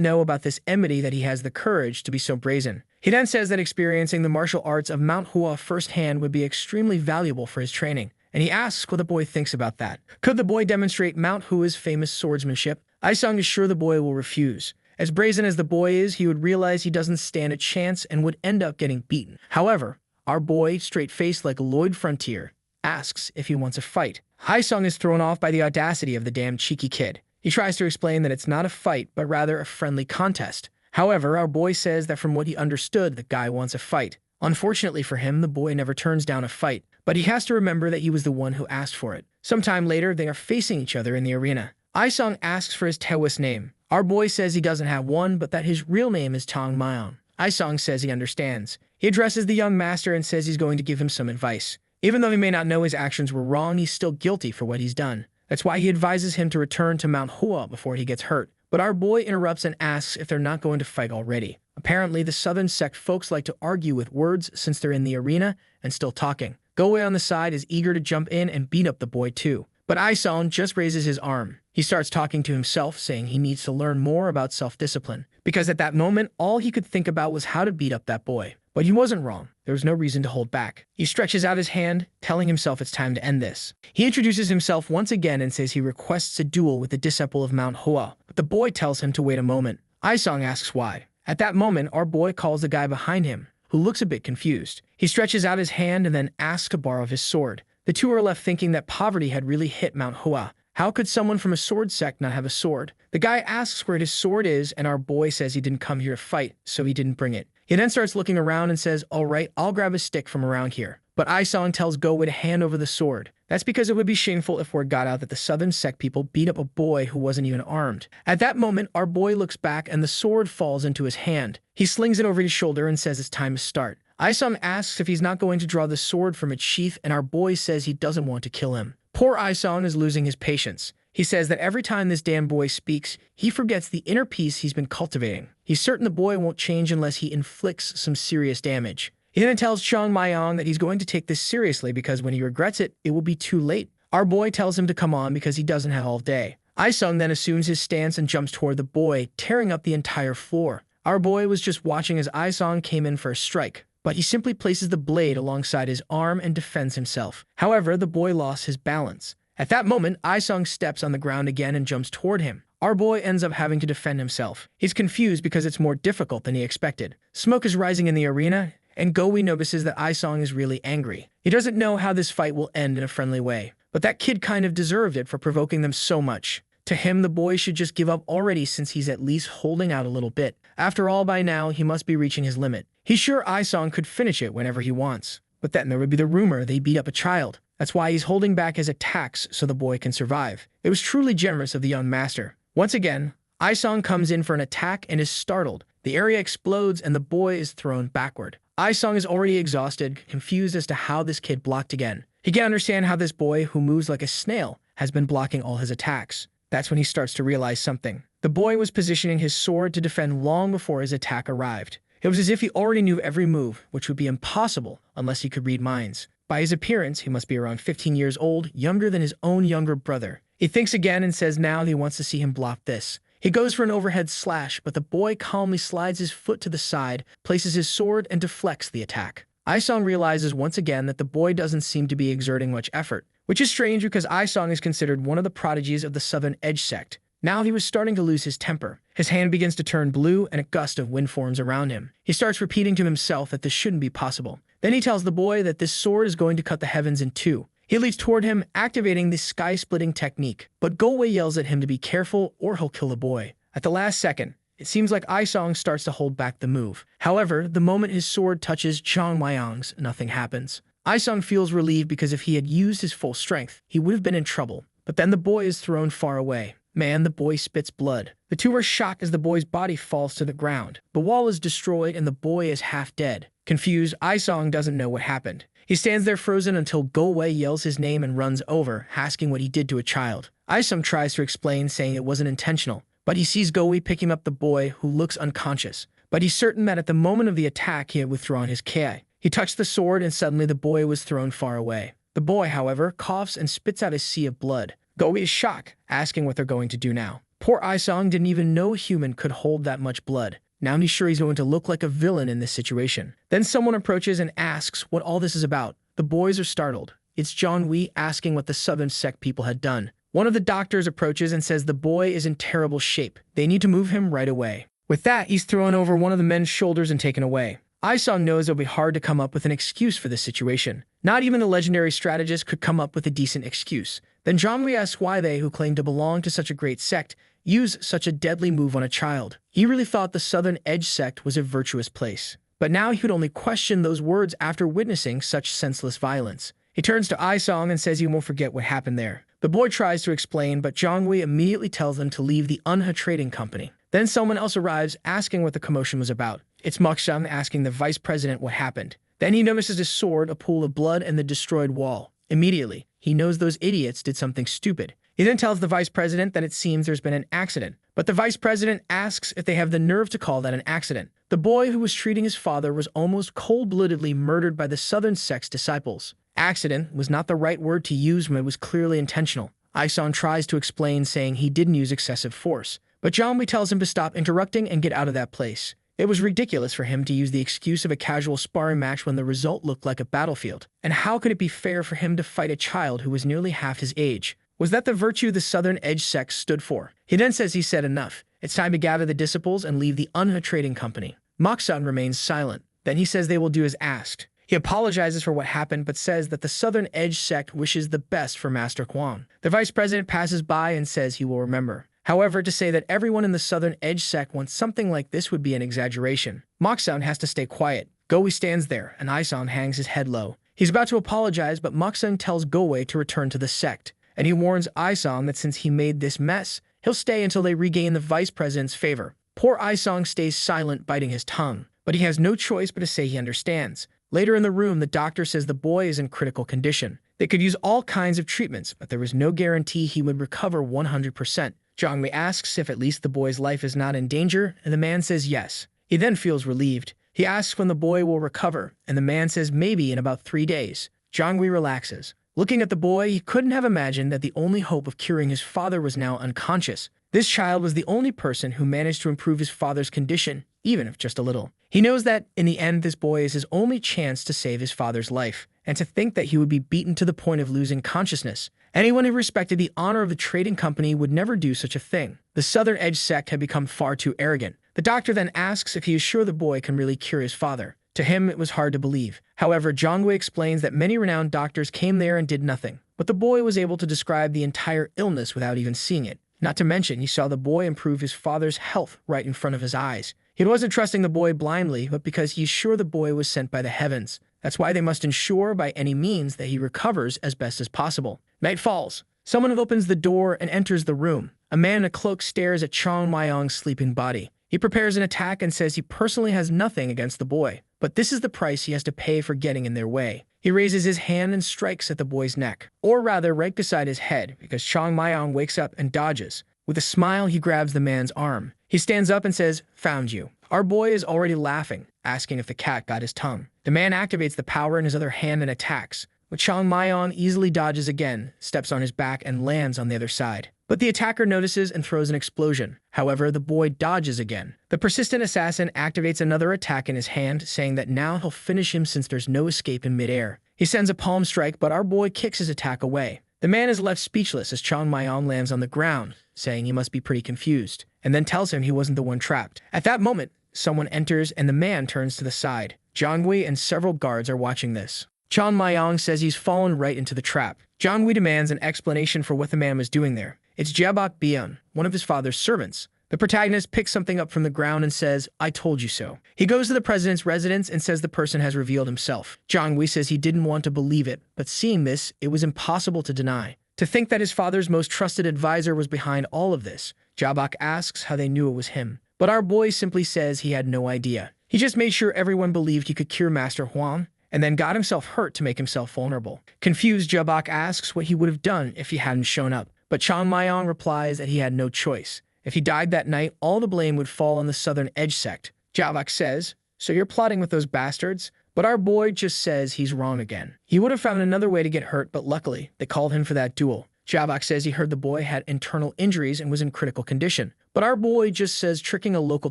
know about this enmity that he has the courage to be so brazen. He then says that experiencing the martial arts of Mount Hua firsthand would be extremely valuable for his training, and he asks what the boy thinks about that. Could the boy demonstrate Mount Hua's famous swordsmanship? Isong is sure the boy will refuse. As brazen as the boy is, he would realize he doesn't stand a chance and would end up getting beaten. However, our boy, straight-faced like Lloyd Frontier, asks if he wants a fight. Isong is thrown off by the audacity of the damn cheeky kid. He tries to explain that it's not a fight, but rather a friendly contest. However, our boy says that from what he understood, the guy wants a fight. Unfortunately for him, the boy never turns down a fight, but he has to remember that he was the one who asked for it. Sometime later, they are facing each other in the arena. Isong asks for his Taoist name. Our boy says he doesn't have one, but that his real name is Tong Mayong. Isong says he understands. He addresses the young master and says he's going to give him some advice. Even though he may not know his actions were wrong, he's still guilty for what he's done. That's why he advises him to return to Mount Hua before he gets hurt. But our boy interrupts and asks if they're not going to fight already. Apparently, the Southern Sect folks like to argue with words since they're in the arena and still talking. Goe on the side is eager to jump in and beat up the boy too. But Isong just raises his arm. He starts talking to himself, saying he needs to learn more about self-discipline. Because at that moment, all he could think about was how to beat up that boy. But he wasn't wrong. There was no reason to hold back. He stretches out his hand, telling himself it's time to end this. He introduces himself once again and says he requests a duel with the disciple of Mount Hua. But the boy tells him to wait a moment. Isong asks why. At that moment, our boy calls the guy behind him, who looks a bit confused. He stretches out his hand and then asks to borrow his sword. The two are left thinking that poverty had really hit Mount Hua. How could someone from a sword sect not have a sword? The guy asks where his sword is, and our boy says he didn't come here to fight, so he didn't bring it. He then starts looking around and says, "All right, I'll grab a stick from around here." But Isong tells Goe to hand over the sword. That's because it would be shameful if word got out that the Southern Sect people beat up a boy who wasn't even armed. At that moment, our boy looks back and the sword falls into his hand. He slings it over his shoulder and says it's time to start. Isong asks if he's not going to draw the sword from its sheath, and our boy says he doesn't want to kill him. Poor Isong is losing his patience. He says that every time this damn boy speaks, he forgets the inner peace he's been cultivating. He's certain the boy won't change unless he inflicts some serious damage. He then tells Chong Mayong that he's going to take this seriously because when he regrets it, it will be too late. Our boy tells him to come on because he doesn't have all day. Isung then assumes his stance and jumps toward the boy, tearing up the entire floor. Our boy was just watching as Isung came in for a strike, but he simply places the blade alongside his arm and defends himself. However, the boy lost his balance. At that moment, Isung steps on the ground again and jumps toward him. Our boy ends up having to defend himself. He's confused because it's more difficult than he expected. Smoke is rising in the arena, and Go-Wee notices that Isung is really angry. He doesn't know how this fight will end in a friendly way, but that kid kind of deserved it for provoking them so much. To him, the boy should just give up already since he's at least holding out a little bit. After all, by now, he must be reaching his limit. He's sure Isung could finish it whenever he wants. But then there would be the rumor they beat up a child. That's why he's holding back his attacks so the boy can survive. It was truly generous of the young master. Once again, Isung comes in for an attack and is startled. The area explodes and the boy is thrown backward. Isung is already exhausted, confused as to how this kid blocked again. He can't understand how this boy, who moves like a snail, has been blocking all his attacks. That's when he starts to realize something. The boy was positioning his sword to defend long before his attack arrived. It was as if he already knew every move, which would be impossible unless he could read minds. By his appearance, he must be around 15 years old, younger than his own younger brother. He thinks again and says now he wants to see him block this. He goes for an overhead slash, but the boy calmly slides his foot to the side, places his sword, and deflects the attack. Isung realizes once again that the boy doesn't seem to be exerting much effort, which is strange because Isung is considered one of the prodigies of the Southern Edge sect. Now he was starting to lose his temper. His hand begins to turn blue and a gust of wind forms around him. He starts repeating to himself that this shouldn't be possible. Then he tells the boy that this sword is going to cut the heavens in two. He leaps toward him, activating the sky-splitting technique. But Go-Wei yells at him to be careful or he'll kill the boy. At the last second, it seems like Isung starts to hold back the move. However, the moment his sword touches Chang Wyong's, nothing happens. Isung feels relieved because if he had used his full strength, he would have been in trouble. But then the boy is thrown far away. Man, the boy spits blood. The two are shocked as the boy's body falls to the ground. The wall is destroyed and the boy is half dead. Confused, Isung doesn't know what happened. He stands there frozen until Go-Wei yells his name and runs over, asking what he did to a child. Isung tries to explain, saying it wasn't intentional, but he sees Go-Wei picking up the boy, who looks unconscious. But he's certain that at the moment of the attack he had withdrawn his ki. He touched the sword and suddenly the boy was thrown far away. The boy, however, coughs and spits out a sea of blood. Go-Wei is shocked, asking what they're going to do now. Poor Isung didn't even know a human could hold that much blood. Now he's sure he's going to look like a villain in this situation. Then someone approaches and asks what all this is about. The boys are startled. It's John Wee asking what the Southern Sect people had done. One of the doctors approaches and says the boy is in terrible shape. They need to move him right away. With that, he's thrown over one of the men's shoulders and taken away. Isung knows it'll be hard to come up with an excuse for this situation. Not even the legendary strategist could come up with a decent excuse. Then John Wee asks why they, who claim to belong to such a great sect, use such a deadly move on a child. He really thought the Southern Edge sect was a virtuous place. But now he would only question those words after witnessing such senseless violence. He turns to Isung and says he won't forget what happened there. The boy tries to explain, but John Wee immediately tells them to leave the Unha Trading Company. Then someone else arrives asking what the commotion was about. It's Moksham asking the vice president what happened. Then he notices his sword, a pool of blood, and the destroyed wall. Immediately, he knows those idiots did something stupid. He then tells the vice president that it seems there's been an accident, but the vice president asks if they have the nerve to call that an accident. The boy who was treating his father was almost cold-bloodedly murdered by the Southern Sect's disciples. Accident was not the right word to use when it was clearly intentional. Isung tries to explain, saying he didn't use excessive force, but John Wee tells him to stop interrupting and get out of that place. It was ridiculous for him to use the excuse of a casual sparring match when the result looked like a battlefield. And how could it be fair for him to fight a child who was nearly half his age? Was that the virtue the Southern Edge sect stood for? He then says he said enough. It's time to gather the disciples and leave the Unha Trading Company. Moksham remains silent. Then he says they will do as asked. He apologizes for what happened, but says that the Southern Edge sect wishes the best for Master Kwon. The vice president passes by and says he will remember. However, to say that everyone in the Southern Edge sect wants something like this would be an exaggeration. Moksham has to stay quiet. Go-Wei stands there, and Isung hangs his head low. He's about to apologize, but Moksham tells Go-Wei to return to the sect, and he warns Isung that since he made this mess, he'll stay until they regain the vice president's favor. Poor Isung stays silent, biting his tongue, but he has no choice but to say he understands. Later in the room, the doctor says the boy is in critical condition. They could use all kinds of treatments, but there was no guarantee he would recover 100%. John Wee asks if at least the boy's life is not in danger, and the man says yes. He then feels relieved. He asks when the boy will recover, and the man says maybe in about 3 days. John Wee relaxes. Looking at the boy, he couldn't have imagined that the only hope of curing his father was now unconscious. This child was the only person who managed to improve his father's condition, even if just a little. He knows that, in the end, this boy is his only chance to save his father's life, and to think that he would be beaten to the point of losing consciousness. Anyone who respected the honor of the trading company would never do such a thing. The Southern Edge sect had become far too arrogant. The doctor then asks if he is sure the boy can really cure his father. To him, it was hard to believe. However, Jongwei explains that many renowned doctors came there and did nothing. But the boy was able to describe the entire illness without even seeing it. Not to mention, he saw the boy improve his father's health right in front of his eyes. He wasn't trusting the boy blindly, but because he's sure the boy was sent by the heavens. That's why they must ensure by any means that he recovers as best as possible. Night falls. Someone opens the door and enters the room. A man in a cloak stares at Chong Myong's sleeping body. He prepares an attack and says he personally has nothing against the boy, but this is the price he has to pay for getting in their way. He raises his hand and strikes at the boy's neck, or rather right beside his head, because Chong Myong wakes up and dodges. With a smile, he grabs the man's arm. He stands up and says, "Found you." Our boy is already laughing, asking if the cat got his tongue. The man activates the power in his other hand and attacks, but Chong Myong easily dodges again, steps on his back, and lands on the other side. But the attacker notices and throws an explosion. However, the boy dodges again. The persistent assassin activates another attack in his hand, saying that now he'll finish him since there's no escape in midair. He sends a palm strike, but our boy kicks his attack away. The man is left speechless as Chong Myong lands on the ground, saying he must be pretty confused, and then tells him he wasn't the one trapped. At that moment, someone enters and the man turns to the side. Jongwei and several guards are watching this. Chong Myong says he's fallen right into the trap. Jongwei demands an explanation for what the man was doing there. It's Jabok Bian, one of his father's servants. The protagonist picks something up from the ground and says, "I told you so." He goes to the president's residence and says the person has revealed himself. Jongwei says he didn't want to believe it, but seeing this, it was impossible to deny. To think that his father's most trusted advisor was behind all of this. Jabok asks how they knew it was him. But our boy simply says he had no idea. He just made sure everyone believed he could cure Master Huang, and then got himself hurt to make himself vulnerable. Confused, Jabok asks what he would have done if he hadn't shown up. But Chong Myong replies that he had no choice. If he died that night, all the blame would fall on the Southern Edge sect. Jabok says, "So you're plotting with those bastards?" But our boy just says he's wrong again. He would have found another way to get hurt, but luckily, they called him for that duel. Jabok says he heard the boy had internal injuries and was in critical condition. But our boy just says tricking a local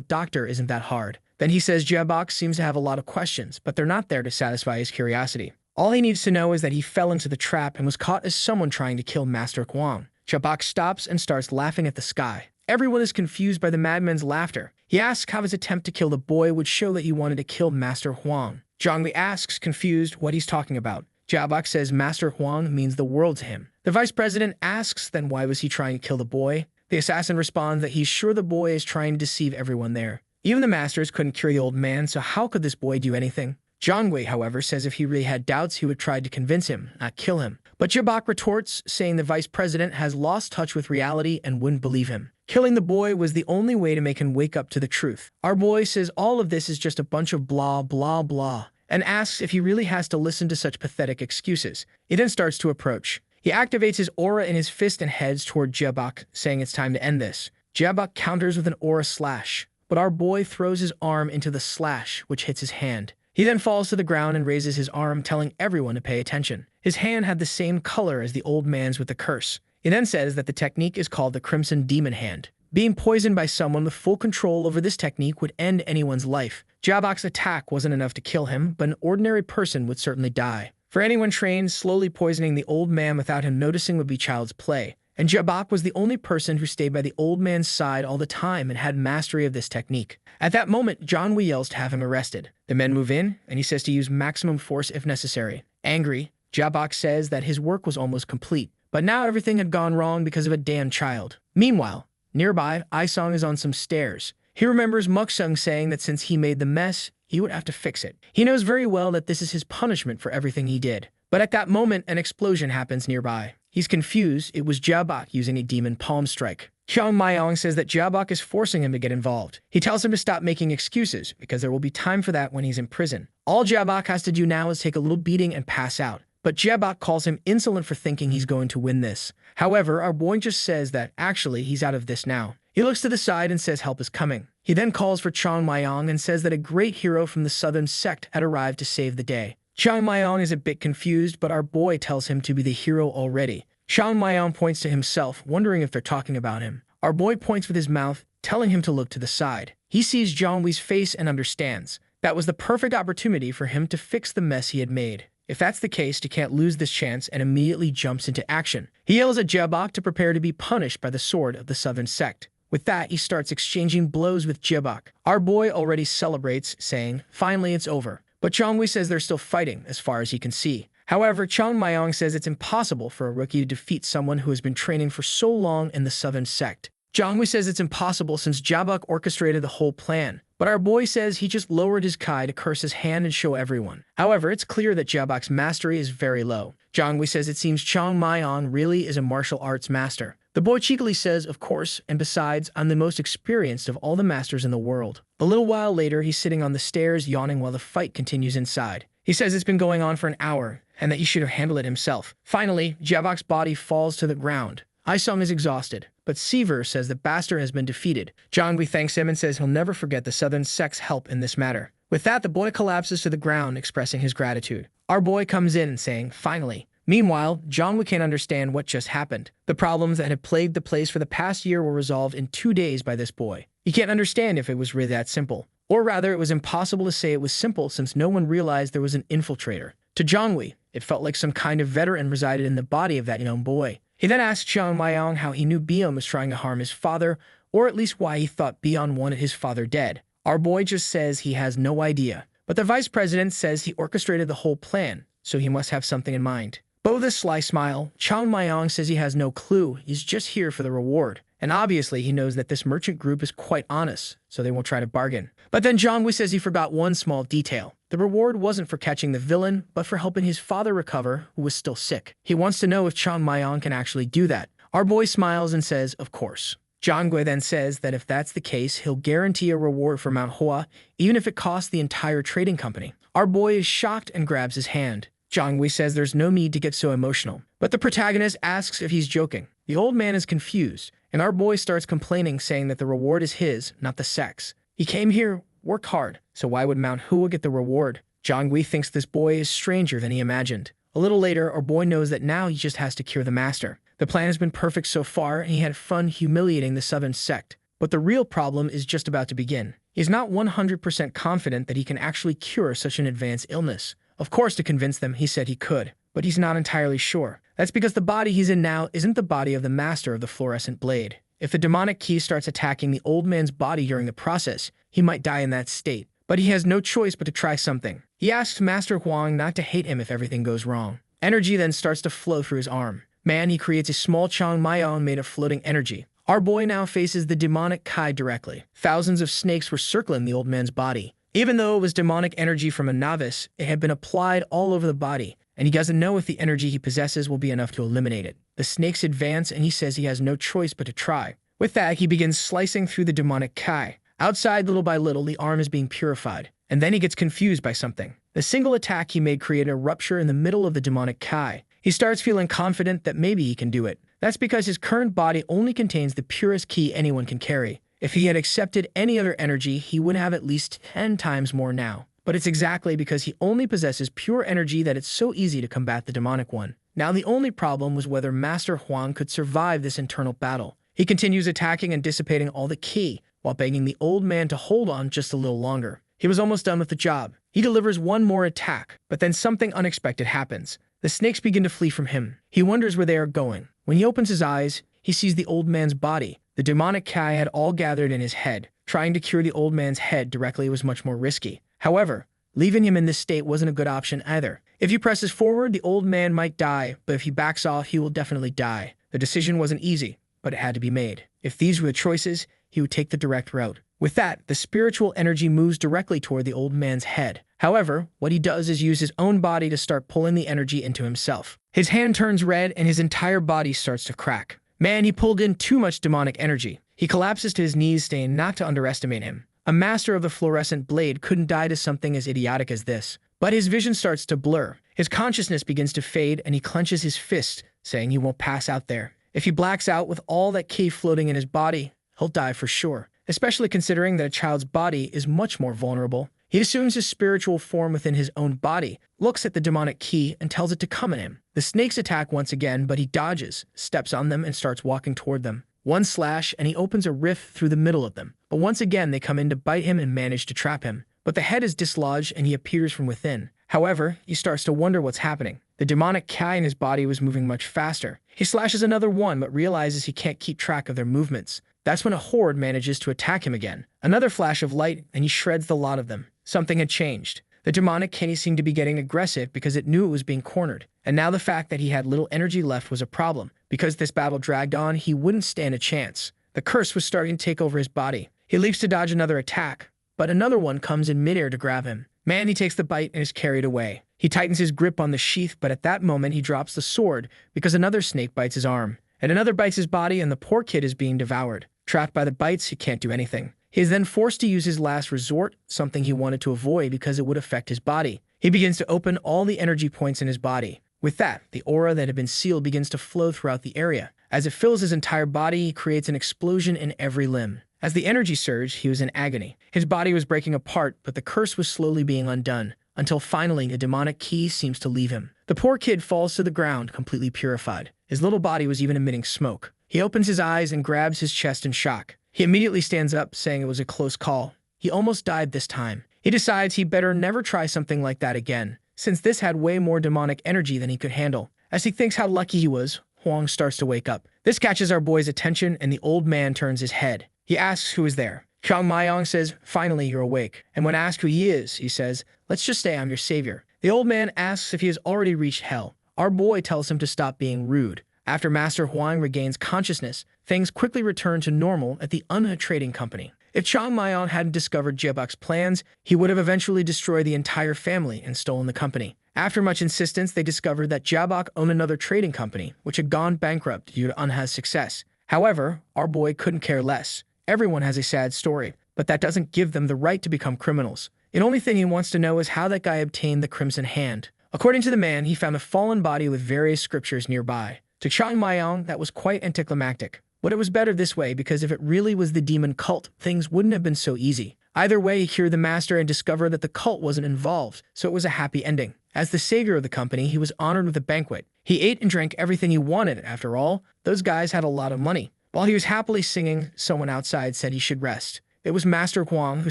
doctor isn't that hard. Then he says Jabok seems to have a lot of questions, but they're not there to satisfy his curiosity. All he needs to know is that he fell into the trap and was caught as someone trying to kill Master Huang. Jabok stops and starts laughing at the sky. Everyone is confused by the madman's laughter. He asks how his attempt to kill the boy would show that he wanted to kill Master Huang. Zhongli asks, confused, what he's talking about. Jabok says Master Huang means the world to him. The vice president asks then why was he trying to kill the boy? The assassin responds that he's sure the boy is trying to deceive everyone there. Even the masters couldn't cure the old man, so how could this boy do anything? Zhongwei, however, says if he really had doubts, he would try to convince him, not kill him. But Jabok retorts, saying the vice president has lost touch with reality and wouldn't believe him. Killing the boy was the only way to make him wake up to the truth. Our boy says all of this is just a bunch of blah, blah, blah, and asks if he really has to listen to such pathetic excuses. He then starts to approach. He activates his aura in his fist and heads toward Jabok, saying it's time to end this. Jabok counters with an aura slash, but our boy throws his arm into the slash, which hits his hand. He then falls to the ground and raises his arm, telling everyone to pay attention. His hand had the same color as the old man's with the curse. He then says that the technique is called the Crimson Demon Hand. Being poisoned by someone with full control over this technique would end anyone's life. Jabok's attack wasn't enough to kill him, but an ordinary person would certainly die. For anyone trained, slowly poisoning the old man without him noticing would be child's play. And Jabok was the only person who stayed by the old man's side all the time and had mastery of this technique. At that moment, John Wee yells to have him arrested. The men move in, and he says to use maximum force if necessary. Angry, Jabok says that his work was almost complete, but now everything had gone wrong because of a damn child. Meanwhile, nearby, Aisong is on some stairs. He remembers Muksung saying that since he made the mess, he would have to fix it. He knows very well that this is his punishment for everything he did. But at that moment, an explosion happens nearby. He's confused. It was Jabok using a demon palm strike. Chong Myong says that Jabok is forcing him to get involved. He tells him to stop making excuses, because there will be time for that when he's in prison. All Jabok has to do now is take a little beating and pass out. But Jabok calls him insolent for thinking he's going to win this. However, our boy just says that, actually, he's out of this now. He looks to the side and says help is coming. He then calls for Chong Myong and says that a great hero from the southern sect had arrived to save the day. Chang Mayong is a bit confused, but our boy tells him to be the hero already. Chang Mayong points to himself, wondering if they're talking about him. Our boy points with his mouth, telling him to look to the side. He sees Zhonghui's face and understands. That was the perfect opportunity for him to fix the mess he had made. If that's the case, he can't lose this chance and immediately jumps into action. He yells at Jebok to prepare to be punished by the sword of the Southern Sect. With that, he starts exchanging blows with Jebok. Our boy already celebrates, saying, "Finally, it's over." But Zhonghui says they're still fighting, as far as he can see. However, Chang Mayong says it's impossible for a rookie to defeat someone who has been training for so long in the Southern Sect. Zhonghui says it's impossible since Jabok orchestrated the whole plan. But our boy says he just lowered his kai to curse his hand and show everyone. However, it's clear that Jabok's mastery is very low. Zhonghui says it seems Chang Mayong really is a martial arts master. The boy cheekily says, "Of course, and besides, I'm the most experienced of all the masters in the world." A little while later, he's sitting on the stairs yawning while the fight continues inside. He says it's been going on for an hour, and that he should have handled it himself. Finally, Jabok's body falls to the ground. Isung is exhausted, but Seaver says that Baster has been defeated. Zhonghui thanks him and says he'll never forget the Southern Sect's help in this matter. With that, the boy collapses to the ground, expressing his gratitude. Our boy comes in, saying, "Finally." Meanwhile, Zhonghui can't understand what just happened. The problems that had plagued the place for the past year were resolved in 2 days by this boy. He can't understand if it was really that simple. Or rather, it was impossible to say it was simple since no one realized there was an infiltrator. To Zhonghui, it felt like some kind of veteran resided in the body of that young boy. He then asked Chang Mayong how he knew Bion was trying to harm his father, or at least why he thought Bion wanted his father dead. Our boy just says he has no idea. But the vice president says he orchestrated the whole plan, so he must have something in mind. With a sly smile, Chang Mayong says he has no clue, he's just here for the reward. And obviously he knows that this merchant group is quite honest, so they won't try to bargain. But then Zhonghui says he forgot one small detail. The reward wasn't for catching the villain, but for helping his father recover, who was still sick. He wants to know if Chang Mayong can actually do that. Our boy smiles and says, "Of course." Zhonghui then says that if that's the case, he'll guarantee a reward for Manhwa, even if it costs the entire trading company. Our boy is shocked and grabs his hand. Zhonghui says there's no need to get so emotional, but the protagonist asks if he's joking. The old man is confused, and our boy starts complaining, saying that the reward is his, not the sect's. He came here, worked hard, so why would Mount Hua get the reward? Zhonghui thinks this boy is stranger than he imagined. A little later, our boy knows that now he just has to cure the master. The plan has been perfect so far, and he had fun humiliating the Southern Sect. But the real problem is just about to begin. He's not 100% confident that he can actually cure such an advanced illness. Of course, to convince them, he said he could, but he's not entirely sure. That's because the body he's in now isn't the body of the master of the fluorescent blade. If the demonic key starts attacking the old man's body during the process, he might die in that state. But he has no choice but to try something. He asks Master Huang not to hate him if everything goes wrong. Energy then starts to flow through his arm. He creates a small Chang Mayong made of floating energy. Our boy now faces the demonic Kai directly. Thousands of snakes were circling the old man's body. Even though it was demonic energy from a novice, it had been applied all over the body, and he doesn't know if the energy he possesses will be enough to eliminate it. The snakes advance, and he says he has no choice but to try. With that, he begins slicing through the demonic Kai. Outside, little by little, the arm is being purified, and then he gets confused by something. The single attack he made created a rupture in the middle of the demonic Kai. He starts feeling confident that maybe he can do it. That's because his current body only contains the purest ki anyone can carry. If he had accepted any other energy, he would have at least 10 times more now. But it's exactly because he only possesses pure energy that it's so easy to combat the demonic one. Now the only problem was whether Master Huang could survive this internal battle. He continues attacking and dissipating all the ki, while begging the old man to hold on just a little longer. He was almost done with the job. He delivers one more attack, but then something unexpected happens. The snakes begin to flee from him. He wonders where they are going. When he opens his eyes, he sees the old man's body. The demonic Kai had all gathered in his head. Trying to cure the old man's head directly was much more risky. However, leaving him in this state wasn't a good option either. If he presses forward, the old man might die, but if he backs off, he will definitely die. The decision wasn't easy, but it had to be made. If these were the choices, he would take the direct route. With that, the spiritual energy moves directly toward the old man's head. However, what he does is use his own body to start pulling the energy into himself. His hand turns red and his entire body starts to crack. He pulled in too much demonic energy. He collapses to his knees, saying not to underestimate him. A master of the fluorescent blade couldn't die to something as idiotic as this. But his vision starts to blur. His consciousness begins to fade and he clenches his fist, saying he won't pass out there. If he blacks out with all that ki floating in his body, he'll die for sure. Especially considering that a child's body is much more vulnerable. He assumes his spiritual form within his own body, looks at the demonic key, and tells it to come at him. The snakes attack once again, but he dodges, steps on them, and starts walking toward them. One slash, and he opens a rift through the middle of them. But once again, they come in to bite him and manage to trap him. But the head is dislodged and he appears from within. However, he starts to wonder what's happening. The demonic Kai in his body was moving much faster. He slashes another one, but realizes he can't keep track of their movements. That's when a horde manages to attack him again. Another flash of light, and he shreds the lot of them. Something had changed. The demonic Kenny seemed to be getting aggressive because it knew it was being cornered. And now the fact that he had little energy left was a problem. Because this battle dragged on, he wouldn't stand a chance. The curse was starting to take over his body. He leaps to dodge another attack, but another one comes in midair to grab him. Man, he takes the bite and is carried away. He tightens his grip on the sheath, but at that moment he drops the sword because another snake bites his arm. And another bites his body, and the poor kid is being devoured. Trapped by the bites, he can't do anything. He is then forced to use his last resort, something he wanted to avoid because it would affect his body. He begins to open all the energy points in his body. With that, the aura that had been sealed begins to flow throughout the area. As it fills his entire body, he creates an explosion in every limb. As the energy surged, he was in agony. His body was breaking apart, but the curse was slowly being undone, until finally a demonic key seems to leave him. The poor kid falls to the ground, completely purified. His little body was even emitting smoke. He opens his eyes and grabs his chest in shock. He immediately stands up, saying it was a close call. He almost died this time. He decides he better never try something like that again, since this had way more demonic energy than he could handle. As he thinks how lucky he was, Huang starts to wake up. This catches our boy's attention, and the old man turns his head. He asks who is there. Chang Mayong says, "Finally, you're awake." And when asked who he is, he says, "Let's just say I'm your savior." The old man asks if he has already reached hell. Our boy tells him to stop being rude. After Master Huang regains consciousness, things quickly return to normal at the Unha Trading Company. If Chang Mayong hadn't discovered Jiabok's plans, he would have eventually destroyed the entire family and stolen the company. After much insistence, they discovered that Jiabok owned another trading company, which had gone bankrupt due to Unha's success. However, our boy couldn't care less. Everyone has a sad story, but that doesn't give them the right to become criminals. The only thing he wants to know is how that guy obtained the Crimson Hand. According to the man, he found a fallen body with various scriptures nearby. To Chang Mayong, that was quite anticlimactic. But it was better this way, because if it really was the demon cult, things wouldn't have been so easy. Either way, he cured the master and discovered that the cult wasn't involved, so it was a happy ending. As the savior of the company, he was honored with a banquet. He ate and drank everything he wanted. After all, those guys had a lot of money. While he was happily singing, someone outside said he should rest. It was Master Huang, who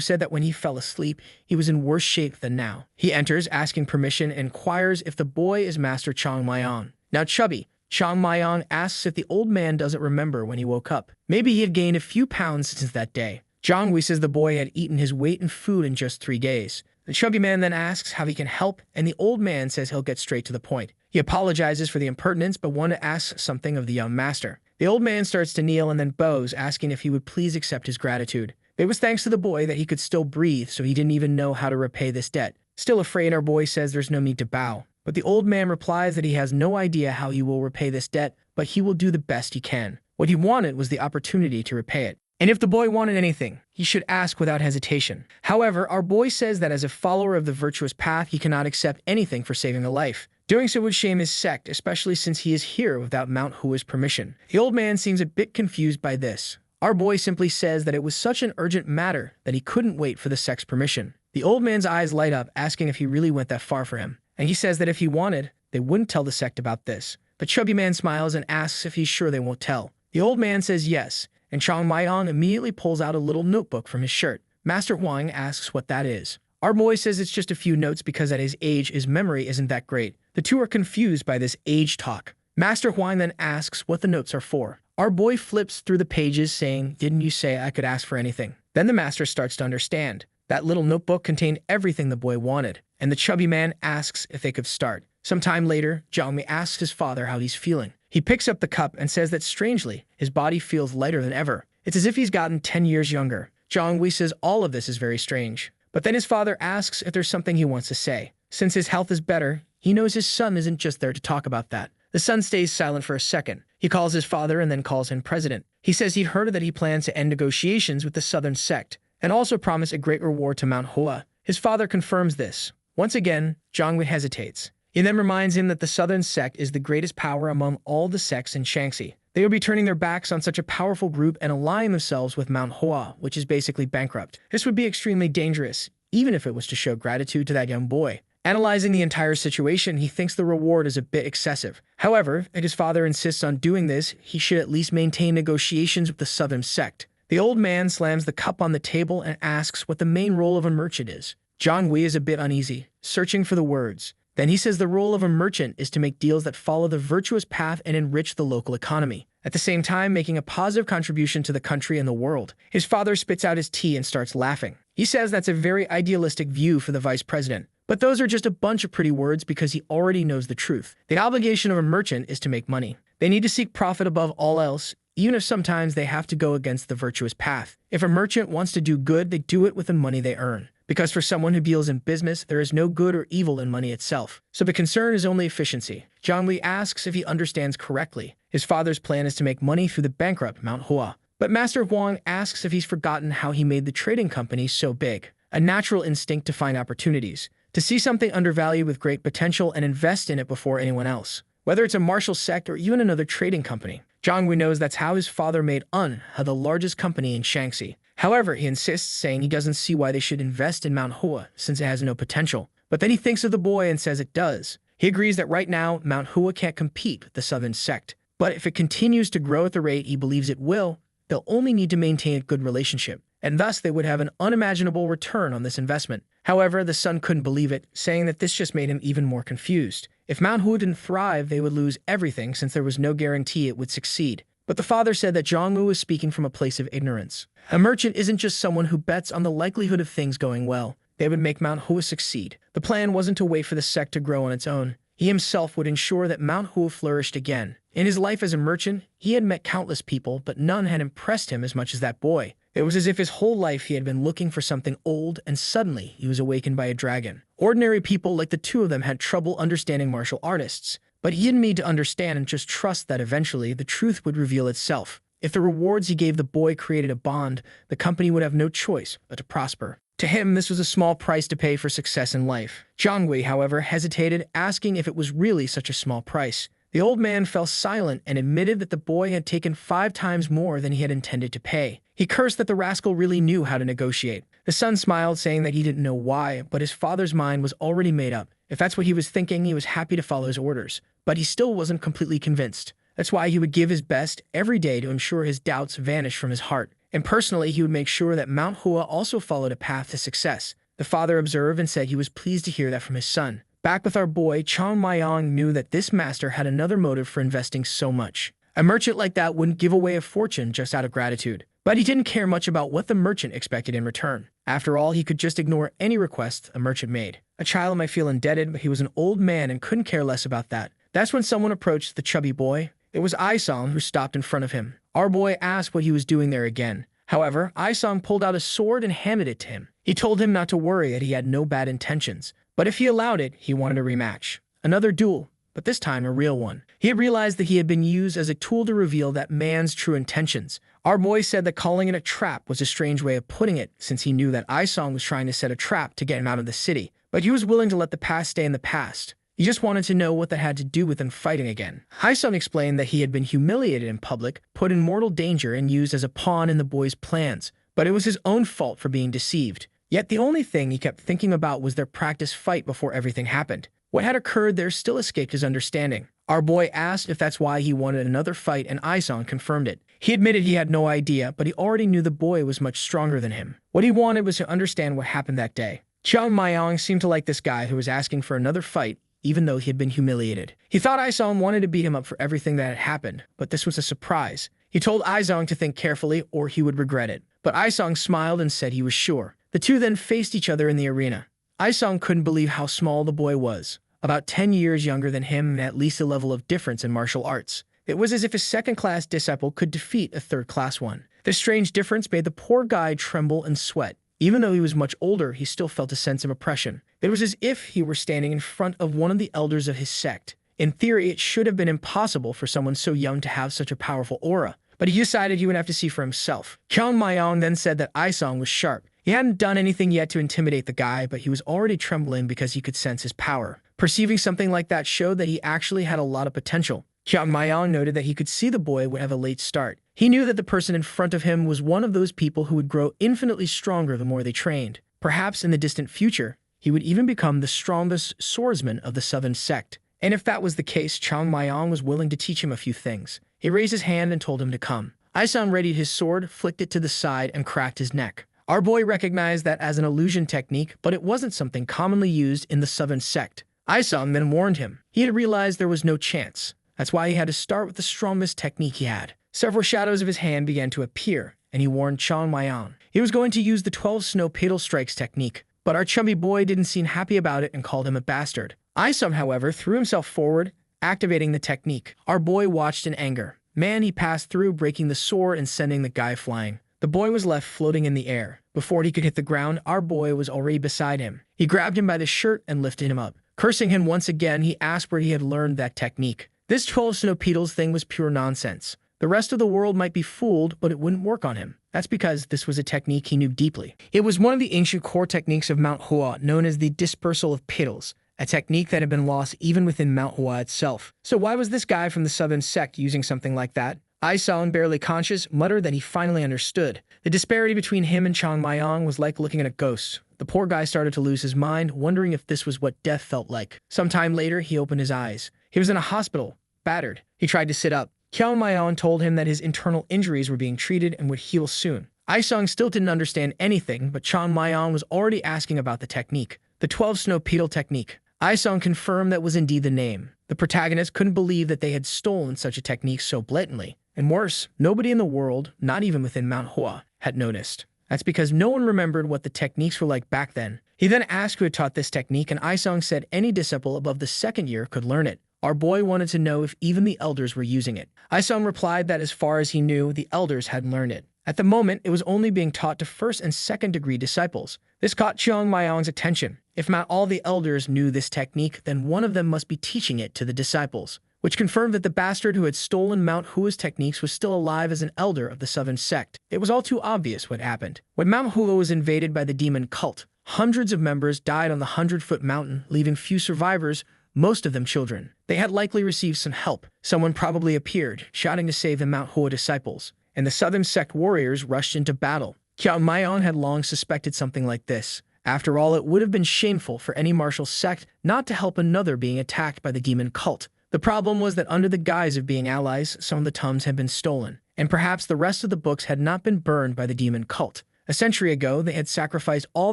said that when he fell asleep, he was in worse shape than now. He enters, asking permission, and inquires if the boy is Master Chang Mayong. Now chubby, Chang Mayong asks if the old man doesn't remember when he woke up. Maybe he had gained a few pounds since that day. Zhang Wei says the boy had eaten his weight in food in just 3 days. The chubby man then asks how he can help, and the old man says he'll get straight to the point. He apologizes for the impertinence, but wanted to ask something of the young master. The old man starts to kneel and then bows, asking if he would please accept his gratitude. It was thanks to the boy that he could still breathe, so he didn't even know how to repay this debt. Still afraid, our boy says there's no need to bow. But the old man replies that he has no idea how he will repay this debt, but he will do the best he can. What he wanted was the opportunity to repay it. And if the boy wanted anything, he should ask without hesitation. However, our boy says that as a follower of the virtuous path, he cannot accept anything for saving a life. Doing so would shame his sect, especially since he is here without Mount Hua's permission. The old man seems a bit confused by this. Our boy simply says that it was such an urgent matter that he couldn't wait for the sect's permission. The old man's eyes light up, asking if he really went that far for him. And he says that if he wanted, they wouldn't tell the sect about this. The chubby man smiles and asks if he's sure they won't tell. The old man says yes, and Chang Mayong immediately pulls out a little notebook from his shirt. Master Huang asks what that is. Our boy says it's just a few notes because at his age, his memory isn't that great. The two are confused by this age talk. Master Huang then asks what the notes are for. Our boy flips through the pages saying, "Didn't you say I could ask for anything?" Then the master starts to understand. That little notebook contained everything the boy wanted, and the chubby man asks if they could start. Sometime later, Jiangmi asks his father how he's feeling. He picks up the cup and says that strangely, his body feels lighter than ever. It's as if he's gotten 10 years younger. Jiangmi says all of this is very strange. But then his father asks if there's something he wants to say. Since his health is better, he knows his son isn't just there to talk about that. The son stays silent for a second. He calls his father and then calls him president. He says he'd heard that he plans to end negotiations with the southern sect, and also promise a great reward to Mount Hua. His father confirms this. Once again, Jiangwei hesitates. He then reminds him that the southern sect is the greatest power among all the sects in Shaanxi. They would be turning their backs on such a powerful group and aligning themselves with Mount Hua, which is basically bankrupt. This would be extremely dangerous, even if it was to show gratitude to that young boy. Analyzing the entire situation, he thinks the reward is a bit excessive. However, if his father insists on doing this, he should at least maintain negotiations with the southern sect. The old man slams the cup on the table and asks what the main role of a merchant is. Zhang is a bit uneasy, searching for the words. Then he says the role of a merchant is to make deals that follow the virtuous path and enrich the local economy, at the same time making a positive contribution to the country and the world. His father spits out his tea and starts laughing. He says that's a very idealistic view for the vice president. But those are just a bunch of pretty words because he already knows the truth. The obligation of a merchant is to make money. They need to seek profit above all else, even if sometimes they have to go against the virtuous path. If a merchant wants to do good, they do it with the money they earn. Because for someone who deals in business, there is no good or evil in money itself. So the concern is only efficiency. Zhang asks if he understands correctly. His father's plan is to make money through the bankrupt Manhwa. But Master Huang asks if he's forgotten how he made the trading company so big. A natural instinct to find opportunities, to see something undervalued with great potential and invest in it before anyone else. Whether it's a martial sect or even another trading company. Zhang knows that's how his father made the largest company in Shaanxi. However, he insists, saying he doesn't see why they should invest in Mount Hua since it has no potential. But then he thinks of the boy and says it does. He agrees that right now, Mount Hua can't compete with the southern sect. But if it continues to grow at the rate he believes it will, they'll only need to maintain a good relationship, and thus they would have an unimaginable return on this investment. However, the son couldn't believe it, saying that this just made him even more confused. If Mount Hua didn't thrive, they would lose everything since there was no guarantee it would succeed. But the father said that Zhang was speaking from a place of ignorance. A merchant isn't just someone who bets on the likelihood of things going well. They would make Mount Hua succeed. The plan wasn't to wait for the sect to grow on its own. He himself would ensure that Mount Hua flourished again. In his life as a merchant, he had met countless people, but none had impressed him as much as that boy. It was as if his whole life he had been looking for something old, and suddenly he was awakened by a dragon. Ordinary people like the two of them had trouble understanding martial artists, but he didn't need to understand and just trust that eventually the truth would reveal itself. If the rewards he gave the boy created a bond, the company would have no choice but to prosper. To him, this was a small price to pay for success in life. Zhang, however, hesitated, asking if it was really such a small price. The old man fell silent and admitted that the boy had taken 5 times more than he had intended to pay. He cursed that the rascal really knew how to negotiate. The son smiled, saying that he didn't know why, but his father's mind was already made up. If that's what he was thinking, he was happy to follow his orders. But he still wasn't completely convinced. That's why he would give his best every day to ensure his doubts vanished from his heart. And personally, he would make sure that Mount Hua also followed a path to success. The father observed and said he was pleased to hear that from his son. Back with our boy, Chang Maiyang knew that this master had another motive for investing so much. A merchant like that wouldn't give away a fortune just out of gratitude. But he didn't care much about what the merchant expected in return. After all, he could just ignore any request a merchant made. A child might feel indebted, but he was an old man and couldn't care less about that. That's when someone approached the chubby boy. It was Aisong who stopped in front of him. Our boy asked what he was doing there again. However, Aisong pulled out a sword and handed it to him. He told him not to worry, that he had no bad intentions. But if he allowed it, he wanted a rematch. Another duel, but this time a real one. He had realized that he had been used as a tool to reveal that man's true intentions. Our boy said that calling it a trap was a strange way of putting it, since he knew that Aisong was trying to set a trap to get him out of the city. But he was willing to let the past stay in the past. He just wanted to know what that had to do with him fighting again. Aisong explained that he had been humiliated in public, put in mortal danger, and used as a pawn in the boy's plans. But it was his own fault for being deceived. Yet the only thing he kept thinking about was their practice fight before everything happened. What had occurred there still escaped his understanding. Our boy asked if that's why he wanted another fight, and Aisong confirmed it. He admitted he had no idea, but he already knew the boy was much stronger than him. What he wanted was to understand what happened that day. Chang Maiyang seemed to like this guy who was asking for another fight, even though he had been humiliated. He thought Aisong wanted to beat him up for everything that had happened, but this was a surprise. He told Aisong to think carefully or he would regret it. But Aisong smiled and said he was sure. The two then faced each other in the arena. Aisong couldn't believe how small the boy was. About 10 years younger than him and at least a level of difference in martial arts. It was as if a second-class disciple could defeat a third-class one. This strange difference made the poor guy tremble and sweat. Even though he was much older, he still felt a sense of oppression. It was as if he were standing in front of one of the elders of his sect. In theory, it should have been impossible for someone so young to have such a powerful aura. But he decided he would have to see for himself. Chang Maiyang then said that Aisong was sharp. He hadn't done anything yet to intimidate the guy, but he was already trembling because he could sense his power. Perceiving something like that showed that he actually had a lot of potential. Chang Maiyang noted that he could see the boy would have a late start. He knew that the person in front of him was one of those people who would grow infinitely stronger the more they trained. Perhaps in the distant future, he would even become the strongest swordsman of the Southern sect. And if that was the case, Chang Mayong was willing to teach him a few things. He raised his hand and told him to come. Aisong readied his sword, flicked it to the side, and cracked his neck. Our boy recognized that as an illusion technique, but it wasn't something commonly used in the Southern sect. Aisong then warned him. He had realized there was no chance. That's why he had to start with the strongest technique he had. Several shadows of his hand began to appear, and he warned Chang Mayong. He was going to use the 12 snow petal strikes technique, but our chubby boy didn't seem happy about it and called him a bastard. Aisong, however, threw himself forward, activating the technique. Our boy watched in anger. Man, he passed through, breaking the sword and sending the guy flying. The boy was left floating in the air. Before he could hit the ground, our boy was already beside him. He grabbed him by the shirt and lifted him up. Cursing him once again, he asked where he had learned that technique. This 12 snow petals thing was pure nonsense. The rest of the world might be fooled, but it wouldn't work on him. That's because this was a technique he knew deeply. It was one of the ancient core techniques of Manhwa, known as the dispersal of petals, a technique that had been lost even within Manhwa itself. So why was this guy from the Southern sect using something like that? Aisong, barely conscious, muttered that he finally understood. The disparity between him and Chang Mayong was like looking at a ghost. The poor guy started to lose his mind, wondering if this was what death felt like. Sometime later, he opened his eyes. He was in a hospital, battered. He tried to sit up. Chang Mayong told him that his internal injuries were being treated and would heal soon. Aisong still didn't understand anything, but Chang Mayong was already asking about the technique. The 12 snow petal technique. Aisong confirmed that was indeed the name. The protagonist couldn't believe that they had stolen such a technique so blatantly. And worse, nobody in the world, not even within Mount Hua, had noticed. That's because no one remembered what the techniques were like back then. He then asked who had taught this technique, and Aisong said any disciple above the second year could learn it. Our boy wanted to know if even the elders were using it. Aisong replied that as far as he knew, the elders hadn't learned it. At the moment, it was only being taught to first and second degree disciples. This caught Chang Mayong's attention. If not all the elders knew this technique, then one of them must be teaching it to the disciples, which confirmed that the bastard who had stolen Mount Hua's techniques was still alive as an elder of the Southern sect. It was all too obvious what happened. When Mount Hua was invaded by the demon cult, hundreds of members died on the 100-foot mountain, leaving few survivors, most of them children. They had likely received some help. Someone probably appeared, shouting to save the Mount Hua disciples, and the Southern sect warriors rushed into battle. Chang Mayong had long suspected something like this. After all, it would have been shameful for any martial sect not to help another being attacked by the demon cult. The problem was that under the guise of being allies, some of the tomes had been stolen, and perhaps the rest of the books had not been burned by the demon cult. A century ago, they had sacrificed all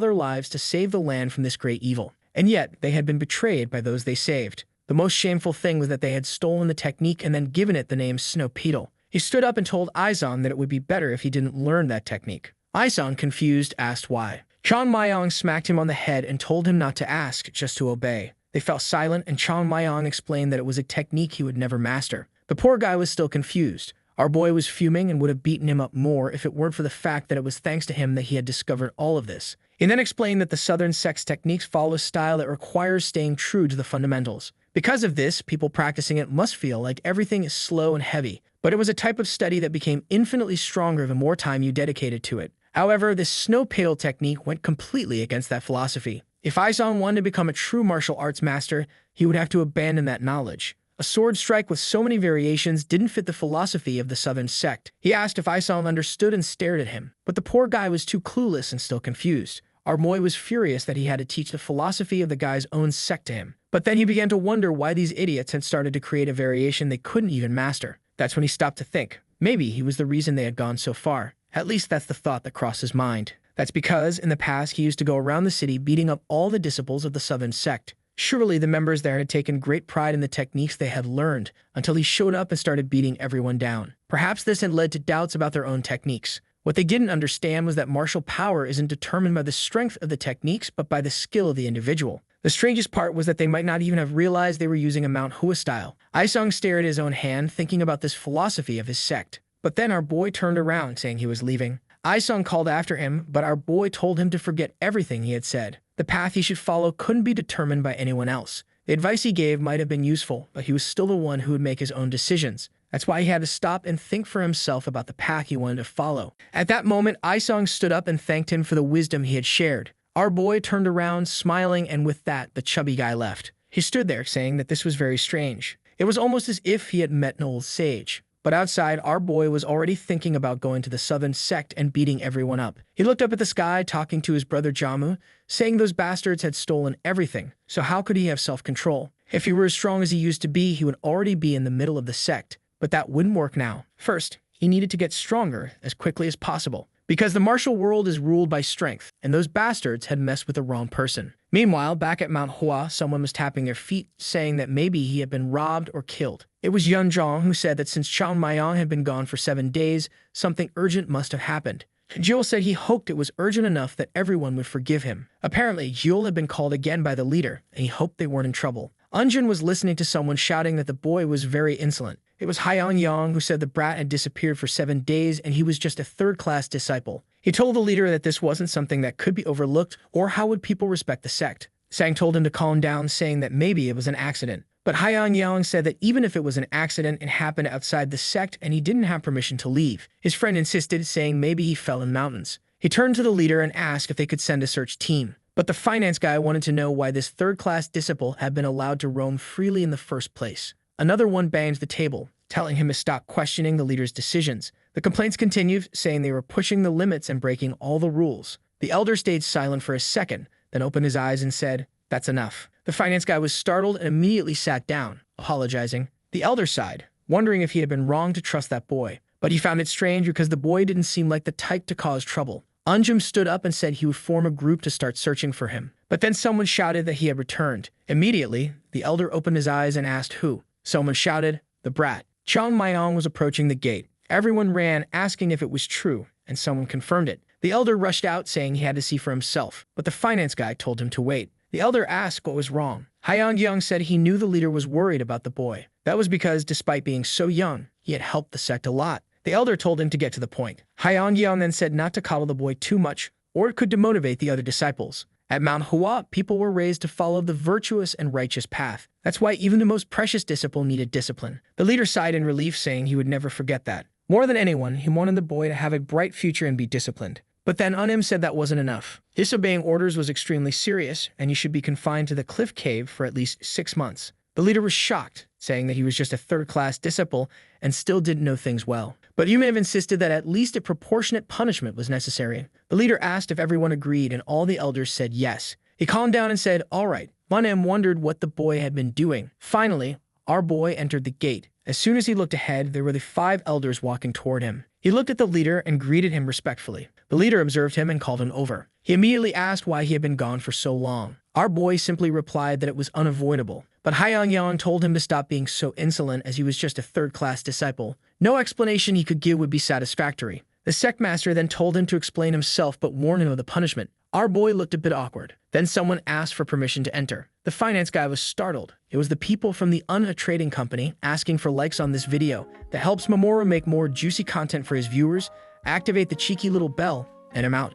their lives to save the land from this great evil, and yet they had been betrayed by those they saved. The most shameful thing was that they had stolen the technique and then given it the name Snow Petal. He stood up and told Aisong that it would be better if he didn't learn that technique. Aisong, confused, asked why. Chang Mayong smacked him on the head and told him not to ask, just to obey. They fell silent, and Chang Mayong explained that it was a technique he would never master. The poor guy was still confused. Our boy was fuming and would have beaten him up more if it weren't for the fact that it was thanks to him that he had discovered all of this. He then explained that the Southern sect's techniques follow a style that requires staying true to the fundamentals. Because of this, people practicing it must feel like everything is slow and heavy, but it was a type of study that became infinitely stronger the more time you dedicated to it. However, this snow petal technique went completely against that philosophy. If Aisong wanted to become a true martial arts master, he would have to abandon that knowledge. A sword strike with so many variations didn't fit the philosophy of the Southern sect. He asked if Aisong understood and stared at him, but the poor guy was too clueless and still confused. Our boy was furious that he had to teach the philosophy of the guy's own sect to him. But then he began to wonder why these idiots had started to create a variation they couldn't even master. That's when he stopped to think. Maybe he was the reason they had gone so far. At least that's the thought that crossed his mind. That's because, in the past, he used to go around the city beating up all the disciples of the Southern sect. Surely the members there had taken great pride in the techniques they had learned, until he showed up and started beating everyone down. Perhaps this had led to doubts about their own techniques. What they didn't understand was that martial power isn't determined by the strength of the techniques, but by the skill of the individual. The strangest part was that they might not even have realized they were using a Mount Hua style. Aisong stared at his own hand, thinking about this philosophy of his sect. But then our boy turned around, saying he was leaving. Aisong called after him, but our boy told him to forget everything he had said. The path he should follow couldn't be determined by anyone else. The advice he gave might have been useful, but he was still the one who would make his own decisions. That's why he had to stop and think for himself about the path he wanted to follow. At that moment, Aisong stood up and thanked him for the wisdom he had shared. Our boy turned around, smiling, and with that, the chubby guy left. He stood there, saying that this was very strange. It was almost as if he had met an old sage. But outside, our boy was already thinking about going to the southern sect and beating everyone up. He looked up at the sky, talking to his brother Jamu, saying those bastards had stolen everything, so how could he have self-control? If he were as strong as he used to be, he would already be in the middle of the sect. But that wouldn't work now. First, he needed to get stronger as quickly as possible, because the martial world is ruled by strength, and those bastards had messed with the wrong person. Meanwhile, back at Manhwa, someone was tapping their feet, saying that maybe he had been robbed or killed. It was Yun Zhong who said that since Chao Mayang had been gone for 7 days, something urgent must have happened. Jiul said he hoped it was urgent enough that everyone would forgive him. Apparently, Jiul had been called again by the leader, and he hoped they weren't in trouble. Unjun was listening to someone shouting that the boy was very insolent. It was Hyang Yang who said the brat had disappeared for 7 days and he was just a third-class disciple. He told the leader that this wasn't something that could be overlooked, or how would people respect the sect. Sang told him to calm down, saying that maybe it was an accident. But Hyang Yang said that even if it was an accident, it happened outside the sect and he didn't have permission to leave. His friend insisted, saying maybe he fell in mountains. He turned to the leader and asked if they could send a search team. But the finance guy wanted to know why this third-class disciple had been allowed to roam freely in the first place. Another one banged the table, telling him to stop questioning the leader's decisions. The complaints continued, saying they were pushing the limits and breaking all the rules. The elder stayed silent for a second, then opened his eyes and said, "That's enough." The finance guy was startled and immediately sat down, apologizing. The elder sighed, wondering if he had been wrong to trust that boy. But he found it strange because the boy didn't seem like the type to cause trouble. Unjum stood up and said he would form a group to start searching for him. But then someone shouted that he had returned. Immediately, the elder opened his eyes and asked who. Someone shouted, "The brat." Chang Mayang was approaching the gate. Everyone ran, asking if it was true, and someone confirmed it. The elder rushed out, saying he had to see for himself, but the finance guy told him to wait. The elder asked what was wrong. Hyang Yang said he knew the leader was worried about the boy. That was because, despite being so young, he had helped the sect a lot. The elder told him to get to the point. Hyang Yang then said not to coddle the boy too much, or it could demotivate the other disciples. At Mount Hua, people were raised to follow the virtuous and righteous path. That's why even the most precious disciple needed discipline. The leader sighed in relief, saying he would never forget that. More than anyone, he wanted the boy to have a bright future and be disciplined. But then Unim said that wasn't enough. Disobeying orders was extremely serious, and he should be confined to the cliff cave for at least 6 months. The leader was shocked, saying that he was just a third-class disciple and still didn't know things well. But Umin insisted that at least a proportionate punishment was necessary. The leader asked if everyone agreed, and all the elders said yes. He calmed down and said, "All right." Manem wondered what the boy had been doing. Finally, our boy entered the gate. As soon as he looked ahead, there were the 5 elders walking toward him. He looked at the leader and greeted him respectfully. The leader observed him and called him over. He immediately asked why he had been gone for so long. Our boy simply replied that it was unavoidable. But Hyang Yang told him to stop being so insolent, as he was just a third-class disciple. No explanation he could give would be satisfactory. The sect master then told him to explain himself but warned him of the punishment. Our boy looked a bit awkward. Then someone asked for permission to enter. The finance guy was startled. It was the people from the Unha Trading Company asking for likes on this video that helps Mamoru make more juicy content for his viewers. Activate the cheeky little bell, and I'm out.